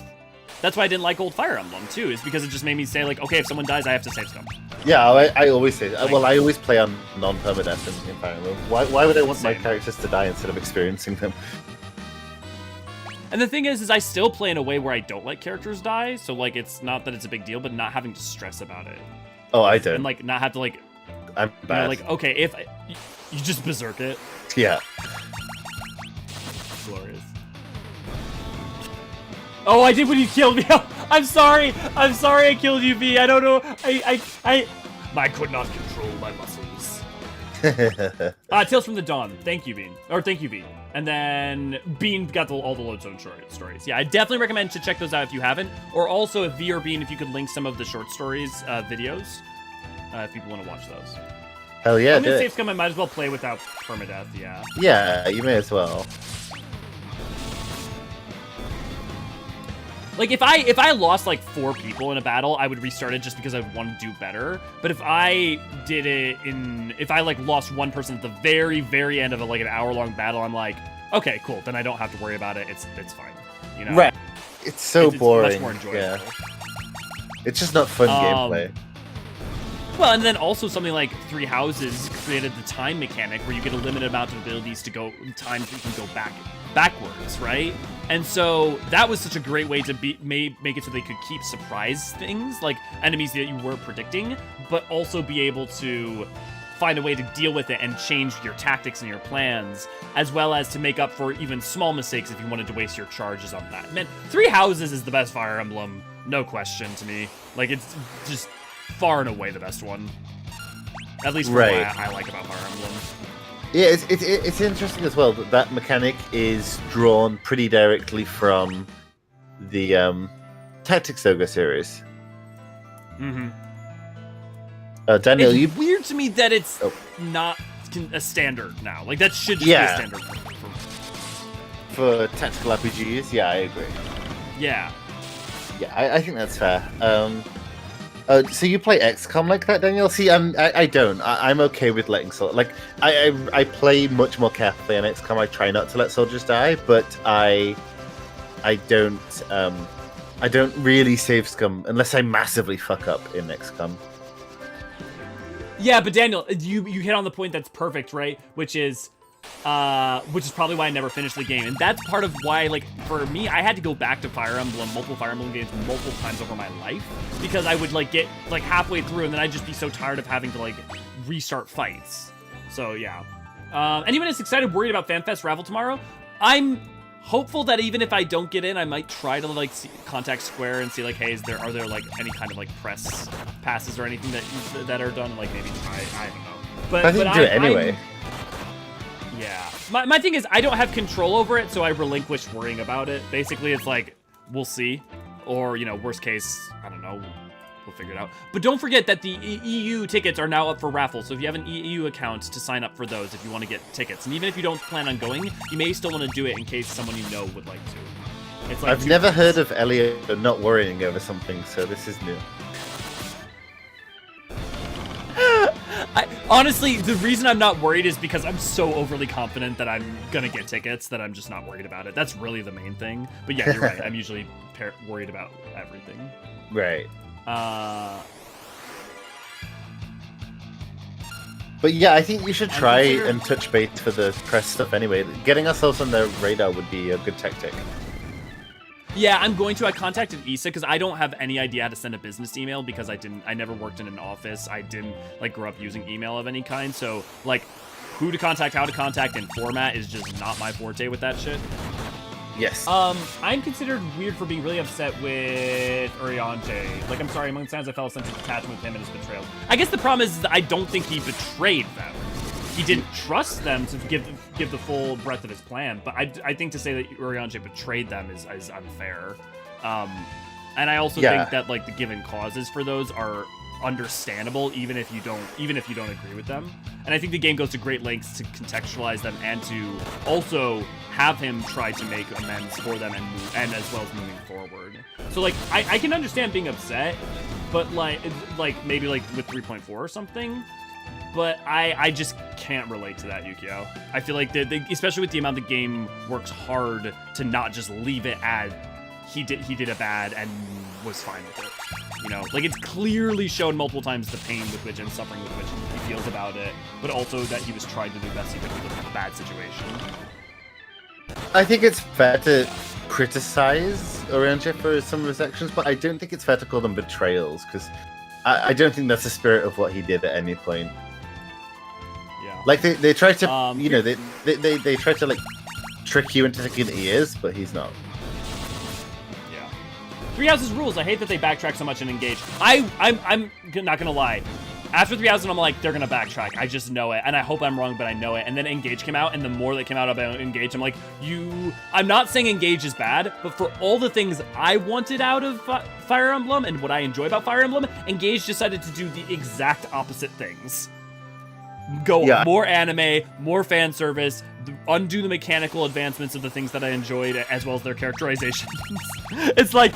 That's why I didn't like old Fire Emblem too, is because it just made me say like, okay, if someone dies, I have to save scum. Yeah, I always say. Well, I always play on non-permadeath in Fire Emblem. Why would I want my characters to die instead of experiencing them? And the thing is I still play in a way where I don't let characters die, so like it's not that it's a big deal, but not having to stress about it. Oh, I don't. And like not have to like. I'm bad. You know, like okay, if you just berserk it. Yeah. Glorious. Oh, I did when you killed me. I'm sorry. I'm sorry I killed you, V. I don't know. I could not control my muscles. Tales from the Dawn. Thank you, Bean. Or thank you, V. And then Bean got all the Lodestone stories. Yeah, I definitely recommend to check those out if you haven't. Or also, if V or Bean, if you could link some of the short stories videos, if people want to watch those. Hell yeah, I'm gonna save scum. I might as well play without permadeath. Yeah. Yeah, you may as well. Like if I lost like 4 people in a battle, I would restart it just because I would want to do better. But if I did it if I like lost one person at the very, very end of like an hour-long battle, I'm like, okay, cool. Then I don't have to worry about it. It's fine. You know. Right. It's so boring. Much more enjoyable. Yeah. It's just not fun gameplay. Well, and then also something like Three Houses created the time mechanic where you get a limited amount of abilities to go times that you can go backwards, right? And so that was such a great way to make it so they could keep surprise things, like enemies that you weren't predicting, but also be able to find a way to deal with it and change your tactics and your plans, as well as to make up for even small mistakes if you wanted to waste your charges on that. Man, Three Houses is the best Fire Emblem, no question to me. Like, it's just far and away the best one. At least from what I like about Fire Emblem. Yeah, it's interesting as well that mechanic is drawn pretty directly from the Tactics Ogre series. Mm-hmm. Daniel, it's weird to me that it's not a standard now. Like, that should just be a standard for tactical RPGs. Yeah, I agree. Yeah. Yeah, I think that's fair. So you play XCOM like that, Daniel? See, I don't. I'm okay with letting I play much more carefully on XCOM. I try not to let soldiers die, but I don't really save scum unless I massively fuck up in XCOM. Yeah, but Daniel, you hit on the point that's perfect, right? Which is probably why I never finished the game. And that's part of why, like, for me, I had to go back to multiple Fire Emblem games multiple times over my life, because I would, like, get, like, halfway through, and then I'd just be so tired of having to, like, restart fights. So, yeah. Anyone is excited, worried about FanFest Ravel tomorrow? I'm hopeful that even if I don't get in, I might try to, like, contact Square and see, like, hey, are there, like, any kind of, like, press passes or anything that are done, and, like, maybe try, I don't know. But I didn't do it anyway. Yeah. My thing is, I don't have control over it, so I relinquish worrying about it. Basically, it's like, we'll see. Or, you know, worst case, I don't know, we'll figure it out. But don't forget that the EU tickets are now up for raffle, so if you have an EU account, to sign up for those if you want to get tickets. And even if you don't plan on going, you may still want to do it in case someone you know would like to. It's like I've never heard of Elliot not worrying over something, so this is new. Honestly, the reason I'm not worried is because I'm so overly confident that I'm gonna get tickets that I'm just not worried about it. That's really the main thing. But yeah, you're right. I'm usually worried about everything. Right. But yeah, I think you should try and touch base for the press stuff anyway. Getting ourselves on their radar would be a good tactic. Yeah, I'm going to. I contacted Issa because I don't have any idea how to send a business email because I never worked in an office. I didn't like grow up using email of any kind. So like who to contact, how to contact, and format is just not my forte with that shit. Yes. I'm considered weird for being really upset with Eorzean. Like, I'm sorry, among times I felt a sense of attachment with him and his betrayal. I guess the problem is that I don't think he betrayed them. He didn't trust them to give the full breadth of his plan, but I think to say that Eorzean betrayed them is unfair. And I also think that like the given causes for those are understandable, even if you don't agree with them. And I think the game goes to great lengths to contextualize them and to also have him try to make amends for them and as well as moving forward. So like I can understand being upset, but like maybe like with 3.4 or something. But I just can't relate to that, Yukio. I feel like, especially with the amount the game works hard to not just leave it as he did a bad and was fine with it. You know, like it's clearly shown multiple times the pain with which and suffering with which he feels about it, but also that he was trying to do the best he could with a bad situation. I think it's fair to criticize Eorzean for some of his actions, but I don't think it's fair to call them betrayals, because I don't think that's the spirit of what he did at any point. Like they try to, you know, they try to like trick you into thinking that he is, but he's not. Yeah. Three Houses rules. I hate that they backtrack so much and engage. I'm not gonna lie. After 3000, I'm like, they're gonna backtrack. I just know it, and I hope I'm wrong, but I know it. And then Engage came out, and the more that came out about Engage, I'm like, I'm not saying Engage is bad, but for all the things I wanted out of Fire Emblem and what I enjoy about Fire Emblem, Engage decided to do the exact opposite things. More anime, more fan service, undo the mechanical advancements of the things that I enjoyed, as well as their characterizations. It's like,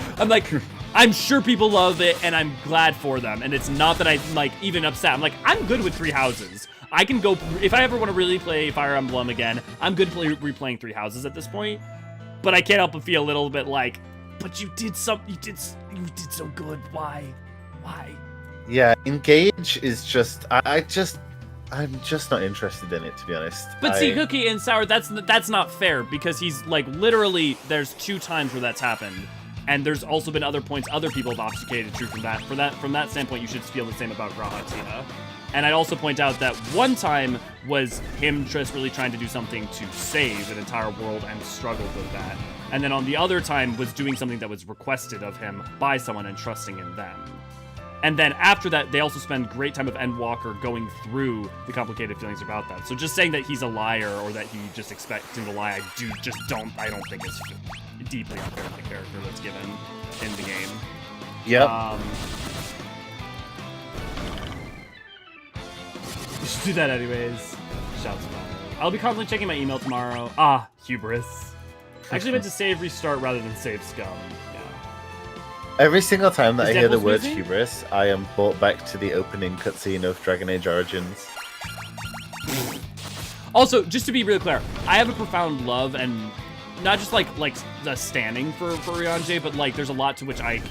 I'm sure people love it, and I'm glad for them. And it's not that I'm like even upset. I'm like, I'm good with Three Houses. I can go, if I ever want to really play Fire Emblem again, I'm good replaying Three Houses at this point. But I can't help but feel a little bit like, but you did so good. Why? Yeah, Engage is just, I'm just not interested in it, to be honest. But see, Cookie and Sour, that's not fair, because he's like literally there's 2 times where that's happened, and there's also been other points other people have obfuscated true from that. From that standpoint, you should feel the same about Grahatina. And I'd also point out that one time was him just really trying to do something to save an entire world and struggled with that. And then on the other time was doing something that was requested of him by someone and trusting in them. And then after that, they also spend great time with Endwalker going through the complicated feelings about that. So just saying that he's a liar or that he just expects him to lie, I don't think it's deeply unfair to the character that's given in the game. Yep. You should do that anyways. Shouts about it. I'll be constantly checking my email tomorrow. Hubris. I actually meant to save restart rather than save scum. Every single time that I hear the word hubris, I am brought back to the opening cutscene of Dragon Age Origins. Also, just to be really clear, I have a profound love and not just like the standing for Eorzean, but like there's a lot to which I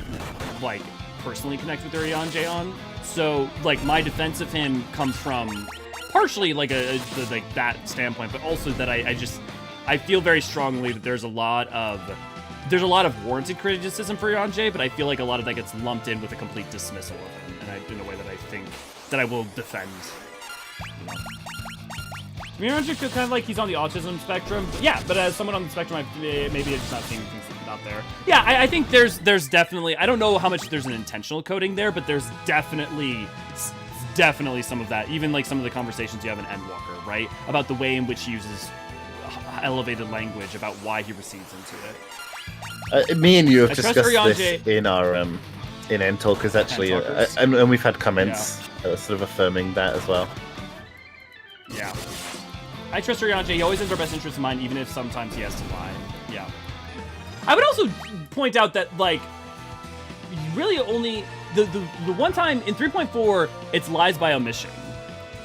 like personally connect with Eorzean on. So like my defense of him comes from partially like that standpoint, but also that I feel very strongly that there's a lot of warranted criticism for Eorzean, but I feel like a lot of that gets lumped in with a complete dismissal of him, and in a way that I think that I will defend. Eorzean feels kind of like he's on the autism spectrum, but as someone on the spectrum, maybe it's not seeing things out there. Yeah, I think there's definitely, I don't know how much there's an intentional coding there, but there's definitely definitely some of that. Even like some of the conversations you have in Endwalker, right? About the way in which he uses elevated language about why he recedes into it. Me and you have I trust discussed Eorzean this in our in End Talkers actually, Talkers. and we've had comments sort of affirming that as well. Yeah. I trust Eorzean. He always has our best interest in mind, even if sometimes he has to lie. Yeah. I would also point out that, like, really only the one time in 3.4 it's lies by omission,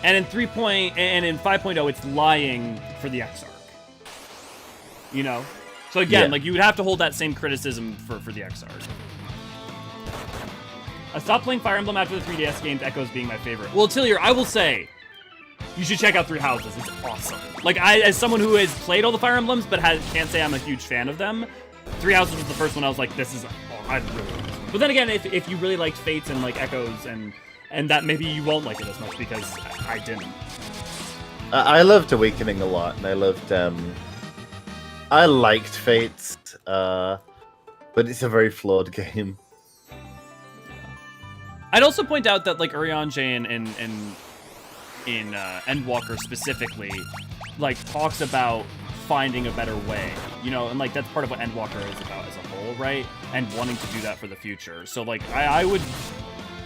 and in 5.0 it's lying for the Exarch. You know, so again, like you would have to hold that same criticism for the Exarch. I stopped playing Fire Emblem after the 3DS games, Echoes being my favorite. Well, Tillier, I will say, you should check out Three Houses. It's awesome. Like, as someone who has played all the Fire Emblems, but can't say I'm a huge fan of them, Three Houses was the first one I was like, this is, I really like this. But then again, if you really liked Fates and like Echoes, and that maybe you won't like it as much because I didn't. I loved Awakening a lot, and I loved, I liked Fates, but it's a very flawed game. I'd also point out that like Eorzean in Endwalker specifically, like talks about finding a better way, you know, and like that's part of what Endwalker is about as a whole, right? And wanting to do that for the future. So like I would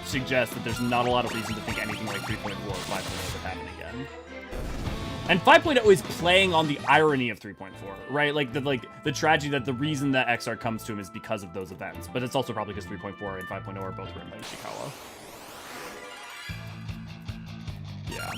suggest that there's not a lot of reason to think anything like 3.4 or 5.0 would happen again. And 5.0 is playing on the irony of 3.4, right? Like the tragedy that the reason that XR comes to him is because of those events. But it's also probably because 3.4 and 5.0 are both written by Ishikawa. Yeah.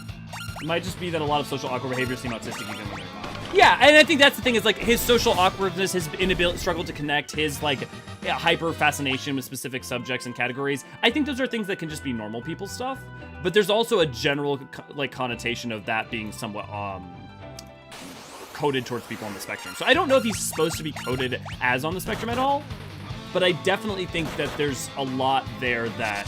It might just be that a lot of social awkward behaviors seem autistic even when they're not. Yeah, and I think that's the thing is like his social awkwardness, his inability, struggle to connect, his like hyper fascination with specific subjects and categories. I think those are things that can just be normal people stuff. But there's also a general like connotation of that being somewhat coded towards people on the spectrum. So I don't know if he's supposed to be coded as on the spectrum at all, but I definitely think that there's a lot there that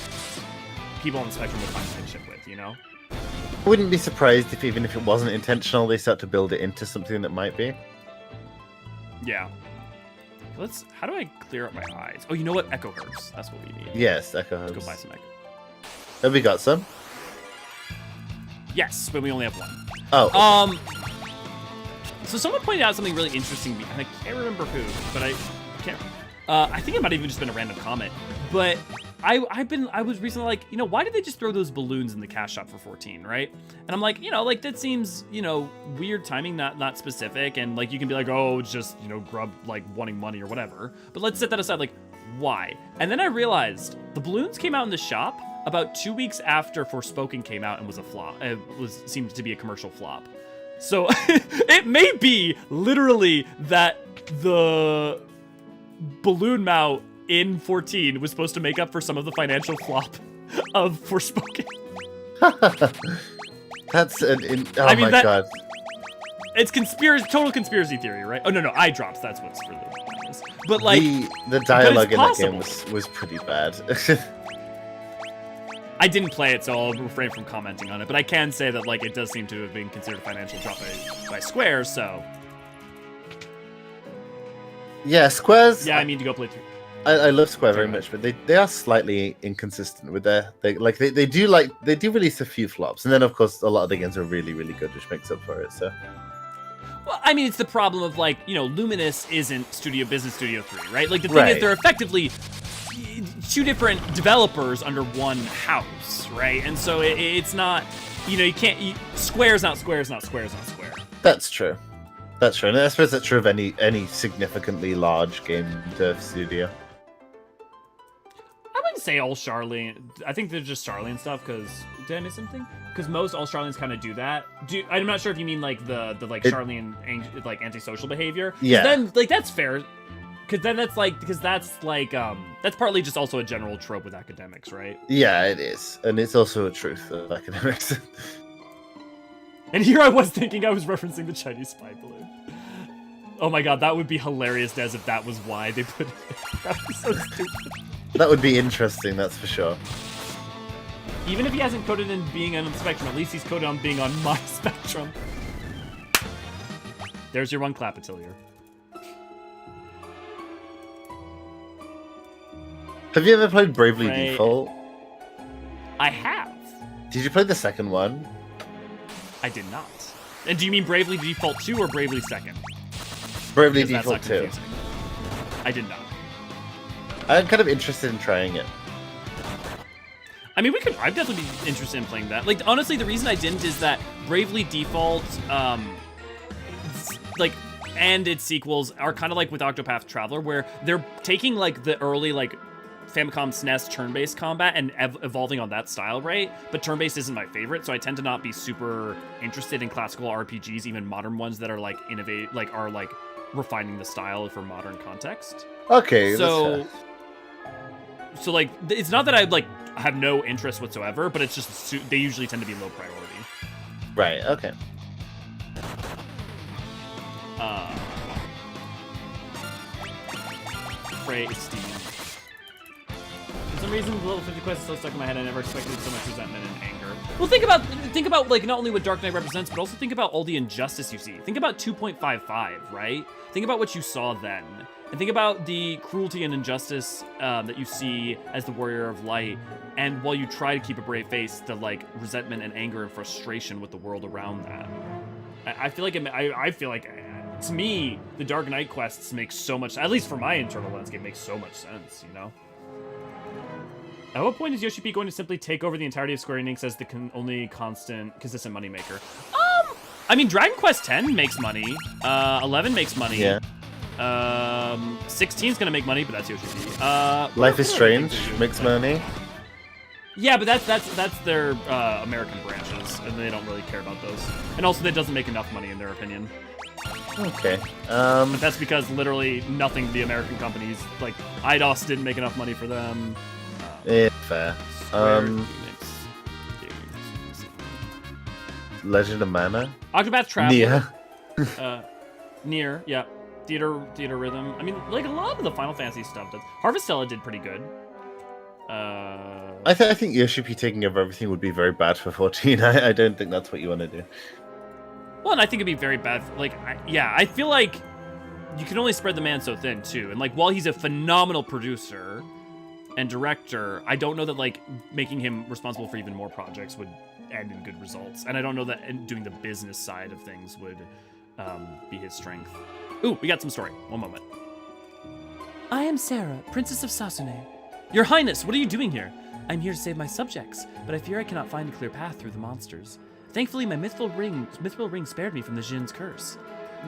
people on the spectrum would find kinship with, you know? I wouldn't be surprised if even if it wasn't intentional, they start to build it into something that might be. Yeah. How do I clear up my eyes? Oh, you know what? Echo herbs. That's what we need. Yes, Echo herbs. Let's go buy some echo. Have we got some? Yes, but we only have one. Oh. Okay. So someone pointed out something really interesting, and I can't remember who, but I can't. I think it might have even just been a random comment, but I was recently like, you know, why did they just throw those balloons in the cash shop for 14, right? And I'm like, you know, like that seems, you know, weird timing, not specific, and like you can be like, oh, it's just, you know, grub like wanting money or whatever. But let's set that aside, like, why? And then I realized the balloons came out in the shop about 2 weeks after Forspoken came out and was a flop. It seemed to be a commercial flop. So it may be literally that the balloon mount in 14 was supposed to make up for some of the financial flop of Forspoken. That's I mean, my god. It's total conspiracy theory, right? Oh no, eye drops. That's what's for the. But like the dialogue in that game was pretty bad. I didn't play it, so I'll refrain from commenting on it. But I can say that like it does seem to have been considered a financial drop by Square. So yeah, Square's. Yeah, I mean to go play through. I love Square very much, but they are slightly inconsistent with they do release a few flops, and then of course a lot of the games are really really good, which makes up for it. So. Well, I mean, it's the problem of like, you know, Luminous isn't Business Studio 3, right? Like the thing is they're effectively two different developers under one house, right? And so it's not, you know, Square's not Square. That's true. And I suppose that's true of any significantly large game dev studio. I wouldn't say all Charlene. I think they're just Charlene stuff, because did I miss something? Because most all Charlene's kind of do that. I'm not sure if you mean like the Charlene like antisocial behavior. Yeah. Then like that's fair. That's partly just also a general trope with academics, right? Yeah, it is, and it's also a truth of academics. And here I was thinking I was referencing the Chinese spy balloon. Oh my god, that would be hilarious, Des, if that was why they put it. That would be so stupid. That would be interesting, that's for sure. Even if he hasn't coded in being on the spectrum, at least he's coded on being on my spectrum. There's your one clap, Atelier. Have you ever played Bravely Default? I have. Did you play the second one? I did not. And do you mean Bravely Default 2 or Bravely 2nd? Bravely Because that's Default not 2. confusing. I did not. I'm kind of interested in trying it. I mean, I'd definitely be interested in playing that. Like, honestly, the reason I didn't is that Bravely Default, like, and its sequels are kind of like with Octopath Traveler, where they're taking, like, the early, like, Famicom SNES turn-based combat and evolving on that style, right? But turn-based isn't my favorite, so I tend to not be super interested in classical RPGs, even modern ones that are, like, refining the style for modern context. Okay, So, like, it's not that I, like, have no interest whatsoever, but it's just they usually tend to be low priority. right, okay. Frey Esteem. For some reason, the level 50 quest is so stuck in my head. I never expected so much resentment and anger. Well, think about like not only what Dark Knight represents, but also think about all the injustice you see. Think about 2.55, right? Think about what you saw then. And think about the cruelty and injustice that you see as the Warrior of Light, and while you try to keep a brave face, the like resentment and anger and frustration with the world around that. I feel like to me, the Dark Knight quests make so much, at least for my internal landscape, makes so much sense, you know? At what point is Yoshi P going to simply take over the entirety of Square Enix as the only consistent moneymaker? I mean, Dragon Quest X makes money. 11 makes money. Yeah. 16's gonna make money, but that's Yoshi P. Life is Strange makes money. Yeah, but that's their American branches, and they don't really care about those. And also, that doesn't make enough money in their opinion. Okay. But that's because literally nothing the American companies, like Eidos didn't make enough money for them. Fair. Square Enix games. Legend of Mana. Octopath Traveler. Nier. Nier, yeah. Theater Rhythm. I mean, like a lot of the Final Fantasy stuff does. Harvestella did pretty good. I think Yoshi P taking over everything would be very bad for 14. I don't think that's what you want to do. Well, and I think it'd be very bad. I feel like you can only spread the man so thin too. And like, while he's a phenomenal producer and director, I don't know that like making him responsible for even more projects would end in good results. And I don't know that doing the business side of things would be his strength. Ooh, we got some story. One moment. I am Sarah, Princess of Sasune. Your Highness, what are you doing here? I'm here to save my subjects, but I fear I cannot find a clear path through the monsters. Thankfully, my mithril ring spared me from the Jin's curse.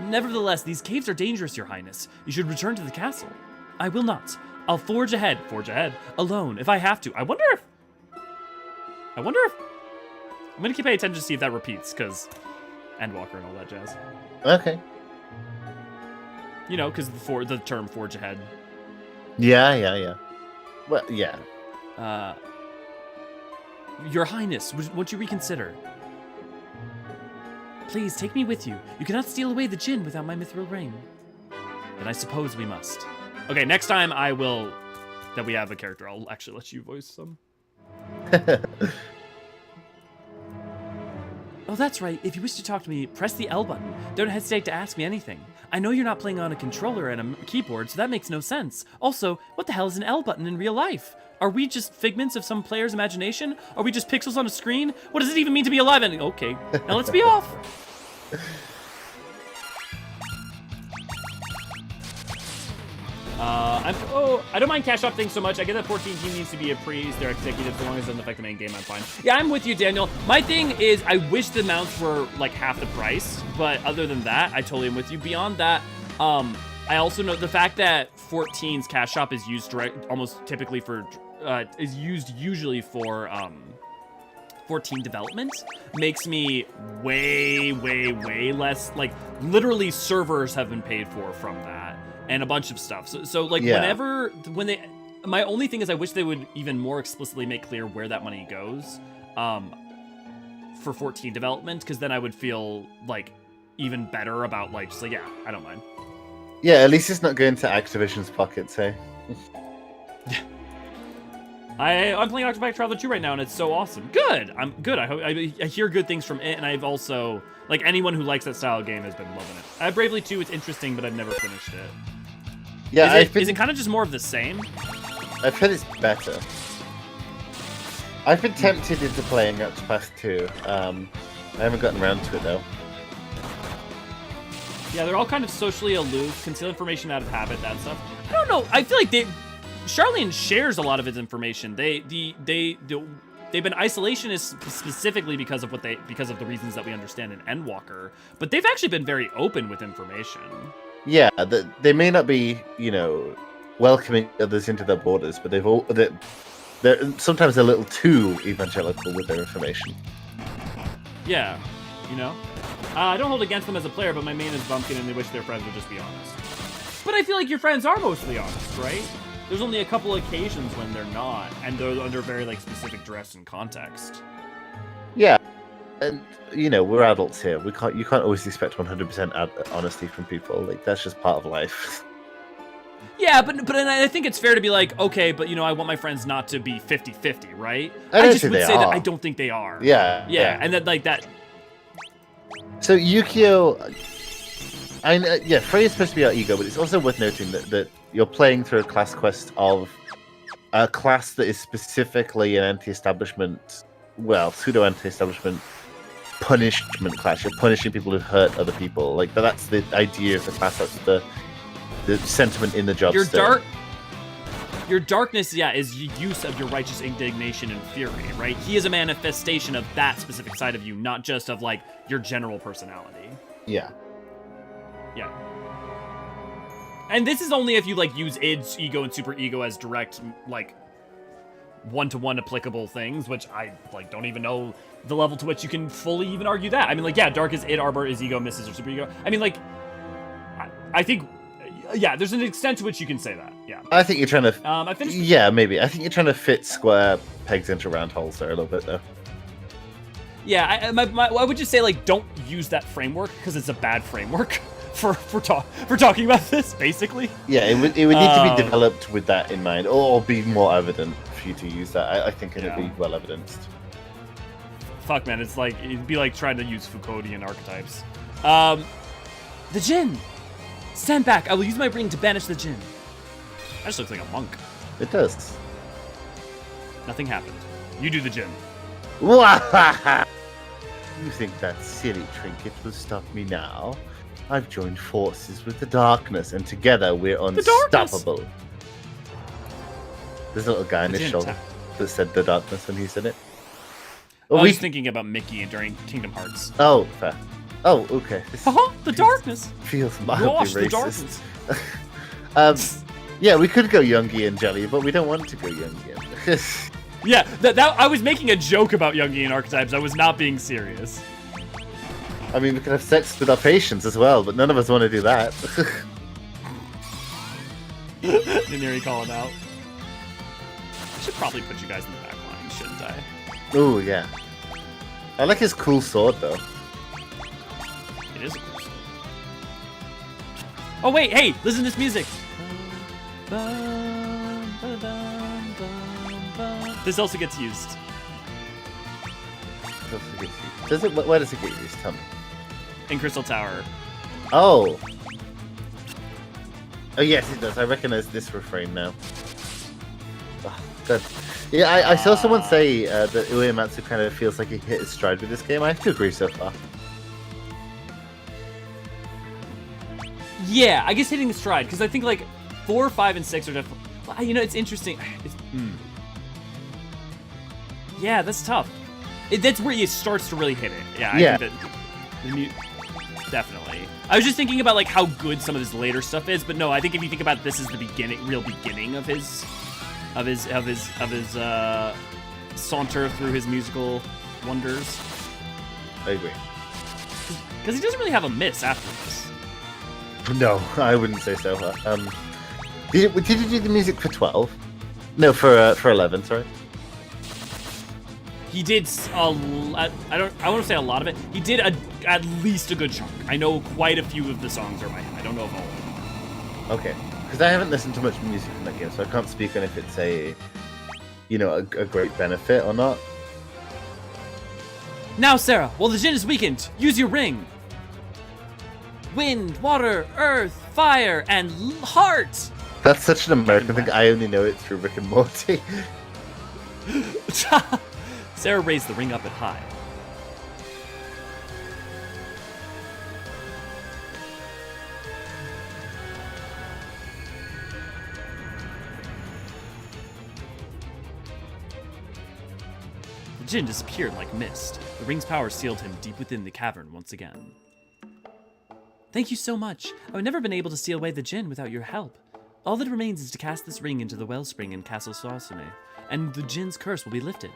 Nevertheless, these caves are dangerous, Your Highness. You should return to the castle. I will not. I'll forge ahead, alone, if I have to. I wonder if... I'm gonna keep paying attention to see if that repeats, because... Endwalker and all that jazz. Okay. You know, because the term forge ahead. Yeah. Well, yeah. Your Highness, won't you reconsider? Please, take me with you. You cannot steal away the Jinn without my mithril ring. Then I suppose we must. Okay, next time that we have a character, I'll actually let you voice some. Oh, that's right. If you wish to talk to me, press the L button. Don't hesitate to ask me anything. I know you're not playing on a controller and a keyboard, so that makes no sense. Also, what the hell is an L button in real life? Are we just figments of some player's imagination? Are we just pixels on a screen? What does it even mean to be alive? And okay, now let's be off. I don't mind cash up things so much. I get that 14 team needs to be appraised. They're executive, so long as it doesn't affect the main game, I'm fine. Yeah, I'm with you, Daniel. My thing is, I wish the mounts were like half the price, but other than that, I totally am with you. Beyond that, I also know the fact that 14's cash shop is used usually for 14 development makes me way less, like literally servers have been paid for from that and a bunch of stuff. So like yeah. My only thing is I wish they would even more explicitly make clear where that money goes for 14 development, because then I would feel like even better about like, just like, yeah, I don't mind. Yeah, at least it's not going to Activision's pockets, hey? I'm playing Octopath Traveler 2 right now, and it's so awesome. Good. I'm good. I hear good things from it, and I've also, like, anyone who likes that style of game has been loving it. I have Bravely 2. It's interesting, but I've never finished it. Yeah, is it kind of just more of the same? I've heard it's better. I've been tempted into playing Octopath 2. I haven't gotten around to it though. Yeah, they're all kind of socially aloof, conceal information out of habit, that stuff. I don't know. I feel like Charlene shares a lot of his information. They've been isolationists specifically because of the reasons that we understand in Endwalker, but they've actually been very open with information. Yeah, they may not be, welcoming others into their borders, but they're sometimes a little too evangelical with their information. Yeah, I don't hold against them as a player, but my main is Bumpkin, and they wish their friends would just be honest. But I feel like your friends are mostly honest, right? There's only a couple occasions when they're not, and they're under very specific duress and context. Yeah, and we're adults here. You can't always expect 100% honesty from people. Like, that's just part of life. Yeah, but I think it's fair to be like, okay, but I want my friends not to be 50-50, right? I just would say that I don't think they are. Yeah. And that. So Yukio, Frey is supposed to be our ego, but it's also worth noting that you're playing through a class quest of a class that is specifically an anti-establishment, pseudo-anti-establishment punishment class. You're punishing people who hurt other people. Like, that's the idea of the class. That's the sentiment in the job. Your darkness, is use of your righteous indignation and fury, right? He is a manifestation of that specific side of you, not just of your general personality. Yeah. Yeah. And this is only if you use id, ego, and super ego as direct one-to-one applicable things, which I don't even know the level to which you can fully even argue that. I mean, dark is id, arbor is ego, misses or super ego. I mean, I think, there's an extent to which you can say that. Yeah. I think you're trying to. I finished. Yeah, maybe. I think you're trying to fit square pegs into round holes there a little bit, though. Yeah, I would just say don't use that framework because it's a bad framework for talking about this, basically. Yeah, it would need to be developed with that in mind, or be more evident for you to use that. I think it'd be well evidenced. Fuck, man, it'd be like trying to use Foucauldian archetypes. The Jinn! Stand back, I will use my ring to banish the Jinn. That just looks like a monk. It does. Nothing happened. You do the Jinn. You think that silly trinket will stop me now? I've joined forces with the darkness, and together we're unstoppable. There's a little guy on his shoulder that said the darkness when he said it. I was thinking about Mickey during Kingdom Hearts. Oh, fair. Oh, okay. The darkness. Feels mildly racist. The darkness. Yeah, we could go Jungian Jelly, but we don't want to go Jungian. Yeah, that I was making a joke about Jungian archetypes. I was not being serious. I mean, we can have sex with our patients as well, but none of us want to do that. Neri calling out. I should probably put you guys in the back line, shouldn't I? Oh, yeah. I like his cool sword, though. It is a cool sword. Oh, wait, hey, listen to this music. This also gets used. Does it? Where does it get used? Tell me. In Crystal Tower. Oh. Oh yes, it does. I recognize this refrain now. Oh, good. Yeah, I saw someone say that Uematsu kind of feels like he hit his stride with this game. I have to agree so far. Yeah, I guess hitting the stride, because I think 4, 5, and 6 are definitely. It's interesting. Yeah, that's tough. That's where he starts to really hit it. Yeah, I think that definitely. I was just thinking about how good some of his later stuff is, but no, I think if you think about this is the real beginning of his saunter through his musical wonders. I agree. Because he doesn't really have a miss after this. No, I wouldn't say so. Did you do the music for 12? No, for 11. Sorry. He did I want to say a lot of it. He did at least a good chunk. I know quite a few of the songs are by him. I don't know if all of them. Okay, because I haven't listened to much music from that game, so I can't speak on if it's a great benefit or not. Now, Sarah, while the Jinn is weakened, use your ring. Wind, water, earth, fire, and heart. That's such an American thing. I only know it through Rick and Morty. Sarah raised the ring up at high. The djinn disappeared like mist. The ring's power sealed him deep within the cavern once again. Thank you so much. I would never have been able to seal away the djinn without your help. All that remains is to cast this ring into the wellspring in Castle Saucene, and the djinn's curse will be lifted.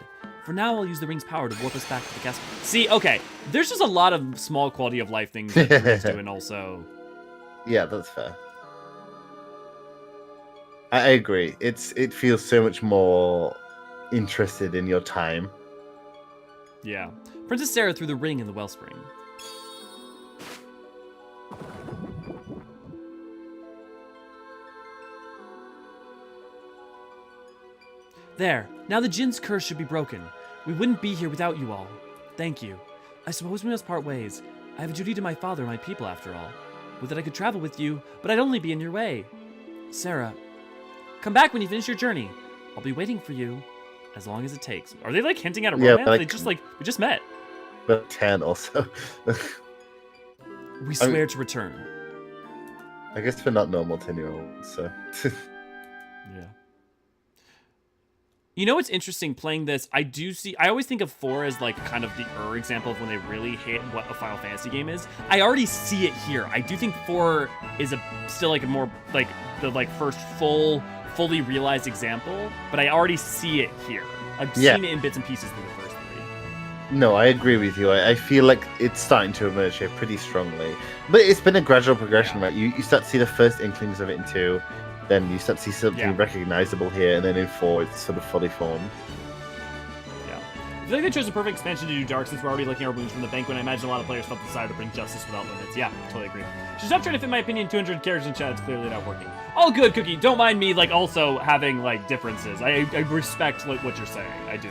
For now, I'll use the ring's power to warp us back to the castle. See, okay, there's just a lot of small quality of life things that the ring's doing also. Yeah, that's fair. I agree. It feels so much more interested in your time. Yeah. Princess Sarah threw the ring in the wellspring. There. Now the djinn's curse should be broken. We wouldn't be here without you all. Thank you. I suppose we must part ways. I have a duty to my father and my people, after all. Would that I could travel with you, but I'd only be in your way. Sarah, come back when you finish your journey. I'll be waiting for you, as long as it takes. Are they, like, hinting at a romance? Like, they just, like, we just met. But 10 also. We swear to return. I guess we're not normal 10-year-olds, so... Yeah. You know what's interesting playing this? I always think of 4 as like kind of the example of when they really hit what a Final Fantasy game is. I already see it here. I do think 4 is still like a more like the first fully realized example, but I already see it here. I've seen it in bits and pieces through the first 3. No, I agree with you. I feel like it's starting to emerge here pretty strongly. But it's been a gradual progression, right? You start to see the first inklings of it in 2. Then you start to see something recognizable here, and then in 4, it's sort of fully formed. Yeah. I feel like they chose a perfect expansion to do dark, since we're already looking at our wounds from the banquet. I imagine a lot of players felt the desire to bring justice without limits. Yeah, totally agree. She's not trying to fit my opinion. 200 characters in chat. It's clearly not working. All good, Cookie. Don't mind me, like, also having, like, differences. I respect, like, what you're saying. I do.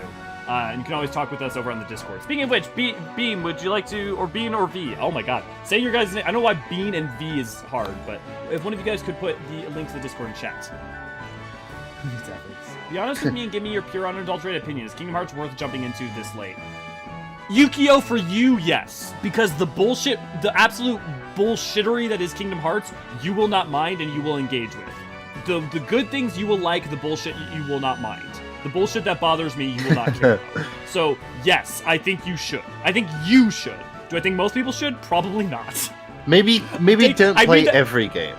And you can always talk with us over on the Discord. Speaking of which, Beam, would you like to, or Bean or V? Oh my god. Say your guys' name. I don't know why Bean and V is hard, but if one of you guys could put the link to the Discord in chat. Be honest with me and give me your pure unadulterated opinion. Is Kingdom Hearts worth jumping into this late? Yukio, for you, yes. Because the bullshit, the absolute bullshittery that is Kingdom Hearts, you will not mind and you will engage with. The good things you will like, the bullshit you will not mind. The bullshit that bothers me, you will not care about. So, yes, I think you should. I think you should. Do I think most people should? Probably not. Maybe don't play every game.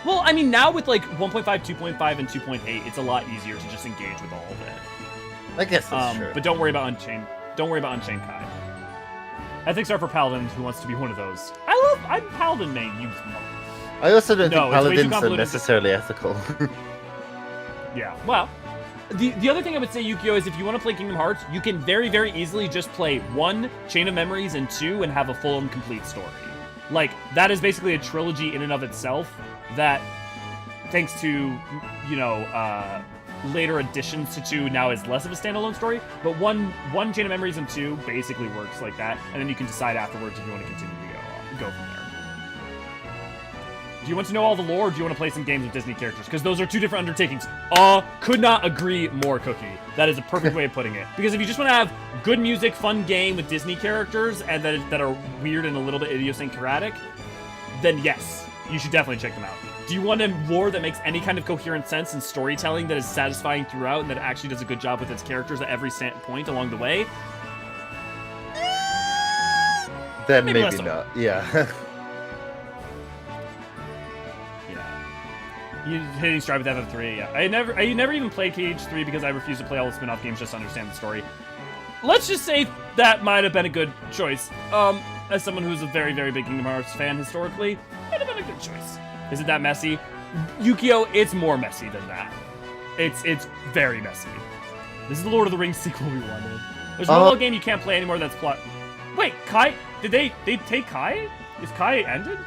Well, I mean, now with like 1.5, 2.5, and 2.8, it's a lot easier to just engage with all of it. I guess that's true. But don't worry about Unchained. Don't worry about Unchained Kai. Ethics are for Paladin who wants to be one of those. I'm Paladin main, you I also don't think Paladins are necessarily ethical. Yeah, well, the other thing I would say, Yukio, is if you want to play Kingdom Hearts, you can very, very easily just play 1, Chain of Memories, and 2, and have a full and complete story. Like, that is basically a trilogy in and of itself that, thanks to, you know, later additions to 2, now is less of a standalone story, but 1 Chain of Memories and 2 basically works like that, and then you can decide afterwards if you want to continue to go from there. Do you want to know all the lore, or do you want to play some games with Disney characters? Because those are 2 different undertakings. Could not agree more, Cookie. That is a perfect way of putting it. Because if you just want to have good music, fun game with Disney characters, and that are weird and a little bit idiosyncratic, then yes, you should definitely check them out. Do you want a lore that makes any kind of coherent sense and storytelling that is satisfying throughout and that actually does a good job with its characters at every point along the way? Then maybe not. Yeah. You hitting stride with FF3, yeah. I never even played KH3 because I refused to play all the spin-off games just to understand the story. Let's just say that might have been a good choice. As someone who's a very, very big Kingdom Hearts fan historically, might have been a good choice. Is it that messy? Yukio, it's more messy than that. It's very messy. This is the Lord of the Rings sequel we wanted. There's no little game you can't play anymore that's plot. Wait, Kai? Did they take Kai? Is Kai ended?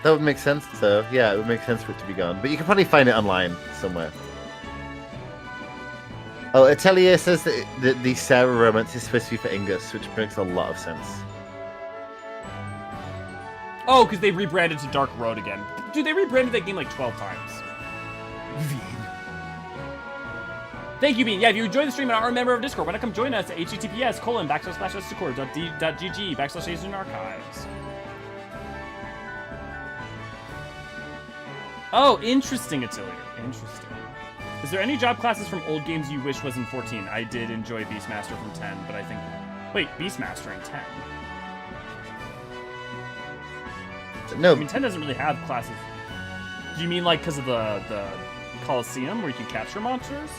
That would make sense, though. Yeah, it would make sense for it to be gone. But you can probably find it online somewhere. Oh, Atelier says that the Sarah romance is supposed to be for Ingus, which makes a lot of sense. Oh, because they rebranded to Dark Road again. Dude, they rebranded that game like 12 times. Thank you, Bean. Yeah, if you enjoy the stream and aren't a member of Discord, why not come join us at https://discord.gg/Asian-archives. Oh, interesting, Atelier. Interesting. Is there any job classes from old games you wish was in 14? I did enjoy Beastmaster from 10, but I think... Wait, Beastmaster in 10? No. I mean, 10 doesn't really have classes. Do you mean, like, because of the Coliseum, where you can capture monsters?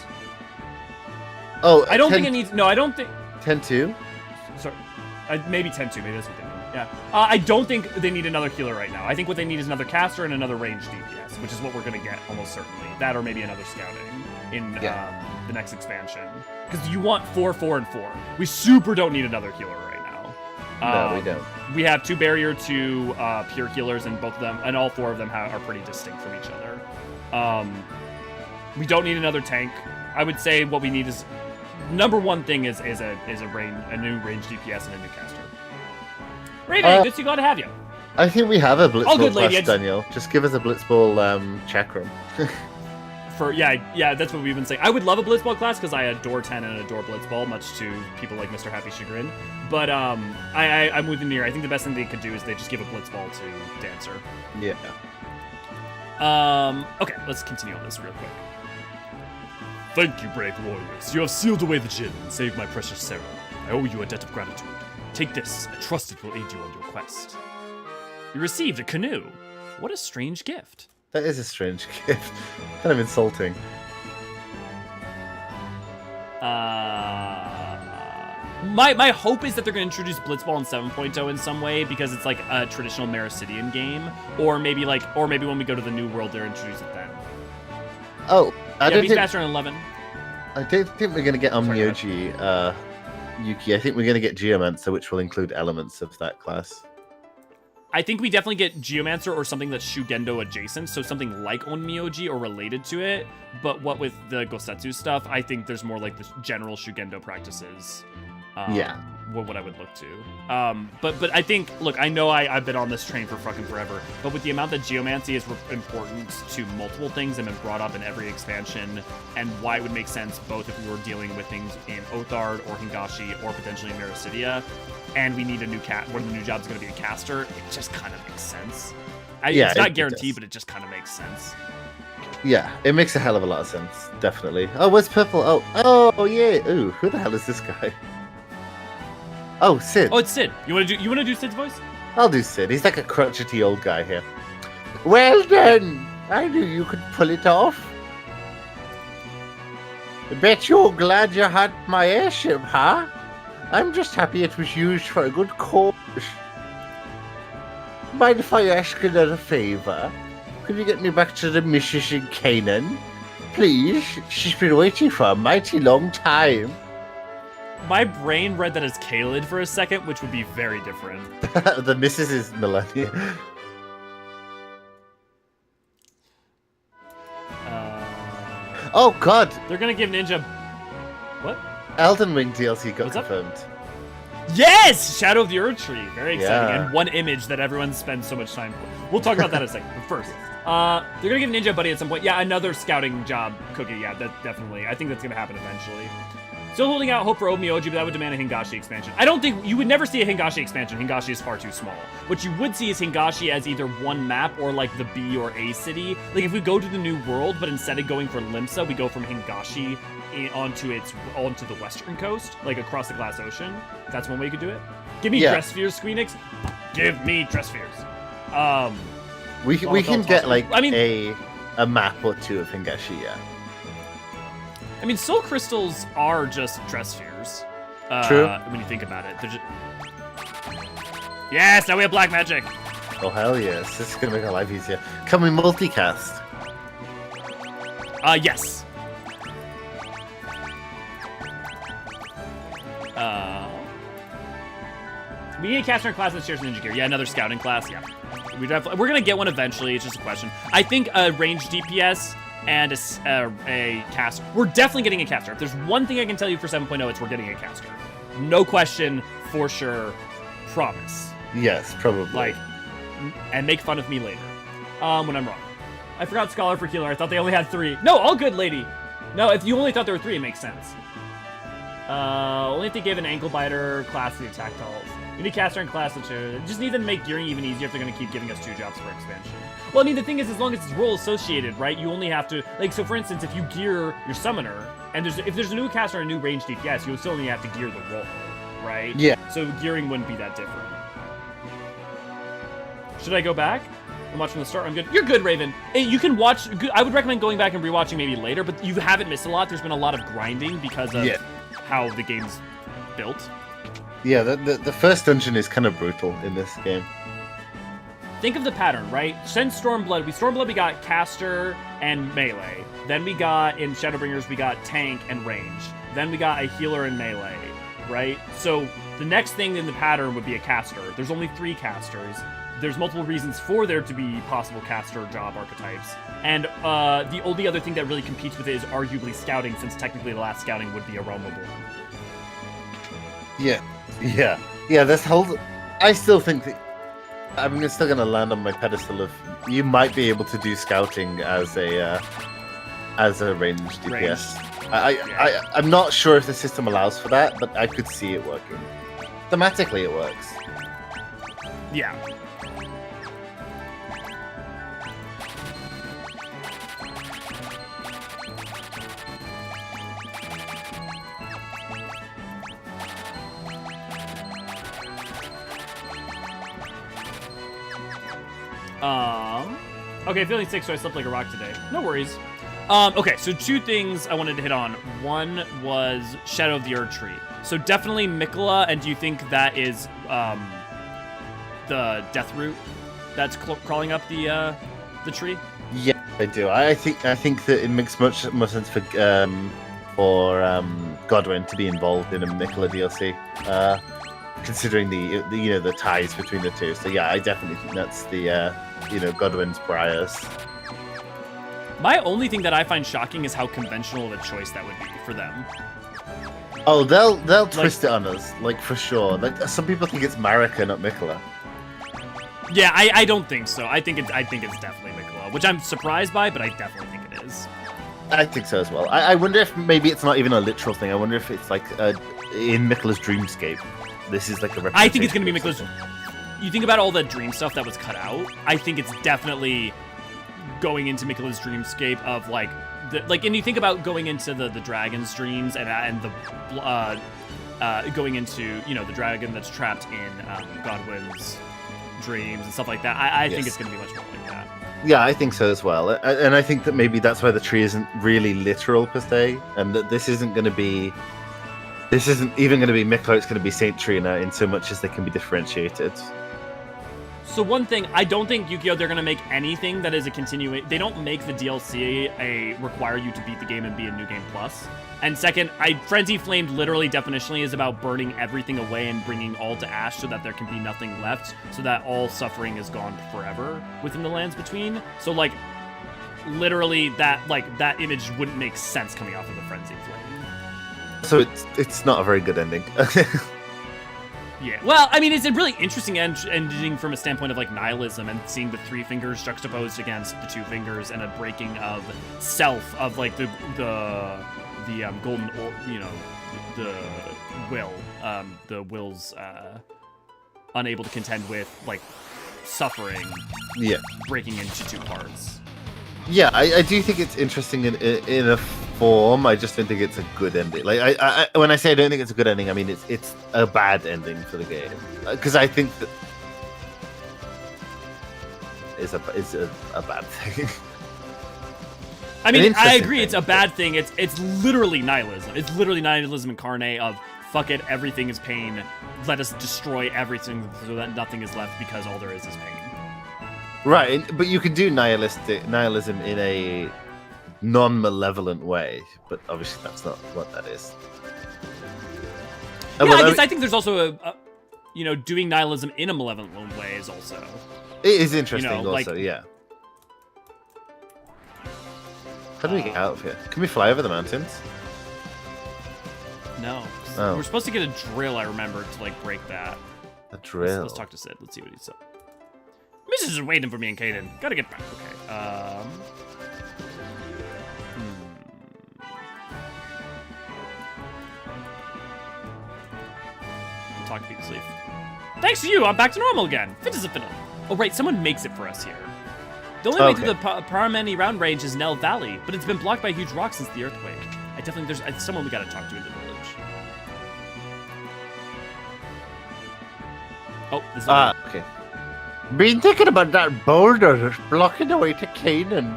Oh, I don't think it needs... No, I don't think... 10-2? Sorry. Maybe 10-2. Maybe that's what they mean. Yeah. I don't think they need another healer right now. I think what they need is another caster and another ranged DPS, which is what we're going to get, almost certainly. That or maybe another scouting in the next expansion. Because you want 4, 4, and 4. We super don't need another healer right now. No, we don't. We have 2 barrier, 2 pure healers, and both of them, and all 4 of them are pretty distinct from each other. We don't need another tank. I would say what we need is... Number one thing is a new range DPS and a new caster. Raven, good to glad to have you. I think we have a Blitzball good, class, lady, Daniel. Just give us a Blitzball chakram. Yeah, that's what we've been saying. I would love a Blitzball class because I adore 10 and adore Blitzball, much to people like Mr. Happy Chagrin. But I'm with Nier. I think the best thing they could do is they just give a Blitzball to Dancer. Yeah. Okay, let's continue on this real quick. Thank you, brave warriors. You have sealed away the gin and saved my precious Sarah. I owe you a debt of gratitude. Take this. I trust it will aid you on your quest. You received a canoe. What a strange gift. That is a strange gift. Kind of insulting. My hope is that they're going to introduce Blitzball in 7.0 in some way because it's like a traditional Mericidian game, or maybe when we go to the new world, they'll introduce it then. Oh, Beastmaster in 11. I don't think we're going to get Onmyoji, Yuki. I think we're going to get Geomancer, which will include elements of that class. I think we definitely get Geomancer or something that's Shugendo adjacent, so something like Onmyoji or related to it. But what with the Gosetsu stuff, I think there's more like the general Shugendo practices. What I would look to. But I think, look, I know I've been on this train for fucking forever, but with the amount that Geomancy is important to multiple things and been brought up in every expansion, and why it would make sense both if we were dealing with things in Othard or Hingashi or potentially in Mericidia, and we need a new one of the new jobs is going to be a caster, it just kind of makes sense. It's not guaranteed, but it just kind of makes sense. Yeah, it makes a hell of a lot of sense, definitely. Oh, where's Purple? Oh yeah. Ooh, who the hell is this guy? Oh, Sid. Oh, it's Sid. You want to do Sid's voice? I'll do Sid. He's like a crotchety old guy here. Well done. I knew you could pull it off. I bet you're glad you had my airship, huh? I'm just happy it was used for a good cause. Mind if I ask another favor? Could you get me back to the missus in Canaan? Please? She's been waiting for a mighty long time. My brain read that as Kaled for a second, which would be very different. The missus is Melania. Oh god! They're gonna give Ninja... What? Elden Ring DLC got confirmed. Yes! Shadow of the Earth Tree. Very exciting. Yeah. And one image that everyone spends so much time for. We'll talk about that in a second. But first, they're gonna give Ninja Buddy at some point. Yeah, another scouting job cookie. Yeah, that definitely. I think that's gonna happen eventually. Still holding out hope for Onmyoji, but that would demand a Hingashi expansion. I don't think... You would never see a Hingashi expansion. Hingashi is far too small. What you would see is Hingashi as either one map or like the B or A city. Like if we go to the new world, but instead of going for Limsa, we go from Hingashi onto the western coast, like across the Glass Ocean. That's one way you could do it. Give me Dress Spheres, Squeenix. Give me Dress Spheres. We can get like a map or two of Hingashi, yeah. I mean, soul crystals are just dress spheres. True. When you think about it. They're just... Yes, now we have black magic. Oh, hell yes. This is going to make our life easier. Can we multicast? Yes. We need a caster in class that shares Ninja Gear. Yeah, another scouting class. Yeah. We're going to get one eventually. It's just a question. I think a ranged DPS... and a caster. We're definitely getting a caster. If there's one thing I can tell you for 7.0, it's we're getting a caster. No question, for sure, promise. Yes, probably. And make fun of me later when I'm wrong. I forgot Scholar for Healer. I thought they only had 3. No, all good, lady. No, if you only thought there were 3, it makes sense. Only if they gave an ankle biter class the attack tools. You need caster and class to just need them to make gearing even easier if they're going to keep giving us 2 jobs for expansion. Well, I mean, the thing is, as long as it's role associated, right, you only have to, like, so for instance, if you gear your summoner, and if there's a new caster and a new range DPS, you'll still only have to gear the role, right? Yeah. So gearing wouldn't be that different. Should I go back? I'm watching the start. I'm good. You're good, Raven. Hey, you can watch. I would recommend going back and rewatching maybe later, but you haven't missed a lot. There's been a lot of grinding because of how the game's built. Yeah, the first dungeon is kind of brutal in this game. Think of the pattern, right? Since Stormblood, we got caster and melee. Then we got, in Shadowbringers, we got tank and range. Then we got a healer and melee, right? So the next thing in the pattern would be a caster. There's only 3 casters. There's multiple reasons for there to be possible caster job archetypes. And the only other thing that really competes with it is arguably scouting, since technically the last scouting would be a Realm Reborn. Yeah, this whole... I still think that... I'm still going to land on my pedestal of... You might be able to do scouting as a ranged DPS. I'm not sure if the system allows for that, but I could see it working. Thematically, it works. Yeah. Okay, feeling sick, so I slept like a rock today. No worries. Okay, so 2 things I wanted to hit on. One was Shadow of the Erdtree. So definitely Mikola, and do you think that is the death root that's crawling up the tree? Yeah, I do. I think that it makes much more sense for Godwin to be involved in a Mikola DLC, considering the ties between the two. So yeah, I definitely think that's the Godwin's Briars. My only thing that I find shocking is how conventional of a choice that would be for them. Oh, they'll twist it on us, like, for sure. Like, some people think it's Marika, not Mikola. Yeah, I don't think so. I think it's definitely Mikola, which I'm surprised by, but I definitely think it is. I think so as well. I wonder if maybe it's not even a literal thing. I wonder if it's like in Mikola's dreamscape. This is like a representation. I think it's going to be Mikola's... You think about all the dream stuff that was cut out, I think it's definitely going into Mikola's dreamscape of, like, and you think about going into the dragon's dreams and the going into, the dragon that's trapped in Godwin's dreams and stuff like that. I think it's going to be much more like that. Yeah, I think so as well. And I think that maybe that's why the tree isn't really literal per se, and that this isn't even going to be Mikola, it's going to be Saint Trina in so much as they can be differentiated. So one thing, I don't think Yu-Gi-Oh! They're going to make anything that is a continuation. They don't make the DLC require you to beat the game and be a New Game Plus. And second, Frenzy Flamed literally definitionally is about burning everything away and bringing all to ash so that there can be nothing left, so that all suffering is gone forever within the lands between. So, like, literally that image wouldn't make sense coming off of the Frenzy Flame. So it's not a very good ending. Yeah, well, I mean, it's a really interesting ending from a standpoint of, like, nihilism and seeing the 3 fingers juxtaposed against the 2 fingers and a breaking of self, of, like, the golden, the will, the will's unable to contend with, like, suffering. Yeah, breaking into 2 parts. Yeah, I do think it's interesting in a form. I just don't think it's a good ending. Like, I when I say I don't think it's a good ending, I mean it's a bad ending for the game. Because I think that is a bad thing. I mean, I agree. It's a bad thing. It's literally nihilism. It's literally nihilism incarnate of fuck it, everything is pain. Let us destroy everything so that nothing is left because all there is pain. Right, but you can do nihilism in a non-malevolent way, but obviously that's not what that is. Yeah, I think there's also a doing nihilism in a malevolent way is also... It is interesting also, yeah. How do we get out of here? Can we fly over the mountains? No. Oh. We're supposed to get a drill, I remember, to, like, break that. A drill? Let's talk to Sid. Let's see what he said. Mrs. is waiting for me and Caden. Gotta get back. Okay. Rocket League sleeve. Thanks to you, I'm back to normal again. Fit as a fiddle. Oh, right, someone makes it for us here. The only way through the Paramani round range is Nell Valley, but it's been blocked by a huge rock since the earthquake. There's someone we gotta talk to in the village. Oh, this is okay. Been thinking about that boulder that's blocking the way to Canaan.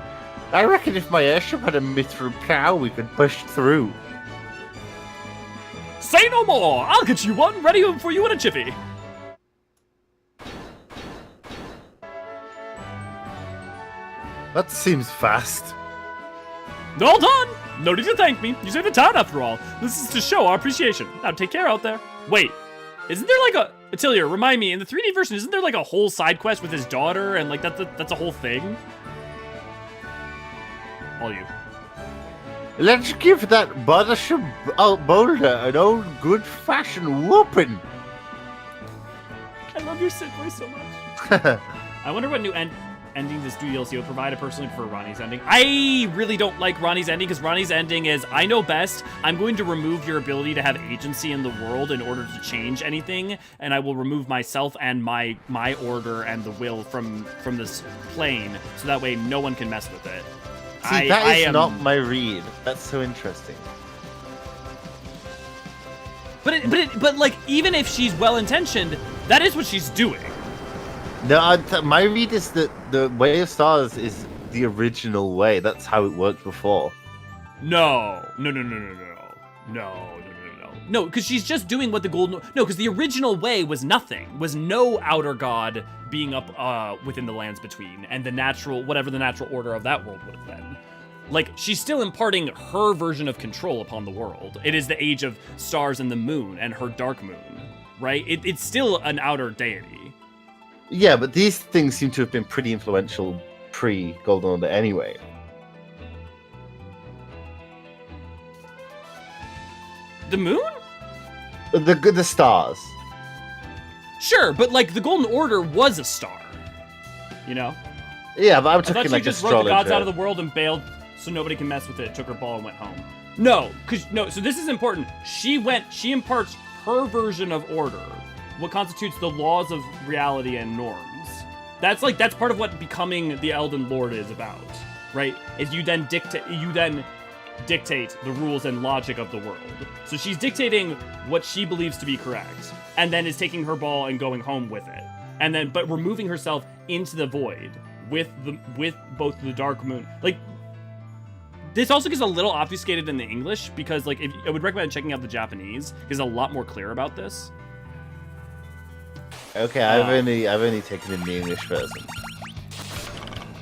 I reckon if my airship had a mithril plow, we could push through. Say no more! I'll get you one, ready for you in a jiffy. That seems fast. All done! No need to thank me. You saved the town after all. This is to show our appreciation. Now take care out there. Wait, isn't there like a... Atelier, remind me, in the 3D version, isn't there like a whole side quest with his daughter and like that's a whole thing? All you. Let's give that bothersome boulder an old good-fashioned whooping. I love your Sid voice so much. I wonder what new ending this DLC will provide. I personally prefer Ronnie's ending. I really don't like Ronnie's ending because Ronnie's ending is, I know best, I'm going to remove your ability to have agency in the world in order to change anything, and I will remove myself and my order and the will from this plane, so that way no one can mess with it. See, that is not my read. That's so interesting. But like, even if she's well-intentioned, that is what she's doing. No, my read is that the Way of Stars is the original way. That's how it worked before. No, because she's just doing what the golden... No, because the original way was nothing. Was no outer god being up within the lands between, and the natural... Whatever the natural order of that world would have been. Like, she's still imparting her version of control upon the world. It is the age of stars and the moon, and her dark moon, right? It's still an outer deity. Yeah, but these things seem to have been pretty influential pre-Golden Order anyway. The moon? The stars. Sure, but like the Golden Order was a star. You know? Yeah, but I'm I thought talking she like just astrologer. wrote the gods out of the world and bailed so nobody can mess with it, took her ball and went home. No, so this is important. She imparts her version of order. What constitutes the laws of reality and norms. That's part of what becoming the Elden Lord is about, right? Is you then dictate the rules and logic of the world. So she's dictating what she believes to be correct, and then is taking her ball and going home with it. And then but removing herself into the void with both the dark moon. Like, this also gets a little obfuscated in the English because like I would recommend checking out the Japanese because it's a lot more clear about this. Okay, I've only taken in the English version.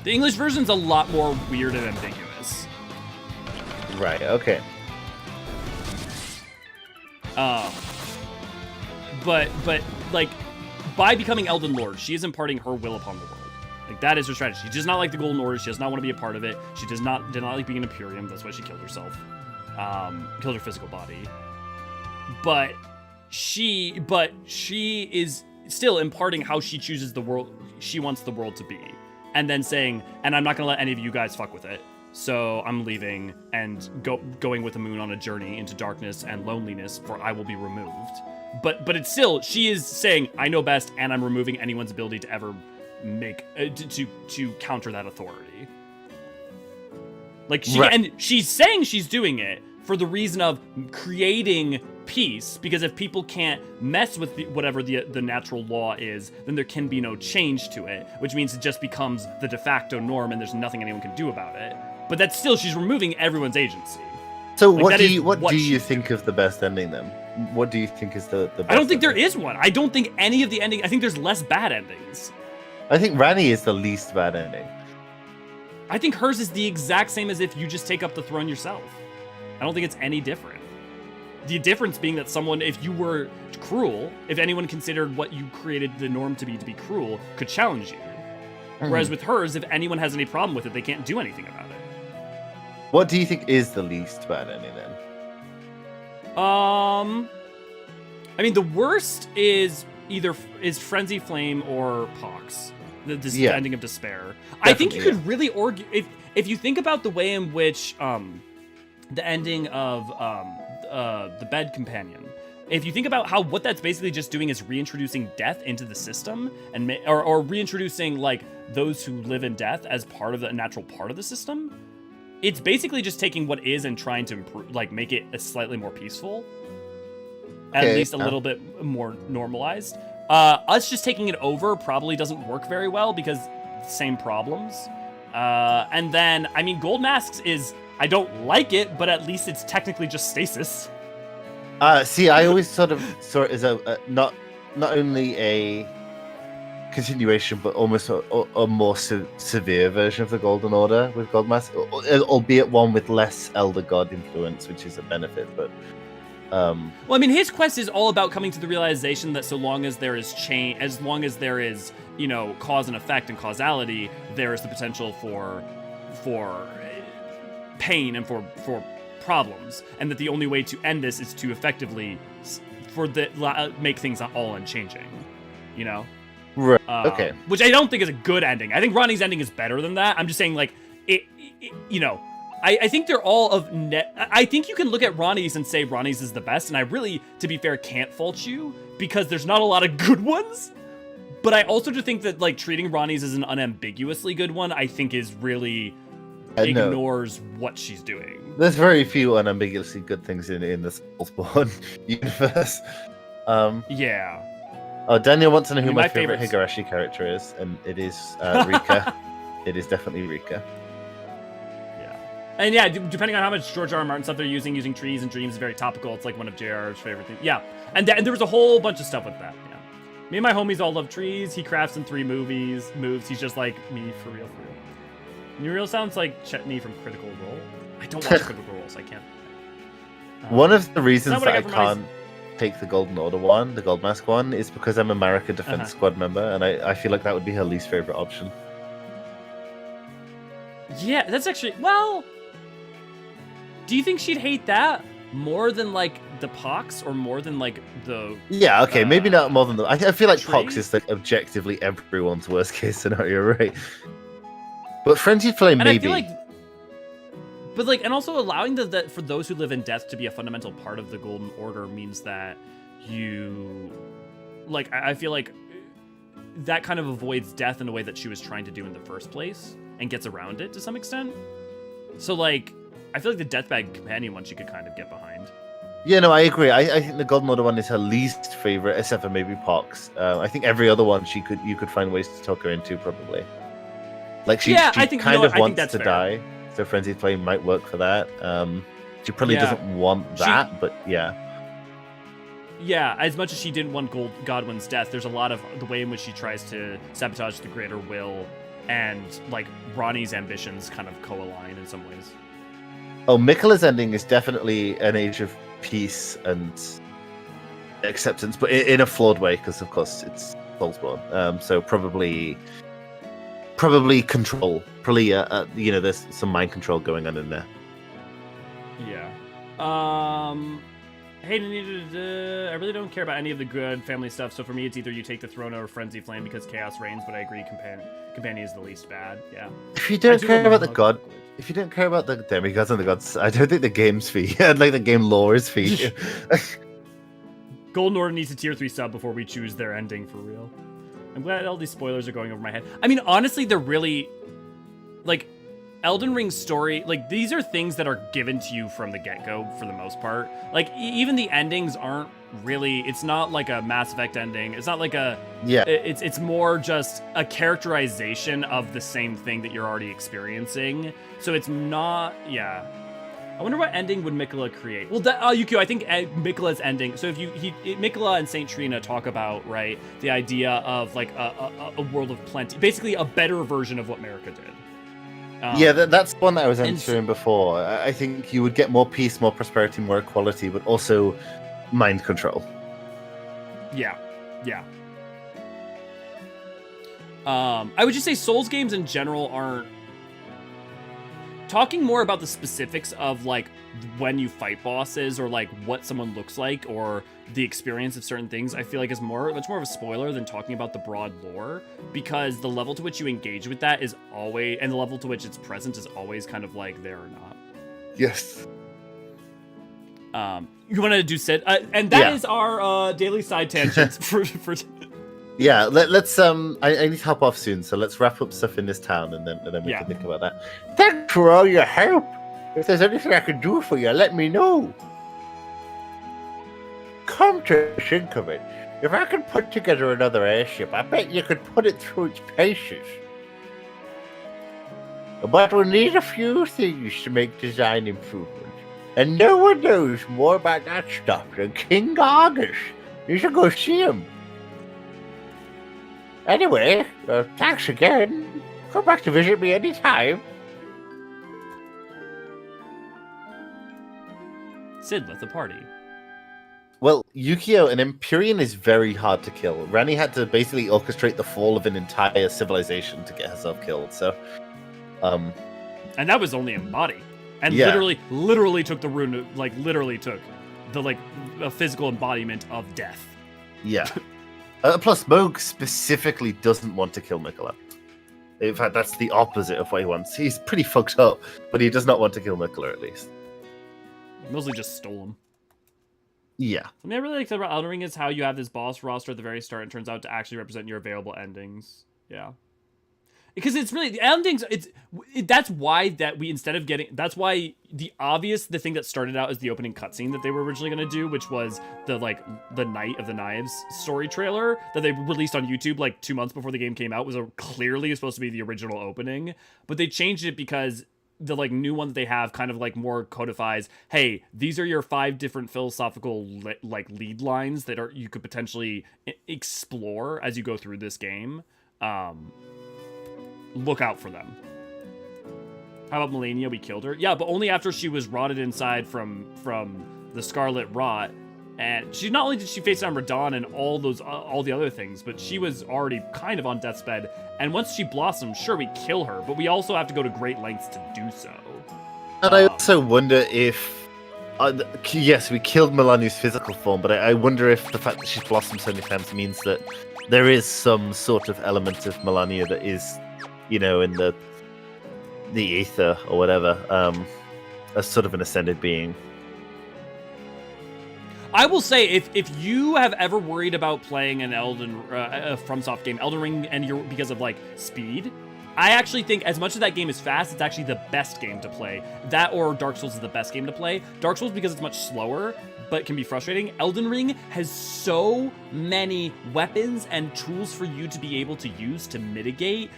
The English version's a lot more weird and ambiguous. Right, okay. But like, by becoming Elden Lord, she is imparting her will upon the world. Like, that is her strategy. She does not like the Golden Order. She does not want to be a part of it. She did not like being an Imperium. That's why she killed herself. Killed her physical body. But she is still imparting how she chooses the world, she wants the world to be. And then saying, and I'm not going to let any of you guys fuck with it. So I'm leaving and going with the moon on a journey into darkness and loneliness, for I will be removed. But it's still, she is saying, I know best, and I'm removing anyone's ability to ever make, to counter that authority. Like, and she's saying she's doing it for the reason of creating peace, because if people can't mess with whatever the natural law is, then there can be no change to it, which means it just becomes the de facto norm and there's nothing anyone can do about it. But that's still, she's removing everyone's agency. So like, what do you think of the best ending then? What do you think is the best I don't think ending? there is one. I don't think any of the ending, I think there's less bad endings. I think Rani is the least bad ending. I think hers is the exact same as if you just take up the throne yourself. I don't think it's any different. The difference being that someone, if you were cruel, if anyone considered what you created the norm to be cruel, could challenge you. Whereas with hers, if anyone has any problem with it, they can't do anything about it. What do you think is the least bad ending then? I mean, the worst is either Frenzy Flame or Pox. The ending of Despair. I think you could really if you think about the way in which the ending of the Bed Companion if you think about how what that's basically just doing is reintroducing death into the system, and or reintroducing like those who live in death as part of the natural part of the system, it's basically just taking what is and trying to improve, like make it a slightly more peaceful, at least a little bit more normalized. Us just taking it over probably doesn't work very well because same problems. And then, I mean, Gold Masks is, I don't like it, but at least it's technically just stasis. See, I always sort of saw it as a not only a continuation, but almost a more severe version of the Golden Order with Gold Mask, albeit one with less Elder God influence, which is a benefit, but... Well, I mean, his quest is all about coming to the realization that so long as there is as long as there is, you know, cause and effect and causality, there is the potential for pain and for problems, and that the only way to end this is to effectively make things all unchanging, you know? Right. Okay. Which I don't think is a good ending. I think Ronnie's ending is better than that. I'm just saying, like, it you know. I think they're all of net. I think you can look at Ronnie's and say Ronnie's is the best, and I really, to be fair, can't fault you because there's not a lot of good ones. But I also do think that like treating Ronnie's as an unambiguously good one, I think is really ignores what she's doing. There's very few unambiguously good things in the Soulsborne universe. Yeah. Oh, Daniel wants to know who my favorite favorites. Higurashi character is, and it is Rika. It is definitely Rika. And yeah, depending on how much George R. R. Martin stuff they're using trees and dreams is very topical. It's like one of JR's favorite things. Yeah, and there was a whole bunch of stuff with that. Yeah, me and my homies all love trees. He crafts in 3 moves. He's just like me for real. New Real sounds like Chetney from Critical Role. I don't watch Critical Role, so I can't. One of the reasons that I can't take the Golden Order one, the Gold Mask one, is because I'm America Defense Squad member, and I feel like that would be her least favorite option. Yeah, that's actually, well... Do you think she'd hate that more than like the Pox or more than like the? Yeah, okay, maybe not more than the. I feel like tree? Pox is like objectively everyone's worst case scenario, right? But Frenzied Flame, maybe. I feel like, but like, and also allowing that for those who live in death to be a fundamental part of the Golden Order means that you, like, I feel like that kind of avoids death in a way that she was trying to do in the first place and gets around it to some extent. So like. I feel like the Deathbag Companion one she could kind of get behind. Yeah, no, I agree. I think the Golden Order one is her least favorite, except for maybe Pox. I think every other one you could find ways to talk her into, probably. Like she I think, kind of wants to fair. Die, so Frenzied Flame might work for that. She probably doesn't want that, but yeah. Yeah, as much as she didn't want Godwin's death, there's a lot of the way in which she tries to sabotage the greater will, and like Ronnie's ambitions kind of co-align in some ways. Oh, Miquella's ending is definitely an age of peace and acceptance, but in a flawed way, because of course it's Soulsborne. So probably control. Probably, you know, there's some mind control going on in there. Yeah. Hey, I really don't care about any of the good family stuff. So for me, it's either you take the throne or Frenzy Flame because chaos reigns. But I agree, Companion is the least bad. Yeah. If you don't care about the god. If you don't care about the demigods and the gods, I don't think the game's for you. Like the game lore is for you. Golden Order needs a tier 3 sub before we choose their ending for real. I'm glad all these spoilers are going over my head. I mean, honestly, they're really like Elden Ring's story. Like these are things that are given to you from the get-go for the most part. Like even the endings aren't really. It's not like a Mass Effect ending. It's not like a It's more just a characterization of the same thing that you're already experiencing. So it's not. Yeah. I wonder what ending would Miquella create. Well, Yukio, I think Miquella's ending. So if Miquella and Saint Trina talk about the idea of like a world of plenty, basically a better version of what America did. Yeah, that's one that I was answering before. I think you would get more peace, more prosperity, more equality, but also mind control. Yeah. I would just say Souls games in general aren't talking more about the specifics of like when you fight bosses or like what someone looks like or the experience of certain things. I feel like is much more of a spoiler than talking about the broad lore, because the level to which you engage with that is always, and the level to which it's present is always kind of like there or not. Yes. You want to do Sid, and that is our daily side tangents for. Yeah, let's I need to hop off soon, so let's wrap up stuff in this town, and then we can think about that. Thanks for all your help. If there's anything I can do for you, let me know. Come to think of it, if I could put together another airship, I bet you could put it through its paces. But we'll need a few things to make design improvements, and no one knows more about that stuff than King Argus. You should go see him. Anyway, thanks again. Come back to visit me anytime. Sid left the party. Well, Yukio, an Empyrean is very hard to kill. Rani had to basically orchestrate the fall of an entire civilization to get herself killed, so... And that was only in body. And literally took the rune, literally took the, a physical embodiment of death. Yeah. Plus, Moog specifically doesn't want to kill Mikola. In fact, that's the opposite of what he wants. He's pretty fucked up, but he does not want to kill Mikola, at least. Mostly just stole him. Yeah. Something I really like about Elden Ring is how you have this boss roster at the very start and turns out to actually represent your available endings. Yeah. Because it's really the endings. That's why that's why the thing that started out as the opening cutscene that they were originally going to do, which was the Night of the Knives story trailer that they released on YouTube 2 months before the game came out, was clearly supposed to be the original opening, but they changed it because the new one that they have kind of more codifies, hey, these are your 5 different philosophical lead lines that you could potentially explore as you go through this game. Look out for them. How about Melania? We killed her. Yeah, but only after she was rotted inside from the Scarlet Rot. And she not only did she face down Radon and all the other things, but she was already kind of on death's bed. And once she blossoms, sure, we kill her, but we also have to go to great lengths to do so. And I also wonder if... yes, we killed Melania's physical form, but I wonder if the fact that she's blossomed so many times means that there is some sort of element of Melania that is... in the ether or whatever, as sort of an ascended being. I will say, if you have ever worried about playing an FromSoft game, Elden Ring, and because of speed, I actually think as much as that game is fast, it's actually the best game to play. That or Dark Souls is the best game to play. Dark Souls because it's much slower, but can be frustrating. Elden Ring has so many weapons and tools for you to be able to use to mitigate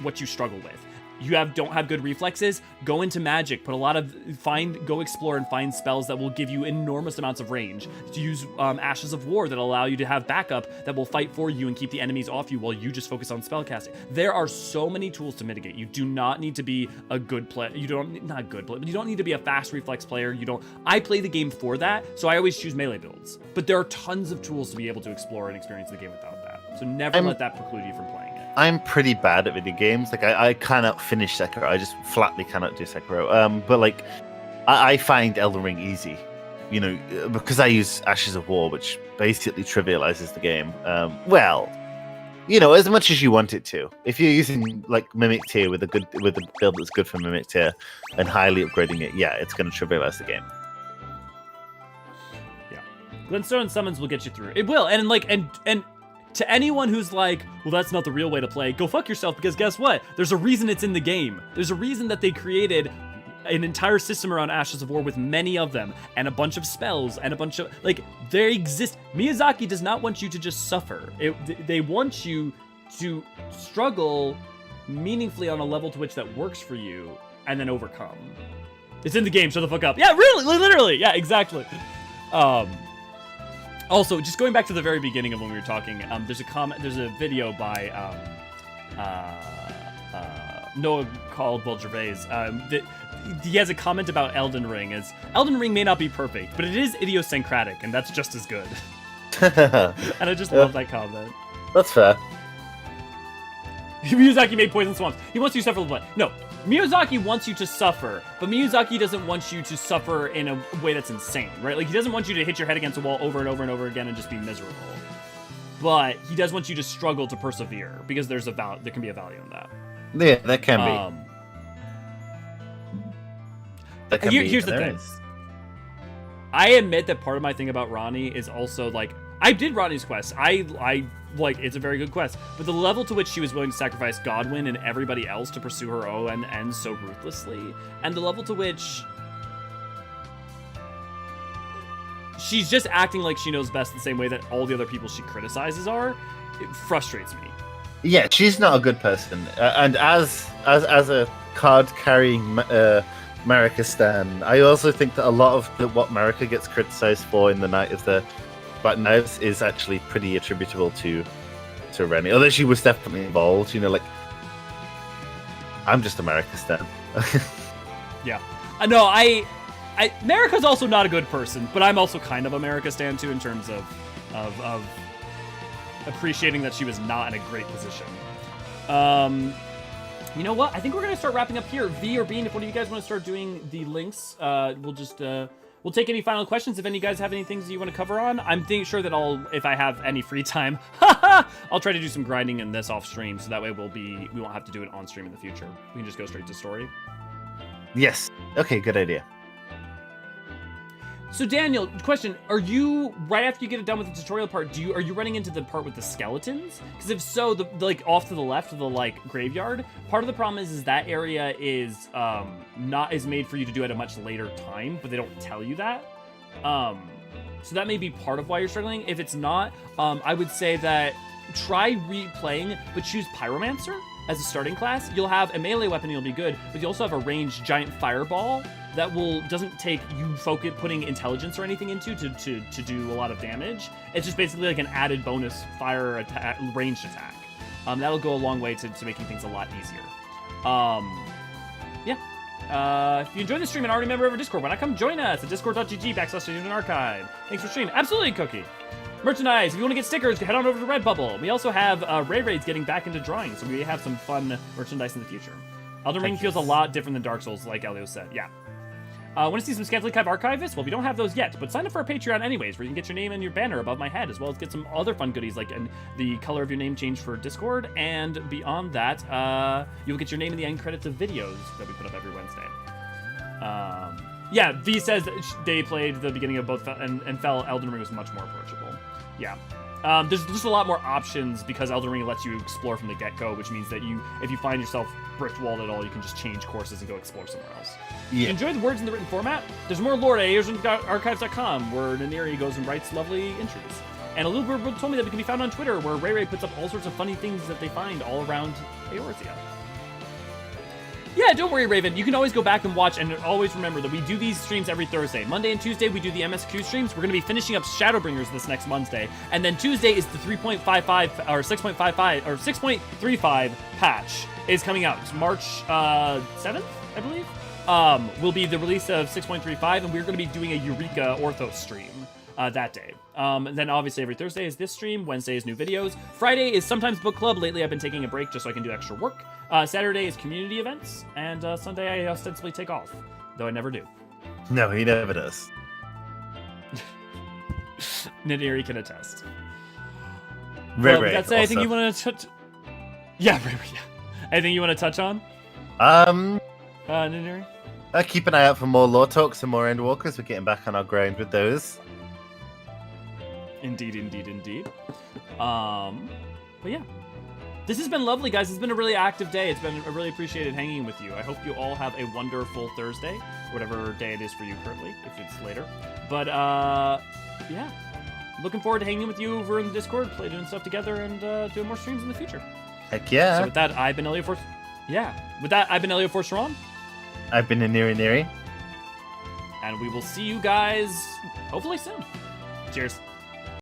what you struggle with. You don't have good reflexes, go into magic, go explore and find spells that will give you enormous amounts of range. Use Ashes of War that allow you to have backup that will fight for you and keep the enemies off you while you just focus on spellcasting. There are so many tools to mitigate. You do not need to be a good player. But you don't need to be a fast reflex player. I play the game for that, so I always choose melee builds. But there are tons of tools to be able to explore and experience the game without that. So never let that preclude you from playing it. I'm pretty bad at video games. I cannot finish Sekiro. I just flatly cannot do Sekiro. But I find Elden Ring easy, because I use Ashes of War, which basically trivializes the game. As much as you want it to. If you're using Mimic Tier with a build that's good for Mimic Tier and highly upgrading it, yeah, it's going to trivialize the game. Yeah, Glintstone summons will get you through. It will, and to anyone who's well, that's not the real way to play, go fuck yourself, because guess what? There's a reason it's in the game. There's a reason that they created an entire system around Ashes of War with many of them, and a bunch of spells, and a bunch of, they exist. Miyazaki does not want you to just suffer. They want you to struggle meaningfully on a level to which that works for you, and then overcome. It's in the game, shut the fuck up. Yeah, really, literally, yeah, exactly. Also, just going back to the very beginning of when we were talking, there's a video by Noah Caldwell Gervais. He has a comment about Elden Ring. Elden Ring may not be perfect, but it is idiosyncratic, and that's just as good. And I just love that comment. That's fair. Miyazaki made poison swamps. He wants you to suffer the blood. No, Miyazaki wants you to suffer, but Miyazaki doesn't want you to suffer in a way that's insane, right? He doesn't want you to hit your head against a wall over and over and over again and just be miserable. But he does want you to struggle to persevere, because there can be a value in that. Yeah, that can be. Here's the thing. I admit that part of my thing about Ronnie is also like, I did Ronnie's quest. I like, it's a very good quest, but the level to which she was willing to sacrifice Godwyn and everybody else to pursue her own ends so ruthlessly, and the level to which she's just acting like she knows best the same way that all the other people she criticizes are, it frustrates me. Yeah, she's not a good person, and as a card-carrying Marika stan, I also think that a lot of what Marika gets criticized for in the Night of the Black Knives is actually pretty attributable to Rennie, although she was definitely involved. Like, I'm just a Marika stan. Yeah, no, Marika's also not a good person, but I'm also kind of a Marika stan too in terms of appreciating that she was not in a great position. You know what? I think we're gonna start wrapping up here. V or Bean, if one of you guys want to start doing the links, we'll just we'll take any final questions. If any of you guys have any things that you want to cover on, I'm sure that if I have any free time, I'll try to do some grinding in this off stream, so that way we won't have to do it on stream in the future. We can just go straight to story. Yes. Okay. Good idea. So Daniel, question: are you right after you get it done with the tutorial part? Are you running into the part with the skeletons? Because if so, the like off to the left of the like graveyard. Part of the problem is that area is made for you to do at a much later time, but they don't tell you that. So that may be part of why you're struggling. If it's not, I would say that try replaying, but choose Pyromancer as a starting class. You'll have a melee weapon, you'll be good, but you also have a ranged giant fireball that doesn't take you putting intelligence or anything into to do a lot of damage. It's just basically like an added bonus fire attack, ranged attack. That'll go a long way to making things a lot easier. If you enjoyed the stream and aren't a member of our Discord, why not come join us at discord.gg/student-archive. Thanks for streaming. Absolutely, Cookie. Merchandise. If you want to get stickers, head on over to Redbubble. We also have Ray Ray's getting back into drawing, so we may have some fun merchandise in the future. Elden Ring feels a lot different than Dark Souls, like Elio said. Yeah. Want to see some Scantily Clad archivists? Well, we don't have those yet, but sign up for our Patreon anyways, where you can get your name and your banner above my head, as well as get some other fun goodies, like the color of your name change for Discord, and beyond that, you'll get your name in the end credits of videos that we put up every Wednesday. Yeah, V says that they played the beginning of both and felt Elden Ring was much more approachable. Yeah. There's just a lot more options because Elden Ring lets you explore from the get-go, which means that if you find yourself brick-walled at all, you can just change courses and go explore somewhere else. Yeah. Enjoy the words in the written format? There's more lore at Eorzean.archives.com, where Naniri goes and writes lovely entries. And a little bird told me that we can be found on Twitter, where Ray Ray puts up all sorts of funny things that they find all around Eorzea. Yeah, don't worry, Raven. You can always go back and watch, and always remember that we do these streams every Thursday. Monday and Tuesday, we do the MSQ streams. We're going to be finishing up Shadowbringers this next Wednesday. And then Tuesday is the 3.55, or 6.55, or 6.35 patch is coming out. It's March 7th, I believe. Will be the release of 6.35, and we're going to be doing a Eureka Orthos stream that day. Then obviously every Thursday is this stream. Wednesday is new videos. Friday is sometimes book club. Lately I've been taking a break just so I can do extra work. Saturday is community events, and Sunday I ostensibly take off, though I never do. No, he never does. Nadiri can attest. Ray, that's anything you want to touch? Yeah, Ray, yeah. Anything you want to touch on? Nadiri? Keep an eye out for more lore talks and more Endwalkers. We're getting back on our grind with those. Indeed. But yeah. This has been lovely, guys. It's been a really active day. It's been really appreciated hanging with you. I hope you all have a wonderful Thursday, whatever day it is for you currently, if it's later. But, yeah. Looking forward to hanging with you over in the Discord, doing stuff together, and doing more streams in the future. Heck yeah. So with that, I've been Elio Forceron. I've been Neri. And we will see you guys hopefully soon. Cheers.